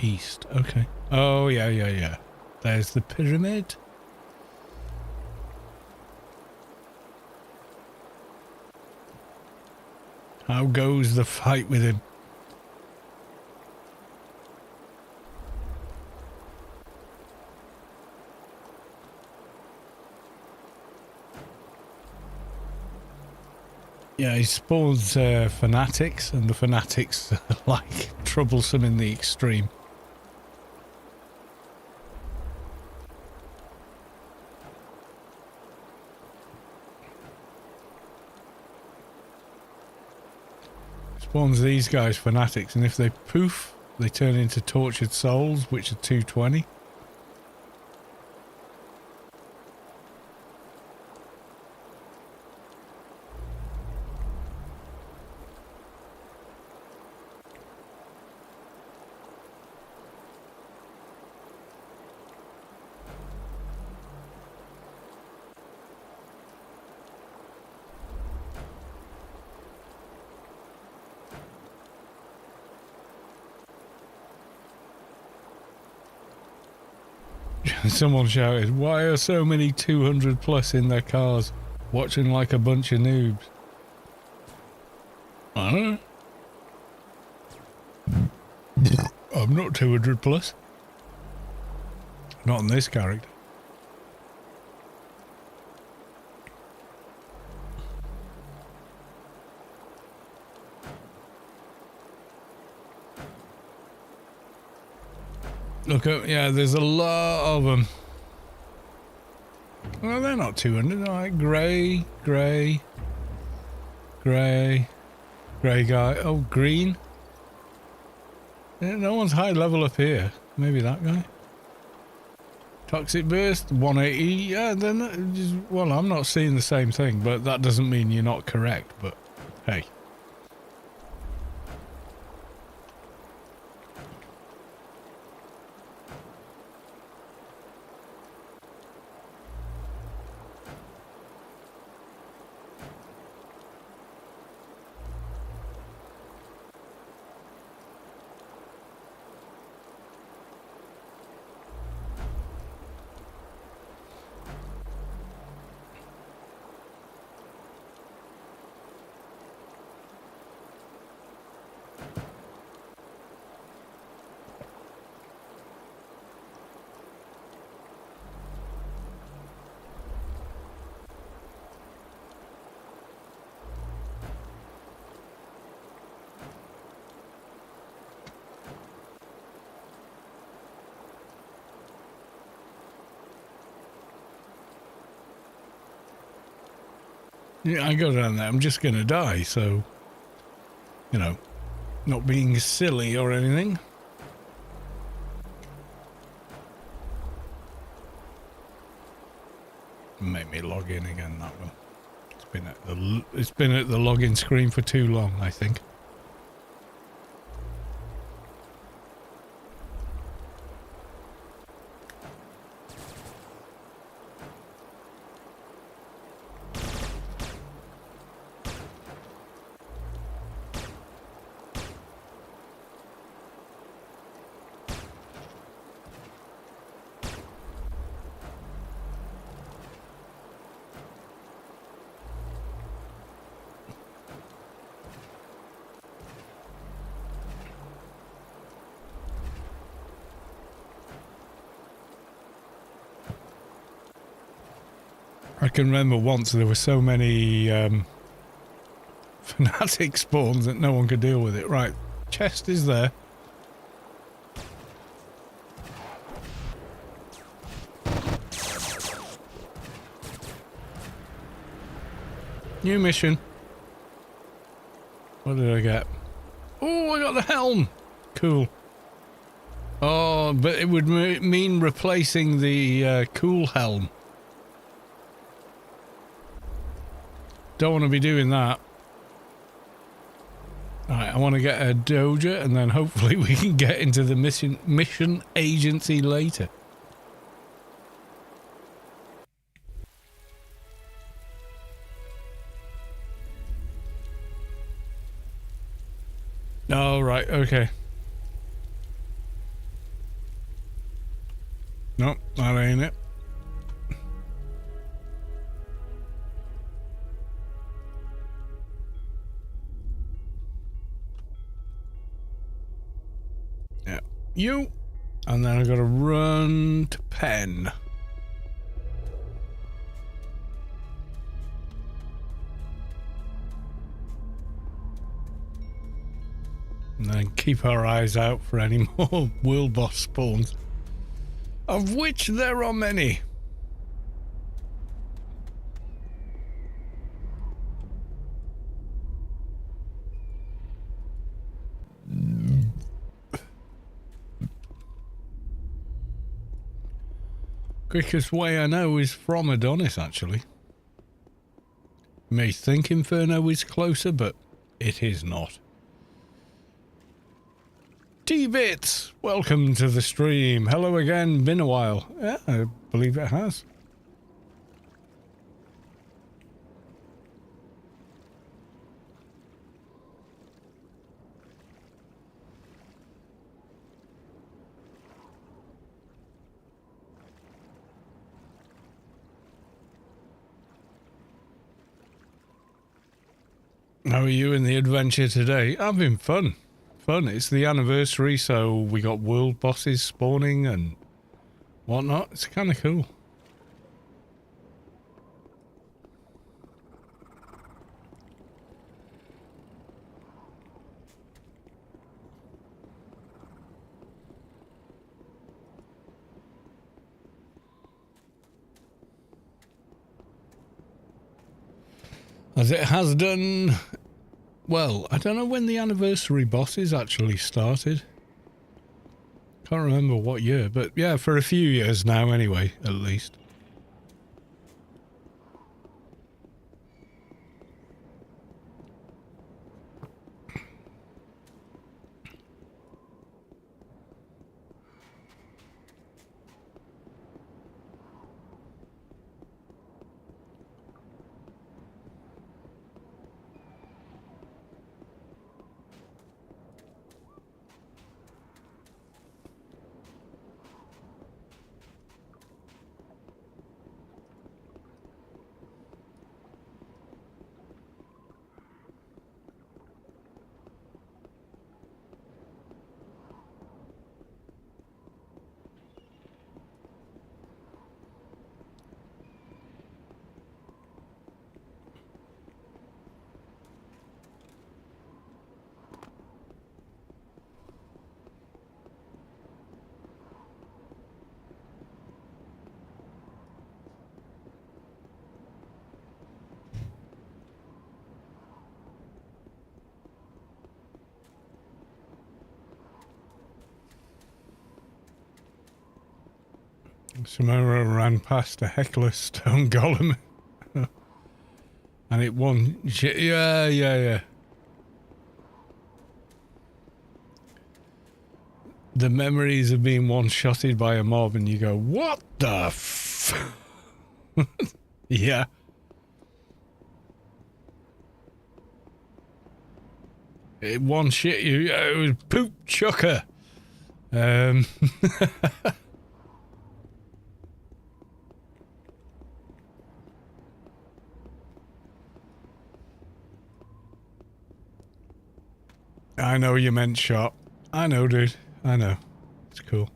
East. Okay. Oh yeah, yeah, yeah. There's the pyramid. How goes the fight with him? Yeah, he spawns fanatics, and the fanatics are like troublesome in the extreme. Spawns these guys fanatics, and if they poof, they turn into tortured souls, which are 220. Someone shouted, "Why are so many 200 plus in their cars, watching like a bunch of noobs?" I don't know. I'm not 200 plus. Not on this character. Look up, yeah, there's a lot of them. Well, they're not 200. All right, grey guy. Oh, green. Yeah, no one's high level up here. Maybe that guy. Toxic burst, 180. Yeah, then well, I'm not seeing the same thing, but that doesn't mean you're not correct. But hey. Yeah, I go down there. I'm just going to die, so, you know, not being silly or anything. Make me log in again, that will. It's been at the login screen for too long, I think. I can remember once there were so many fanatic spawns that no one could deal with it. Right, chest is there. New mission. What did I get? Oh, I got the helm. Cool. Oh, but it would mean replacing the cool helm. Don't want to be doing that. Alright, I want to get a doja and then hopefully we can get into the mission agency later. Oh, right, okay. Nope, that ain't it. Yeah, you. And then I gotta run to Penn. And then keep our eyes out for any more world boss spawns. Of which there are many. Quickest way I know is from Adonis, actually. You may think Inferno is closer, but it is not. T-Bits, welcome to the stream. Hello again, been a while. Yeah, I believe it has. How are you in the adventure today? Having fun. Fun. It's the anniversary, so we got world bosses spawning and whatnot. It's kind of cool. As it has done. Well, I don't know when the anniversary bosses actually started. Can't remember what year, but yeah, for a few years now anyway, at least. Samara ran past a heckler stone golem. And it won. Yeah. The memories of being one-shotted by a mob and you go, what the f... Yeah. It one-shit you. It was poop chucker. I know you meant shot. I know, dude. I know. It's cool.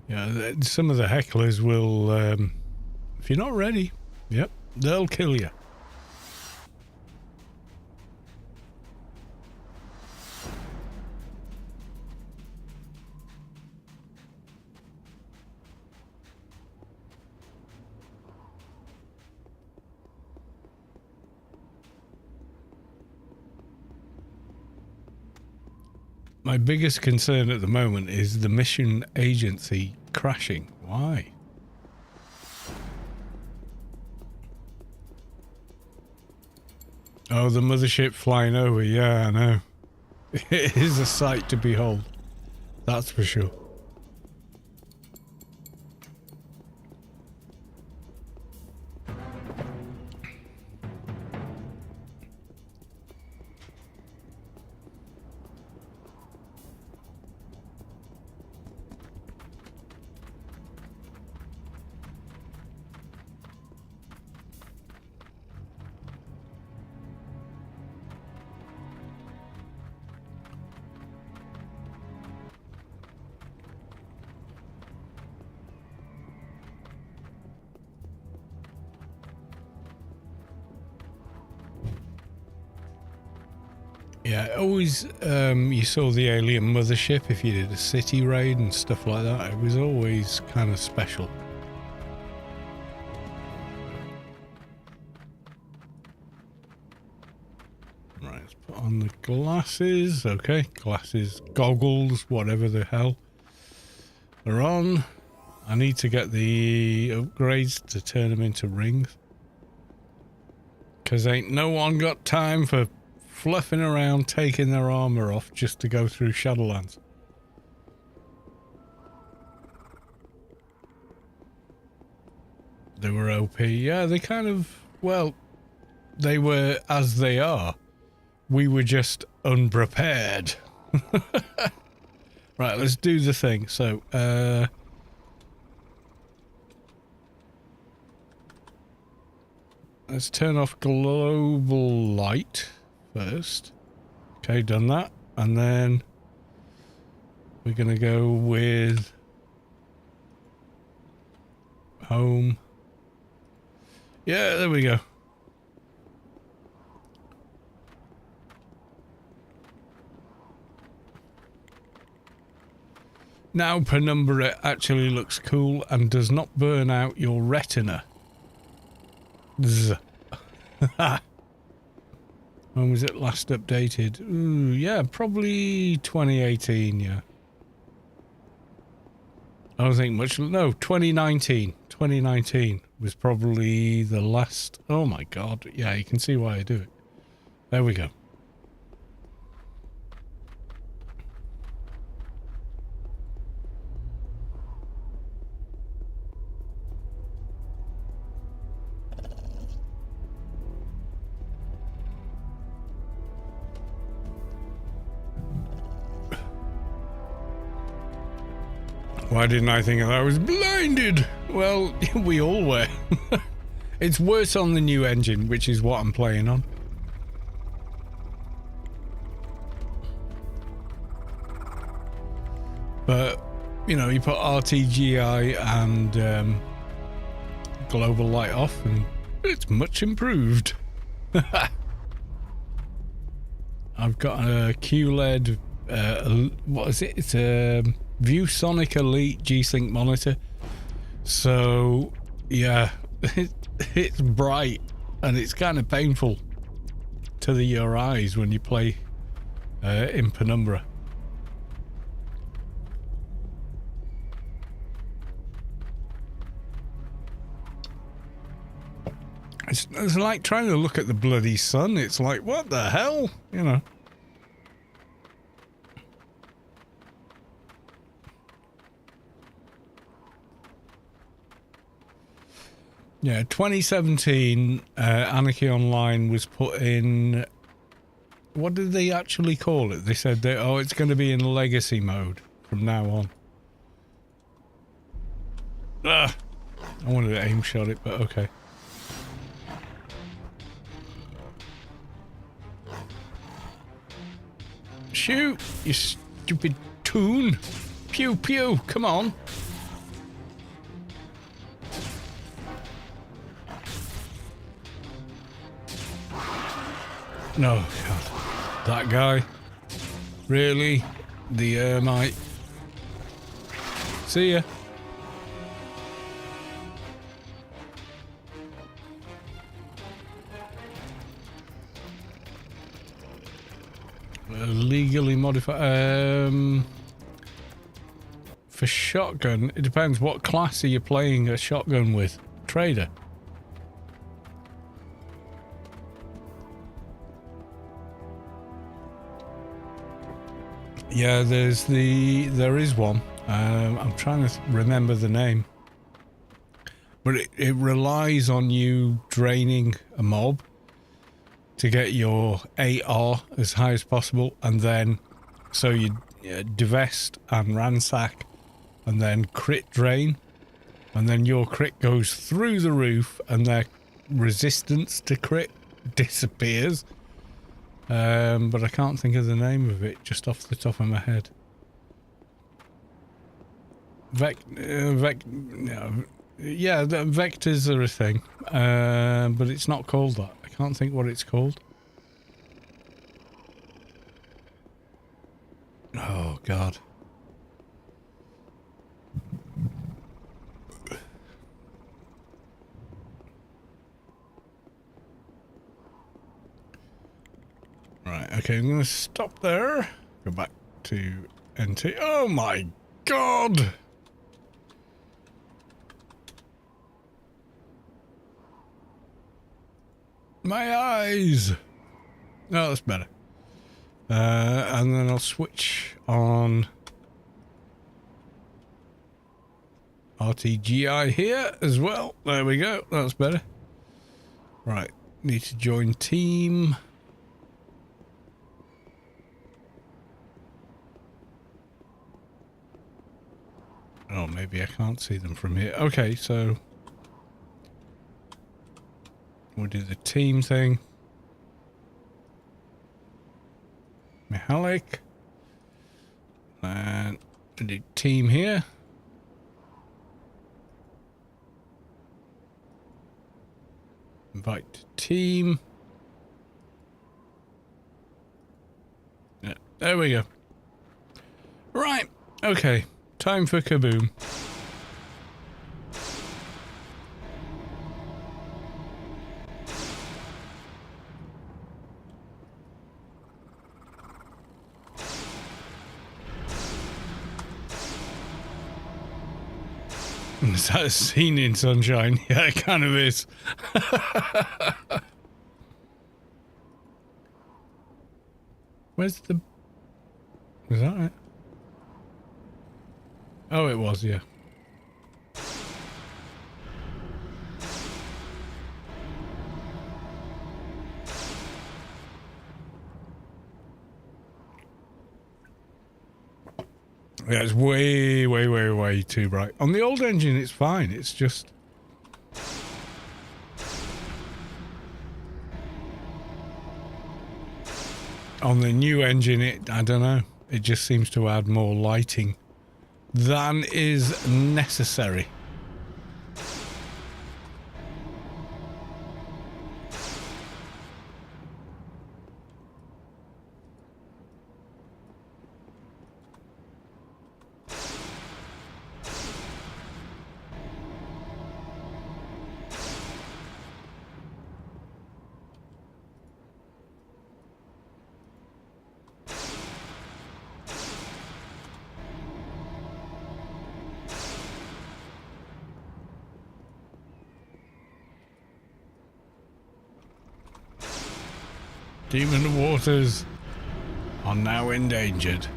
Yeah, some of the hecklers will, if you're not ready, yep, they'll kill you. My biggest concern at the moment is the mission agency crashing. Why? Oh, the mothership flying over. Yeah, I know. It is a sight to behold. That's for sure. Yeah, always you saw the alien mothership if you did a city raid and stuff like that. It was always kind of special. Right, let's put on the glasses. Okay, glasses, goggles, whatever the hell they're on. I need to get the upgrades to turn them into rings. Because ain't no one got time for fluffing around, taking their armor off just to go through Shadowlands. They were OP. Yeah, they kind of, well, They were as they are. We were just unprepared. Right, let's do the thing. So, let's turn off global light first. Okay, done that. And then we're going to go with home. Yeah, there we go. Now Penumbra actually looks cool and does not burn out your retina. Zzz. When was it last updated? Ooh, yeah, probably 2018, yeah. I don't think much. No, 2019. 2019 was probably the last. Oh my god. Yeah, you can see why I do it. There we go. Why didn't I think I was blinded? Well, we all were. It's worse on the new engine, which is what I'm playing on. But, you know, you put RTGI and global light off and it's much improved. I've got a QLED, what is it? It's a ViewSonic Elite G-Sync monitor. So, yeah, it's bright and it's kind of painful to your eyes when you play in Penumbra. It's like trying to look at the bloody sun. It's like, what the hell? You know. Yeah, 2017, Anarchy Online was put in... What did they actually call it? They said that, oh, it's going to be in legacy mode from now on. Ah, I wanted to aim shot it, but okay. Shoot, you stupid toon. Pew pew, come on. No, God. That guy. Really? The Ermite. See ya. Legally modified. For shotgun, it depends. What class are you playing a shotgun with? Trader. Yeah, there is one. I'm trying to remember the name. But it relies on you draining a mob to get your AR as high as possible, and then so you divest and ransack and then crit drain, and then your crit goes through the roof and their resistance to crit disappears. But I can't think of the name of it just off the top of my head. Yeah, the vectors are a thing, but it's not called that. I can't think what it's called. Oh, God. Right, okay, I'm going to stop there. Go back to NT. Oh, my God! My eyes! No, that's better. And then I'll switch on RTGI here as well. There we go. That's better. Right. Need to join team. Oh, maybe I can't see them from here. Okay, so we'll do the team thing. Mihalik. And we'll do team here. Invite to team. Yeah, there we go. Right, okay. Time for kaboom. Is that a scene in Sunshine? Yeah, it kind of is. Where's the... Was that it? Oh, it was, yeah. Yeah, it's way, way, way, way too bright. On the old engine, it's fine. It's just... On the new engine, I don't know. It just seems to add more lighting than is necessary. Demon waters are now endangered.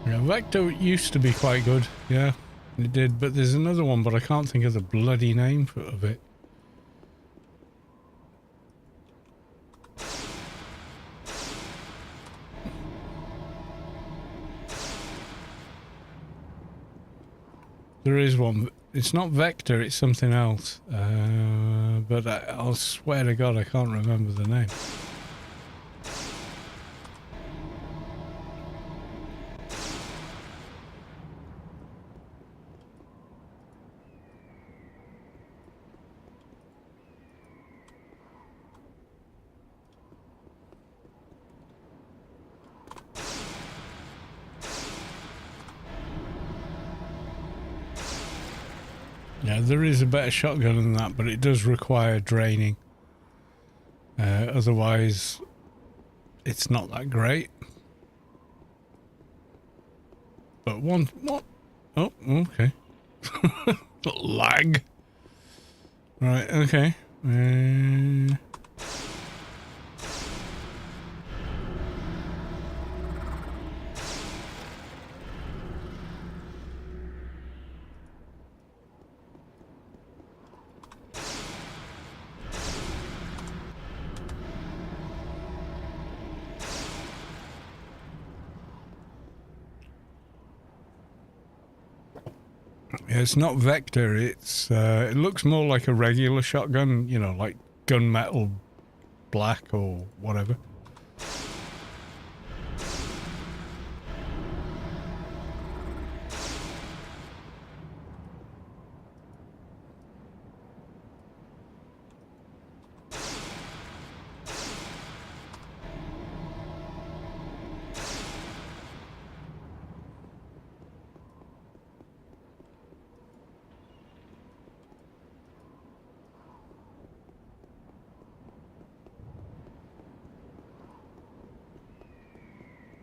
Yeah, Vector used to be quite good, yeah. It did, but there's another one, but I can't think of the bloody name of it. There is one. It's not Vector, it's something else. But I'll swear to God I can't remember the name. Yeah, there is a better shotgun than that, but it does require draining. Otherwise, it's not that great. But what? Oh, okay. Lag. Right, okay. Yeah, it's not Vector, it's it looks more like a regular shotgun, you know, like gunmetal black or whatever.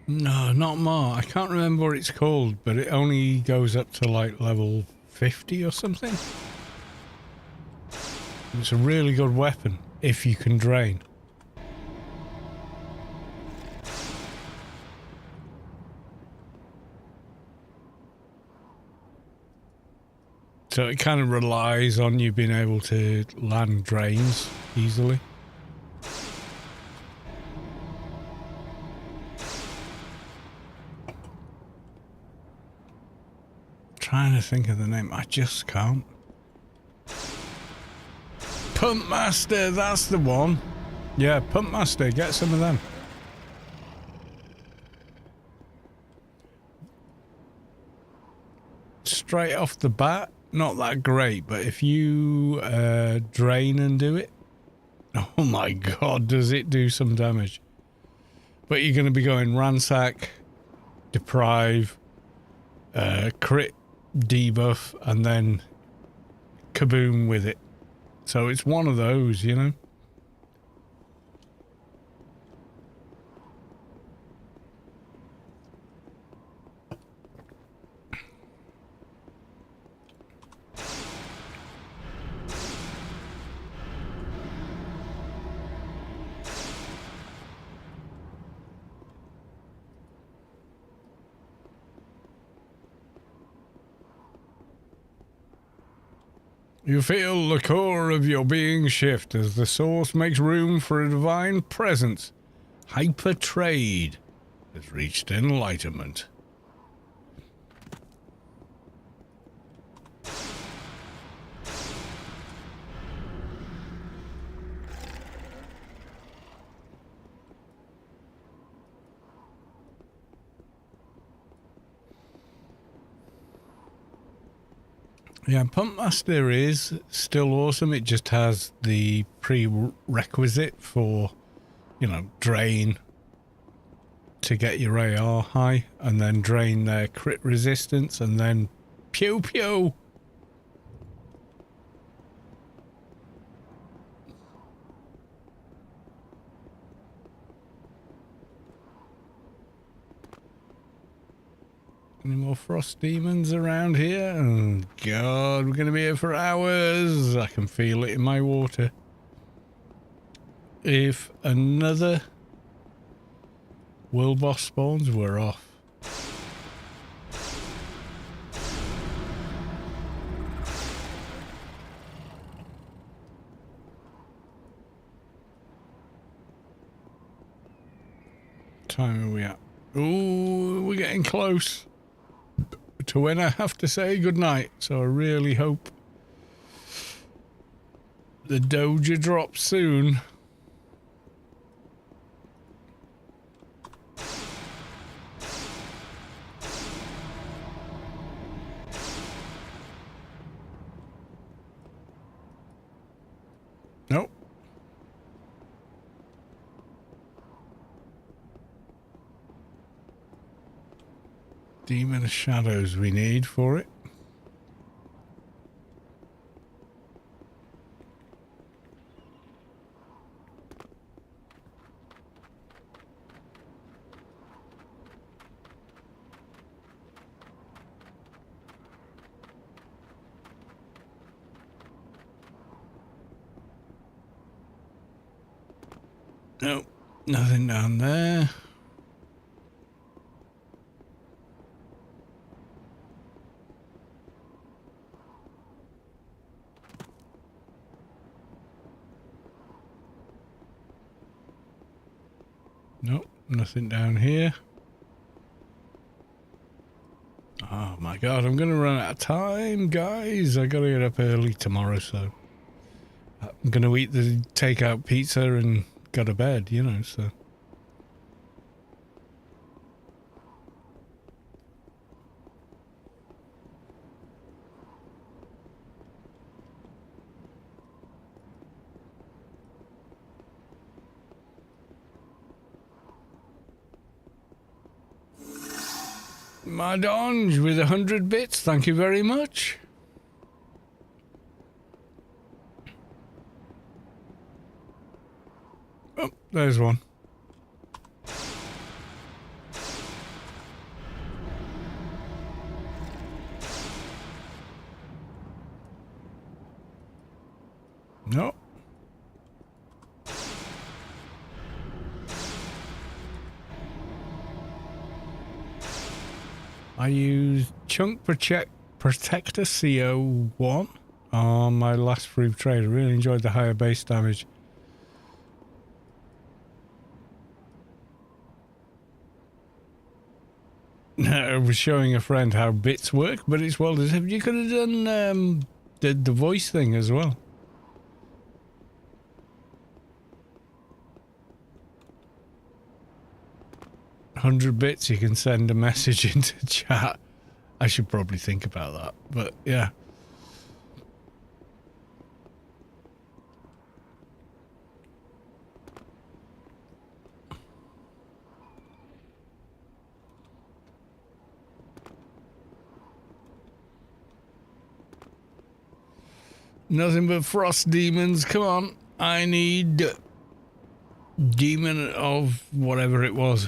No, not more. I can't remember what it's called, but it only goes up to like level 50 or something. It's a really good weapon if you can drain. So it kind of relies on you being able to land drains easily. Trying to think of the name, I just can't. Pump Master, that's the one. Yeah, Pump Master, get some of them. Straight off the bat, not that great, but if you drain and do it, oh my god, does it do some damage. But you're going to be going ransack, deprive, crit, debuff, and then kaboom with it. So it's one of those, you know. You feel the core of your being shift as the source makes room for a divine presence. Hyper Trade has reached enlightenment. Yeah, Pump Master is still awesome. It just has the prerequisite for, you know, drain to get your AR high, and then drain their crit resistance, and then pew pew. Any more frost demons around here? Oh god, we're gonna be here for hours. I can feel it in my water. If another world boss spawns, we're off. Time are we at? Ooh, we're getting close to when I have to say goodnight, so I really hope the doja drops soon. Nope. Demon of Shadows we need for it. Nope, nothing down there. Nope, nothing down here. Oh my god, I'm gonna run out of time, guys. I gotta get up early tomorrow, so I'm gonna eat the takeout pizza and go to bed, you know, so. Madonge with 100 bits, thank you very much. Oh, there's one. I used Chunk Protector CO1 on my last free trade. I really enjoyed the higher base damage. I was showing a friend how bits work, but it's well as if you could have done the voice thing as well. $100 you can send a message into chat. I should probably think about that, but yeah. Nothing but frost demons. Come on. I need demon of whatever it was.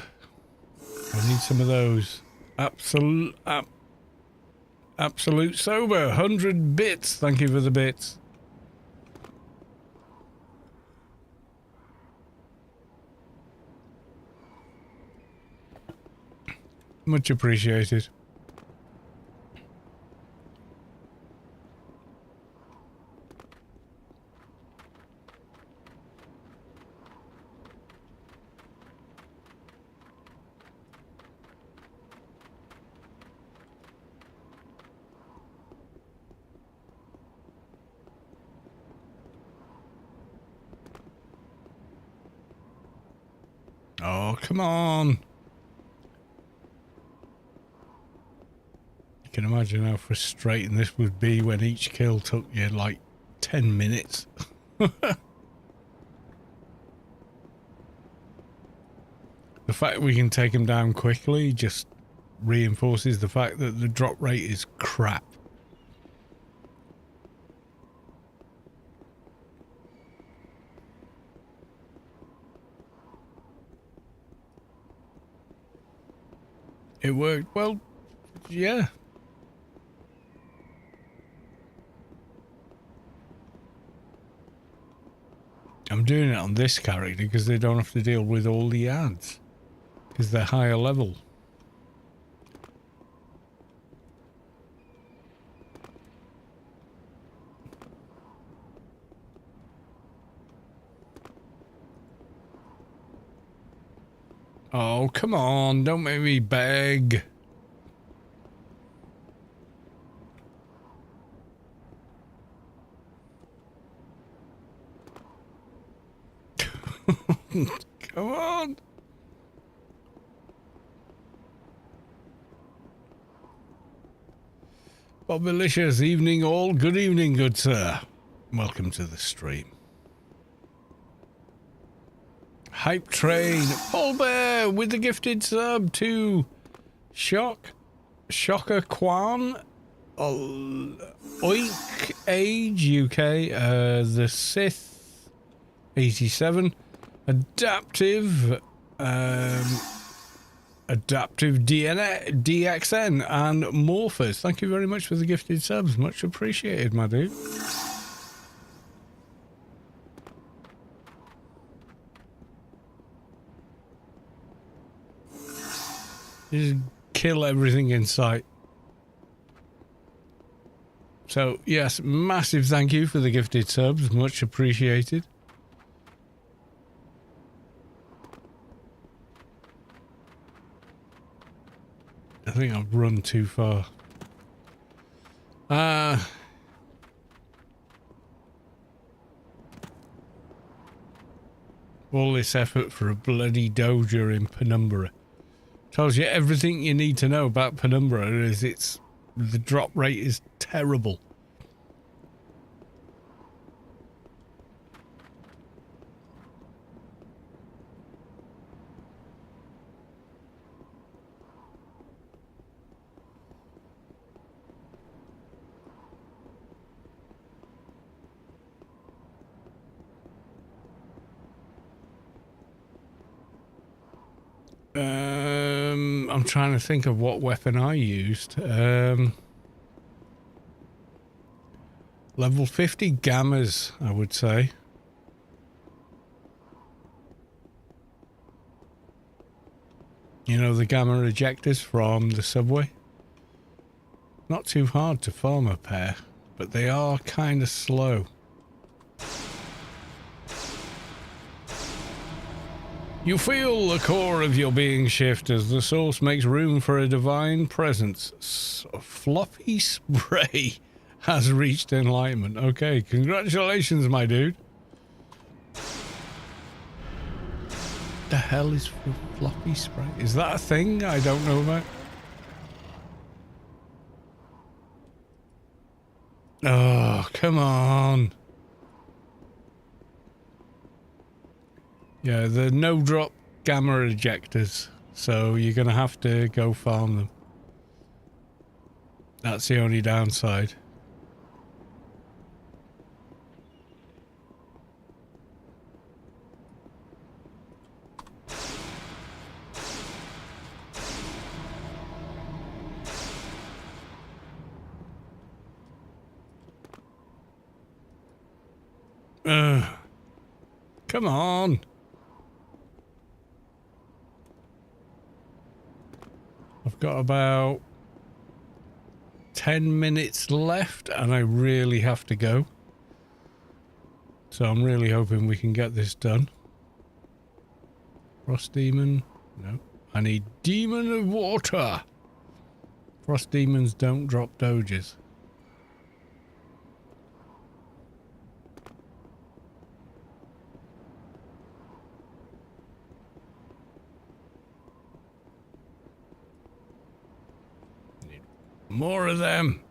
I need some of those. Absolute sober. 100 bits. Thank you for the bits. Much appreciated. Oh, come on. You can imagine how frustrating this would be when each kill took you like 10 minutes. The fact we can take him down quickly just reinforces the fact that the drop rate is crap. It worked. Well, yeah. I'm doing it on this character because they don't have to deal with all the ads. Because they're higher level. Oh, come on. Don't make me beg. Come on. Bobbilicious evening all. Good evening, good sir. Welcome to the stream. Hype Train, Paul Bear with the gifted sub to Shocker Kwan, Oink Age UK, the Sith 87, Adaptive DXN, and Morphers. Thank you very much for the gifted subs. Much appreciated, my dude. Just kill everything in sight. So, yes, massive thank you for the gifted subs. Much appreciated. I think I've run too far. All this effort for a bloody doja in Penumbra. Tells you everything you need to know about Penumbra is the drop rate is terrible. I'm trying to think of what weapon I used. Level 50 gammas, I would say. You know, the gamma ejectors from the subway. Not too hard to farm a pair, but they are kind of slow. You feel the core of your being shift as the source makes room for a divine presence. Floppy spray has reached enlightenment. Okay, congratulations, my dude. The hell is floppy spray? Is that a thing I don't know about? Oh, come on. Yeah, the no drop gamma ejectors, so you're gonna have to go farm them. That's the only downside. Come on. I've got about 10 minutes left and I really have to go. So I'm really hoping we can get this done. Frost Demon? No. I need Demon of Water. Frost Demons don't drop doges. More of them.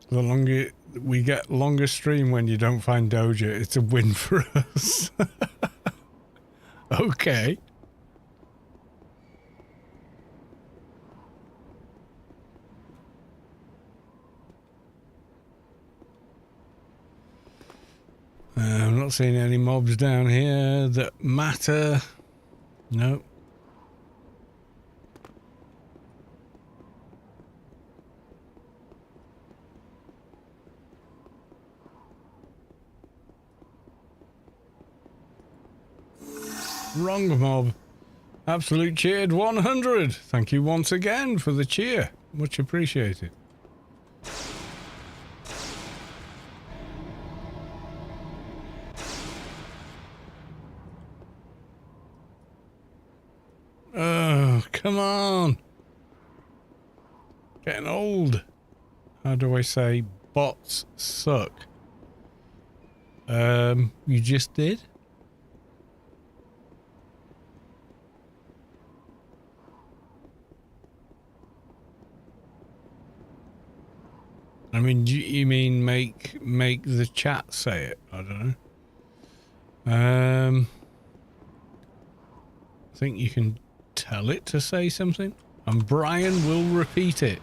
The longer we get longer stream when you don't find Doja, it's a win for us. Okay. I'm not seeing any mobs down here that matter. No. Wrong mob. Absolute cheered 100. Thank you once again for the cheer. Much appreciated. Oh, come on. Getting old. How do I say bots suck? You just did? I mean, you mean make the chat say it? I don't know. I think you can tell it to say something, and Brian will repeat it.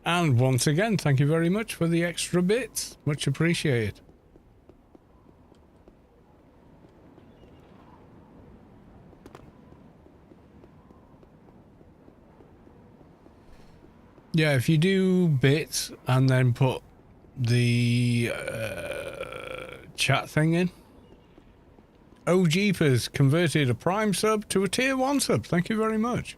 And once again, thank you very much for the extra bits. Much appreciated. Yeah, if you do bits and then put the chat thing in. Oh Jeepers converted a Prime sub to a Tier 1 sub. Thank you very much.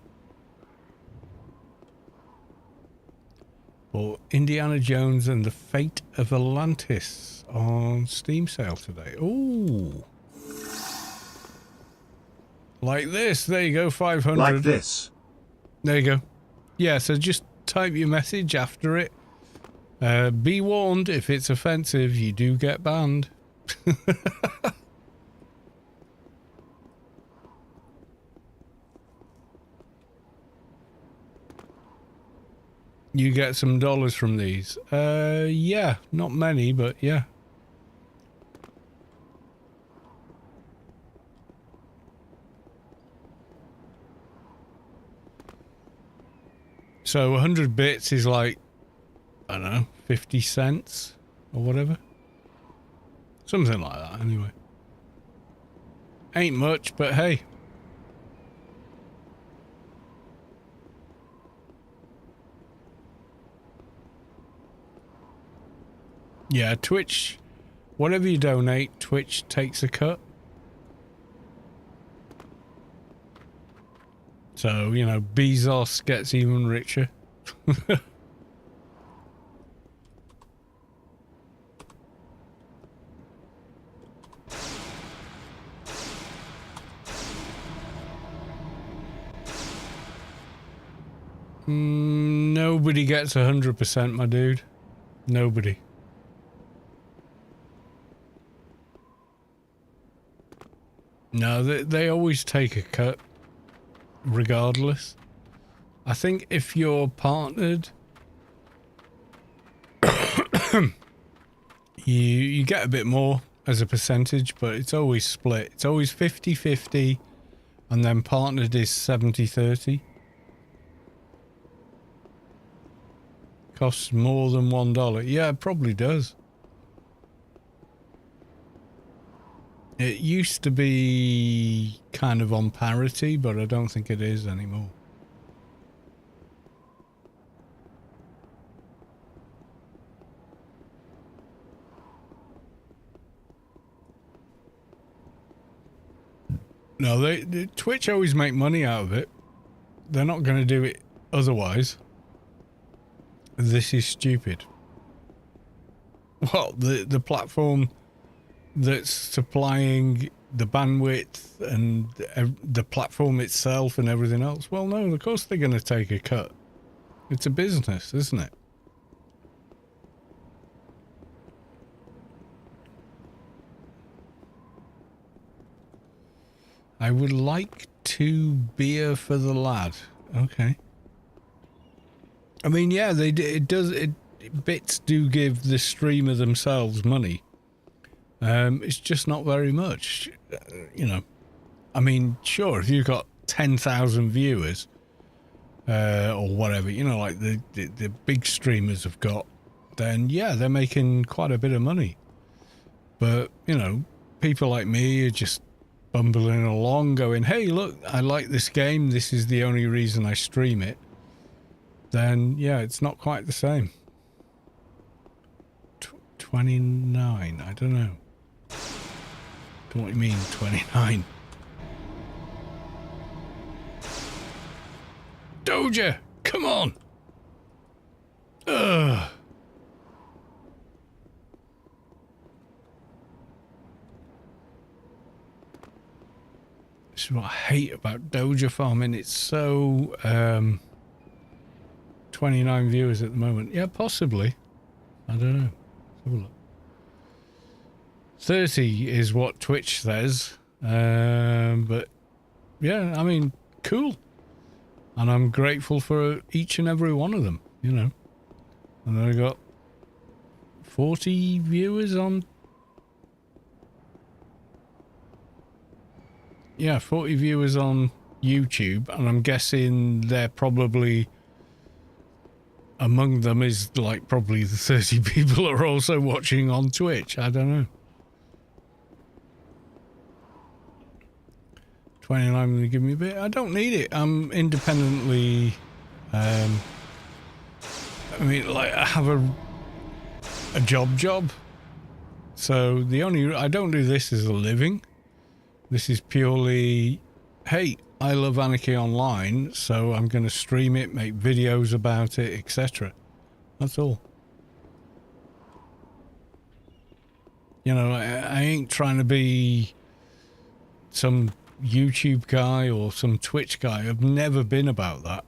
For Indiana Jones and the Fate of Atlantis on Steam sale today. Ooh. Like this. There you go, 500. Like this. There you go. Yeah, so just type your message after it. Be warned, if it's offensive, you do get banned. You get some dollars from these. Yeah, not many, but yeah. So 100 bits is like, I don't know, 50 cents or whatever. Something like that, anyway. Ain't much, but hey, Yeah, Twitch, whatever you donate, Twitch takes a cut. So, you know, Bezos gets even richer. Nobody gets 100%, my dude. Nobody. No, they always take a cut, regardless. I think if you're partnered, you get a bit more as a percentage, but it's always split. It's always 50-50, and then partnered is 70-30. Costs more than $1. Yeah, it probably does. It used to be kind of on parity, but I don't think it is anymore. No, Twitch always make money out of it. They're not going to do it otherwise. This is stupid. Well, the platform that's supplying the bandwidth and the platform itself and everything else. Well, no, of course they're going to take a cut. It's a business, isn't it? I would like 2 beer for the lad. Okay. I mean, yeah, bits do give the streamer themselves money. It's just not very much, you know. I mean, sure, if you've got 10,000 viewers, or whatever, you know, like the big streamers have got, then yeah, they're making quite a bit of money. But, you know, people like me are just bumbling along going, hey, look, I like this game. This is the only reason I stream it. Then, yeah, it's not quite the same. 29, I don't know. What do you mean, 29? Doja, come on! Ugh. This is what I hate about Doja farming. It's so, 29 viewers at the moment. Yeah, possibly. I don't know. Let's have a look. 30 is what Twitch says. But yeah, I mean, cool. And I'm grateful for each and every one of them, you know. And then I got 40 viewers on. Yeah, 40 viewers on YouTube. And I'm guessing they're probably, among them is like probably the 30 people are also watching on Twitch. I don't know. 29 going to give me a bit. I don't need it. I'm independently. I mean, like, I have a job. So I don't do this as a living. This is purely, hey, I love Anarchy Online, so I'm going to stream it, make videos about it, etc. That's all. You know, I ain't trying to be some YouTube guy or some Twitch guy. I've never been about that.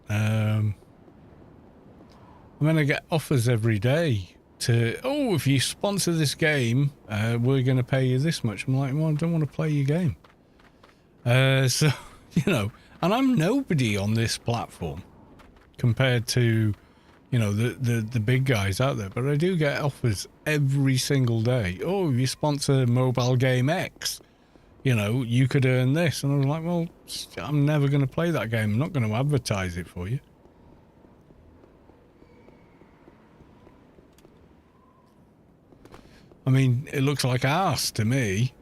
I mean, I get offers every day to, oh, if you sponsor this game, we're going to pay you this much. I'm like, well, I don't want to play your game. So, you know, and I'm nobody on this platform compared to, you know, the big guys out there. But I do get offers every single day. Oh, if you sponsor mobile game X, you know, you could earn this. And I was like, well, I'm never going to play that game. I'm not going to advertise it for you. I mean, it looks like arse to me.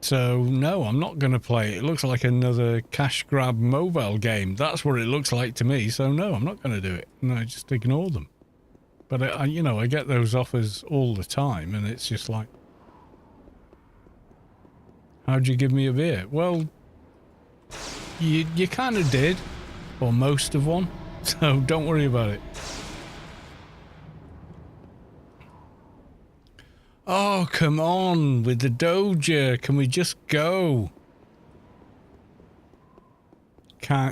So, no, I'm not going to play it. It looks like another cash grab mobile game. That's what it looks like to me. So, no, I'm not going to do it. No, just ignore them. But I get those offers all the time, and it's just like, how'd you give me a beer? Well, you kind of did, or most of one, so don't worry about it. Oh, come on with the Doja. Can we just go?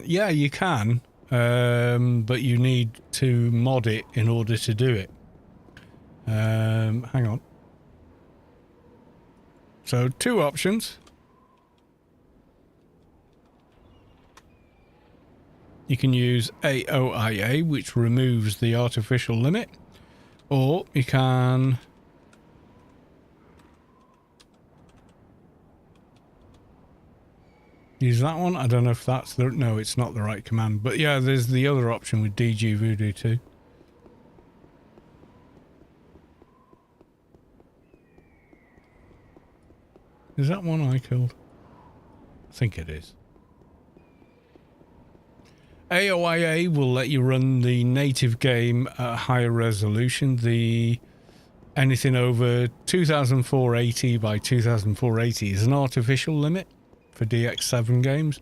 Yeah, you can, but you need to mod it in order to do it. Hang on. So 2 options. You can use AOIA, which removes the artificial limit, or you can use that one. I don't know if that's the... No, it's not the right command. But yeah, there's the other option with DG Voodoo too. Is that one I killed? I think it is. AOIA will let you run the native game at a higher resolution. Anything over 2480 by 2480 is an artificial limit for DX7 games,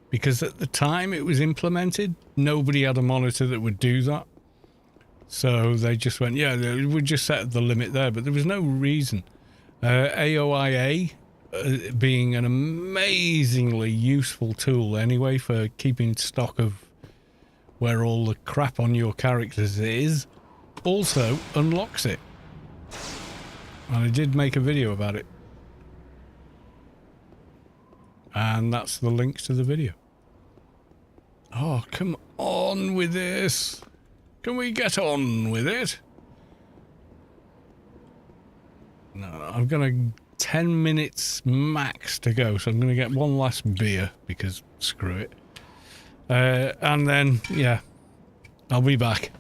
because at the time it was implemented, nobody had a monitor that would do that. So they just went, yeah, we just set the limit there, but there was no reason. AOIA being an amazingly useful tool anyway for keeping stock of where all the crap on your characters is, also unlocks it. And I did make a video about it. And that's the links to the video. Oh, come on with this. Can we get on with it? No, I've got 10 minutes max to go, so I'm going to get one last beer, because screw it. And then, yeah, I'll be back.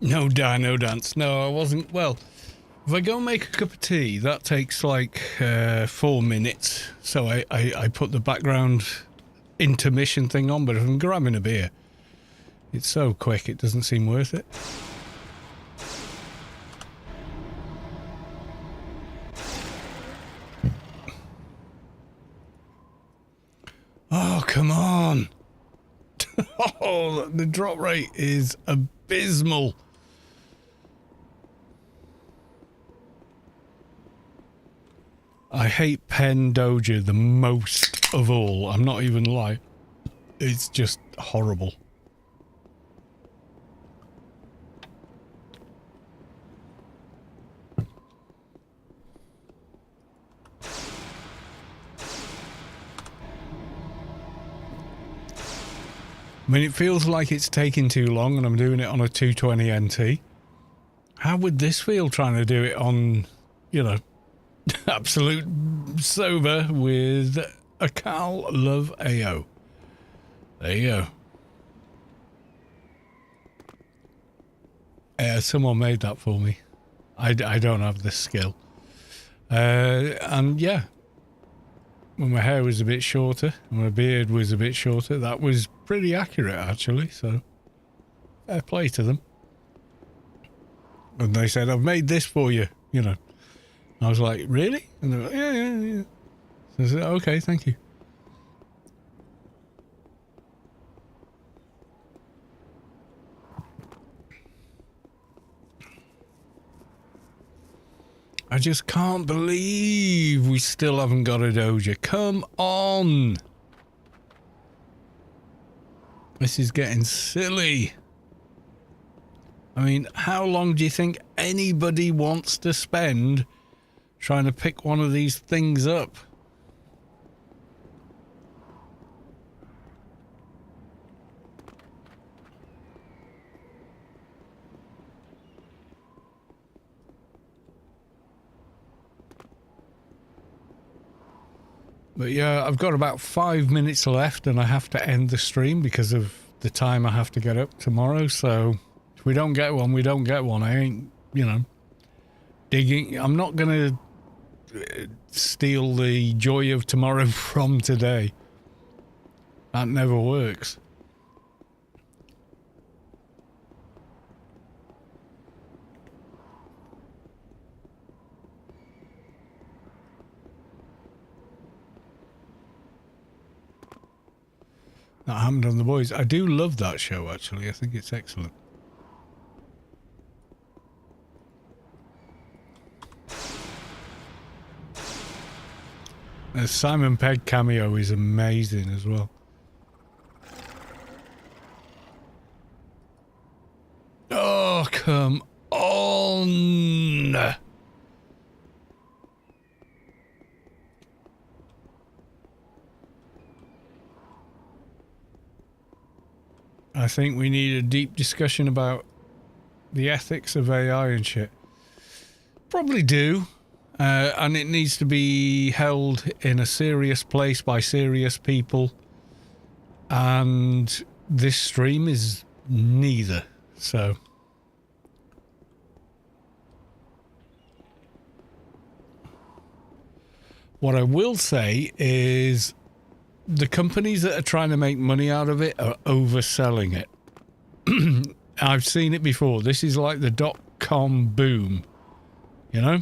No dino dance. No, I wasn't. Well, if I go make a cup of tea, that takes like 4 minutes. So I put the background intermission thing on, but if I'm grabbing a beer, it's so quick it doesn't seem worth it. come on. Oh, the drop rate is abysmal. I hate Pen Doja the most of all. I'm not even lying. It's just horrible. I mean, it feels like it's taking too long and I'm doing it on a 220 NT. How would this feel trying to do it on, you know, absolute sober with a Cal Love AO? There you go. Someone made that for me. I don't have the skill. And yeah, when my hair was a bit shorter, and my beard was a bit shorter, that was pretty accurate actually, so fair play to them. And they said, I've made this for you, you know. I was like, really? And they were like, yeah. So I said, okay, thank you. I just can't believe we still haven't got a Doja. Come on. This is getting silly. I mean, how long do you think anybody wants to spend trying to pick one of these things up? But yeah, I've got about 5 minutes left and I have to end the stream because of the time I have to get up tomorrow. So if we don't get one, we don't get one. I ain't, you know, digging. I'm not going to steal the joy of tomorrow from today. That never works. That happened on The Boys. I do love that show, actually. I think it's excellent. The Simon Pegg cameo is amazing as well. Oh, come on! I think we need a deep discussion about the ethics of AI and shit. Probably do. And it needs to be held in a serious place by serious people. And this stream is neither. So. What I will say is the companies that are trying to make money out of it are overselling it. I've seen it before. This is like the .com boom, you know?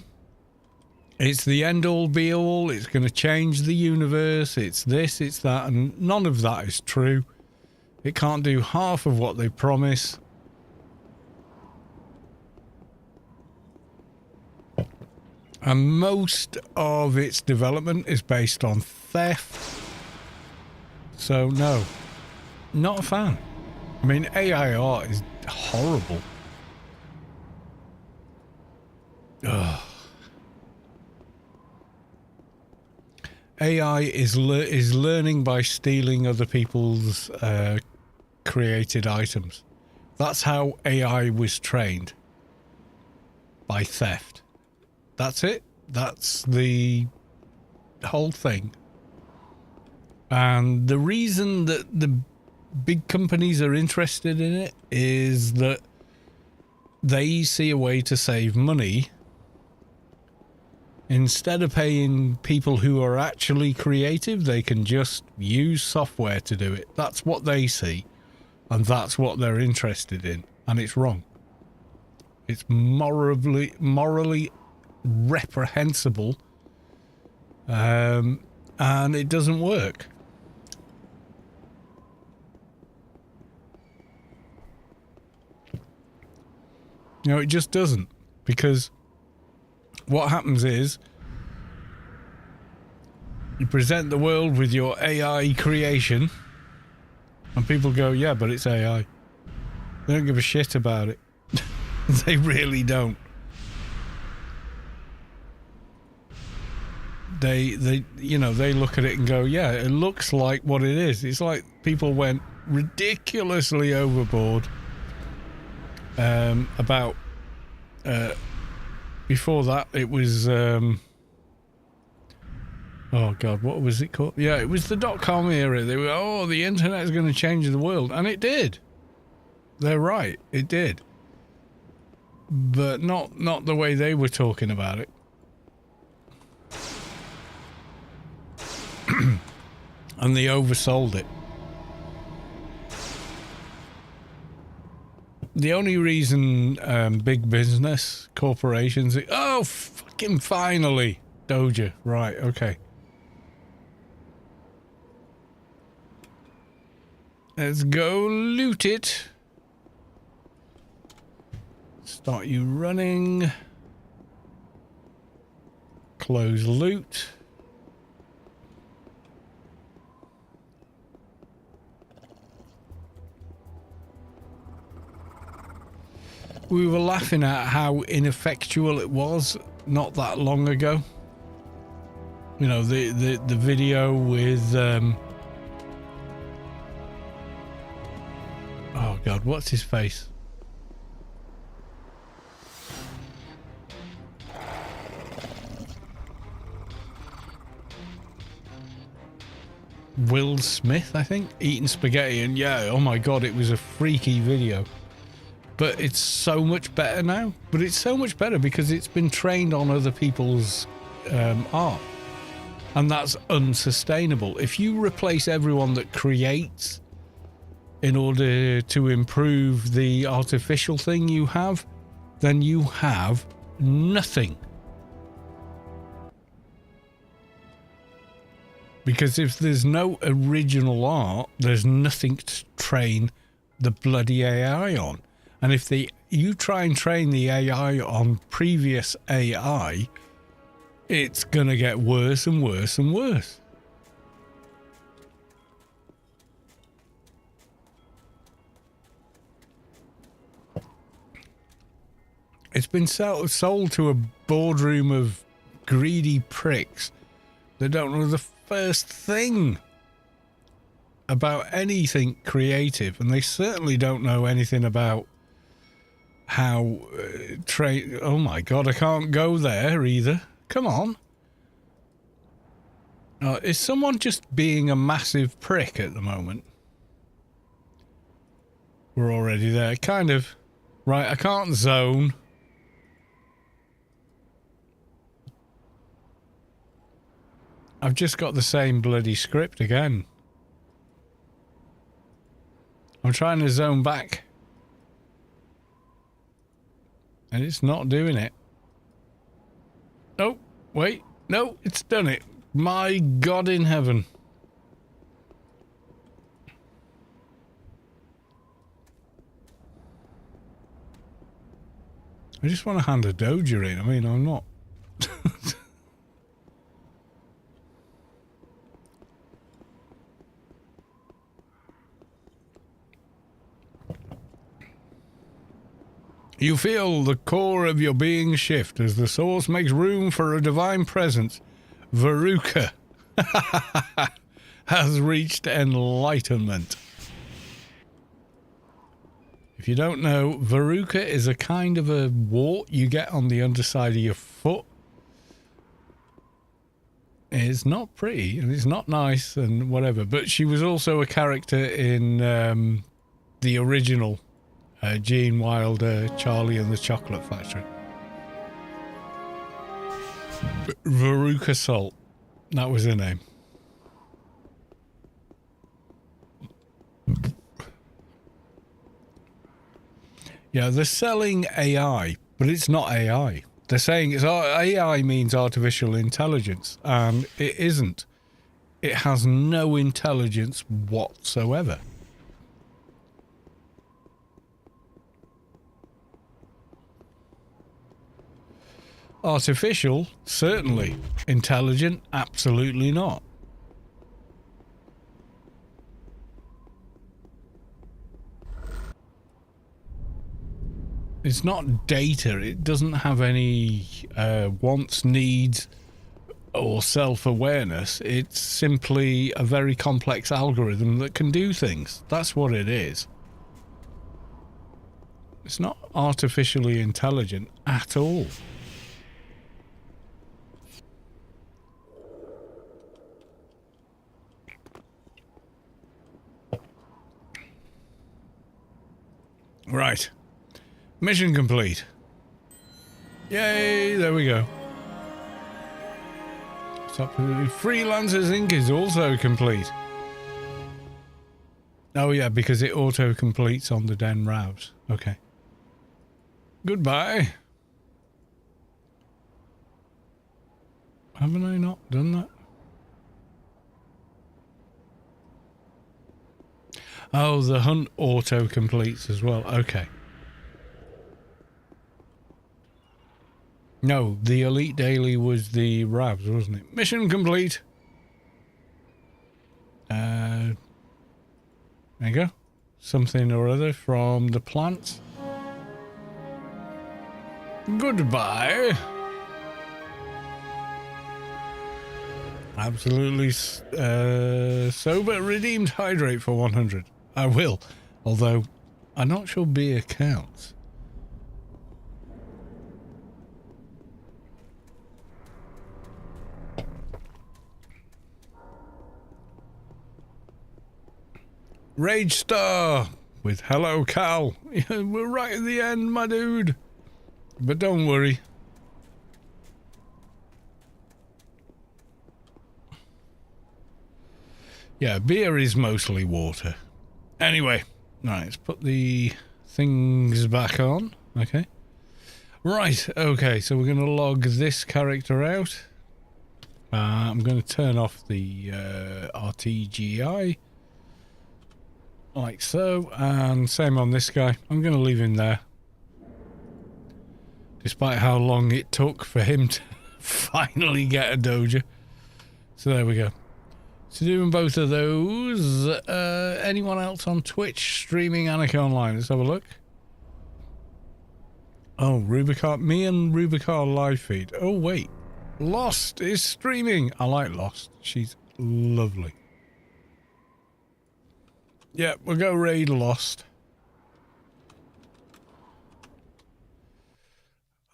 It's the end-all be-all. It's going to change the universe. It's this, it's that, and none of that is true. It can't do half of what they promise. And most of its development is based on theft. So, no, not a fan. I mean, AI art is horrible. Ugh. AI is learning by stealing other people's created items. That's how AI was trained. By theft. That's it. That's the whole thing. And the reason that the big companies are interested in it is that they see a way to save money. Instead of paying people who are actually creative, they can just use software to do it. That's what they see. And that's what they're interested in. And it's wrong. It's morally reprehensible. And it doesn't work. You know, it just doesn't. Because what happens is you present the world with your AI creation and people go, yeah, but it's AI. They don't give a shit about it. They really don't. They you know, they look at it and go, yeah, it looks like what it is. It's like people went ridiculously overboard about before that it was oh god, what was it called? Yeah, it was the .com era. They were, oh, the internet is going to change the world, and it did. They're right, it did, but not the way they were talking about it. And they oversold it. The only reason big business corporations, oh, fucking finally, Doja, right, okay. Let's go loot it. Start you running. Close loot. We were laughing at how ineffectual it was not that long ago. You know, the video with oh god, what's his face? Will Smith, I think, eating spaghetti, and yeah, oh my god, it was a freaky video. But it's so much better now. But it's so much better because it's been trained on other people's art. And that's unsustainable. If you replace everyone that creates in order to improve the artificial thing you have, then you have nothing. Because if there's no original art, there's nothing to train the bloody AI on. And if you try and train the AI on previous AI, it's going to get worse and worse and worse. It's been sold to a boardroom of greedy pricks that don't know the first thing about anything creative, and they certainly don't know anything about how oh my god, I can't go there either. Come on. Is someone just being a massive prick at the moment? We're already there, kind of. Right, I can't zone. I've just got the same bloody script again. I'm trying to zone back. And it's not doing it. Oh, wait. No, it's done it. My God in heaven. I just want to hand a Doja in. I mean, I'm not... You feel the core of your being shift as the source makes room for a divine presence. Veruca has reached enlightenment. If you don't know, Veruca is a kind of a wart you get on the underside of your foot. It's not pretty and it's not nice and whatever, but she was also a character in the original Gene Wilder, Charlie and the Chocolate Factory. Veruca Salt. That was her name. Yeah, they're selling AI, but it's not AI. They're saying it's AI means artificial intelligence, and it isn't. It has no intelligence whatsoever. Artificial, certainly. Intelligent, absolutely not. It's not data. It doesn't have any wants, needs, or self-awareness. It's simply a very complex algorithm that can do things. That's what it is. It's not artificially intelligent at all. Right. Mission complete. Yay, there we go. Freelancers Inc. is also complete. Oh yeah, because it auto-completes on the Den Ravs. Okay. Goodbye. Haven't I not done that? Oh, the hunt auto-completes as well. Okay. No, the Elite Daily was the Ravs, wasn't it? Mission complete. There you go. Something or other from the plants. Goodbye. Absolutely sober. Redeemed hydrate for 100. I will. Although, I'm not sure beer counts. Rage Star with hello Cal. We're right at the end, my dude. But don't worry. Yeah, beer is mostly water. Anyway, right, let's put the things back on. Okay. Right, okay, so we're going to log this character out. I'm going to turn off the RTGI. Like so, and same on this guy. I'm going to leave him there. Despite how long it took for him to finally get a doja. So there we go. So doing both of those. Anyone else on Twitch streaming Anarchy Online? Let's have a look. Oh, Rubicar. Me and Rubicar live feed. Oh, wait. Lost is streaming. I like Lost. She's lovely. Yeah, we'll go raid Lost.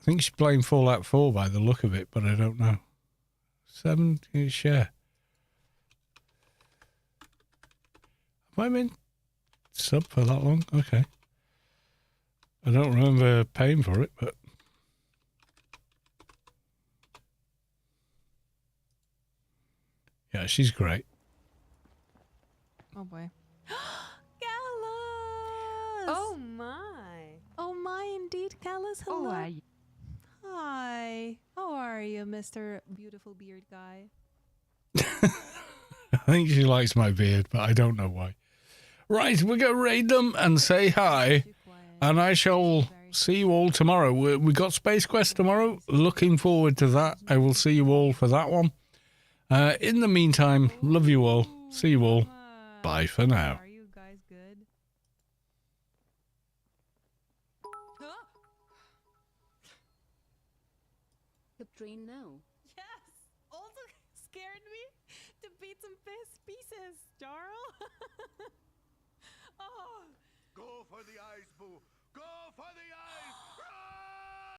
I think she's playing Fallout 4 by the look of it, but I don't know. 7 share. Have I been sub for that long? Okay. I don't remember paying for it, but... yeah, she's great. Oh boy. Gallus! Oh my. Oh my, indeed, Gallus. Hello. Oh, I... Hi. How are you, Mr. Beautiful Beard Guy? I think she likes my beard, but I don't know why. Right, we're going to raid them and say hi. And I shall see you all tomorrow. We got Space Quest tomorrow. Looking forward to that. I will see you all for that one. In the meantime, love you all. See you all. Bye for now. Are you guys good? Hip drain now.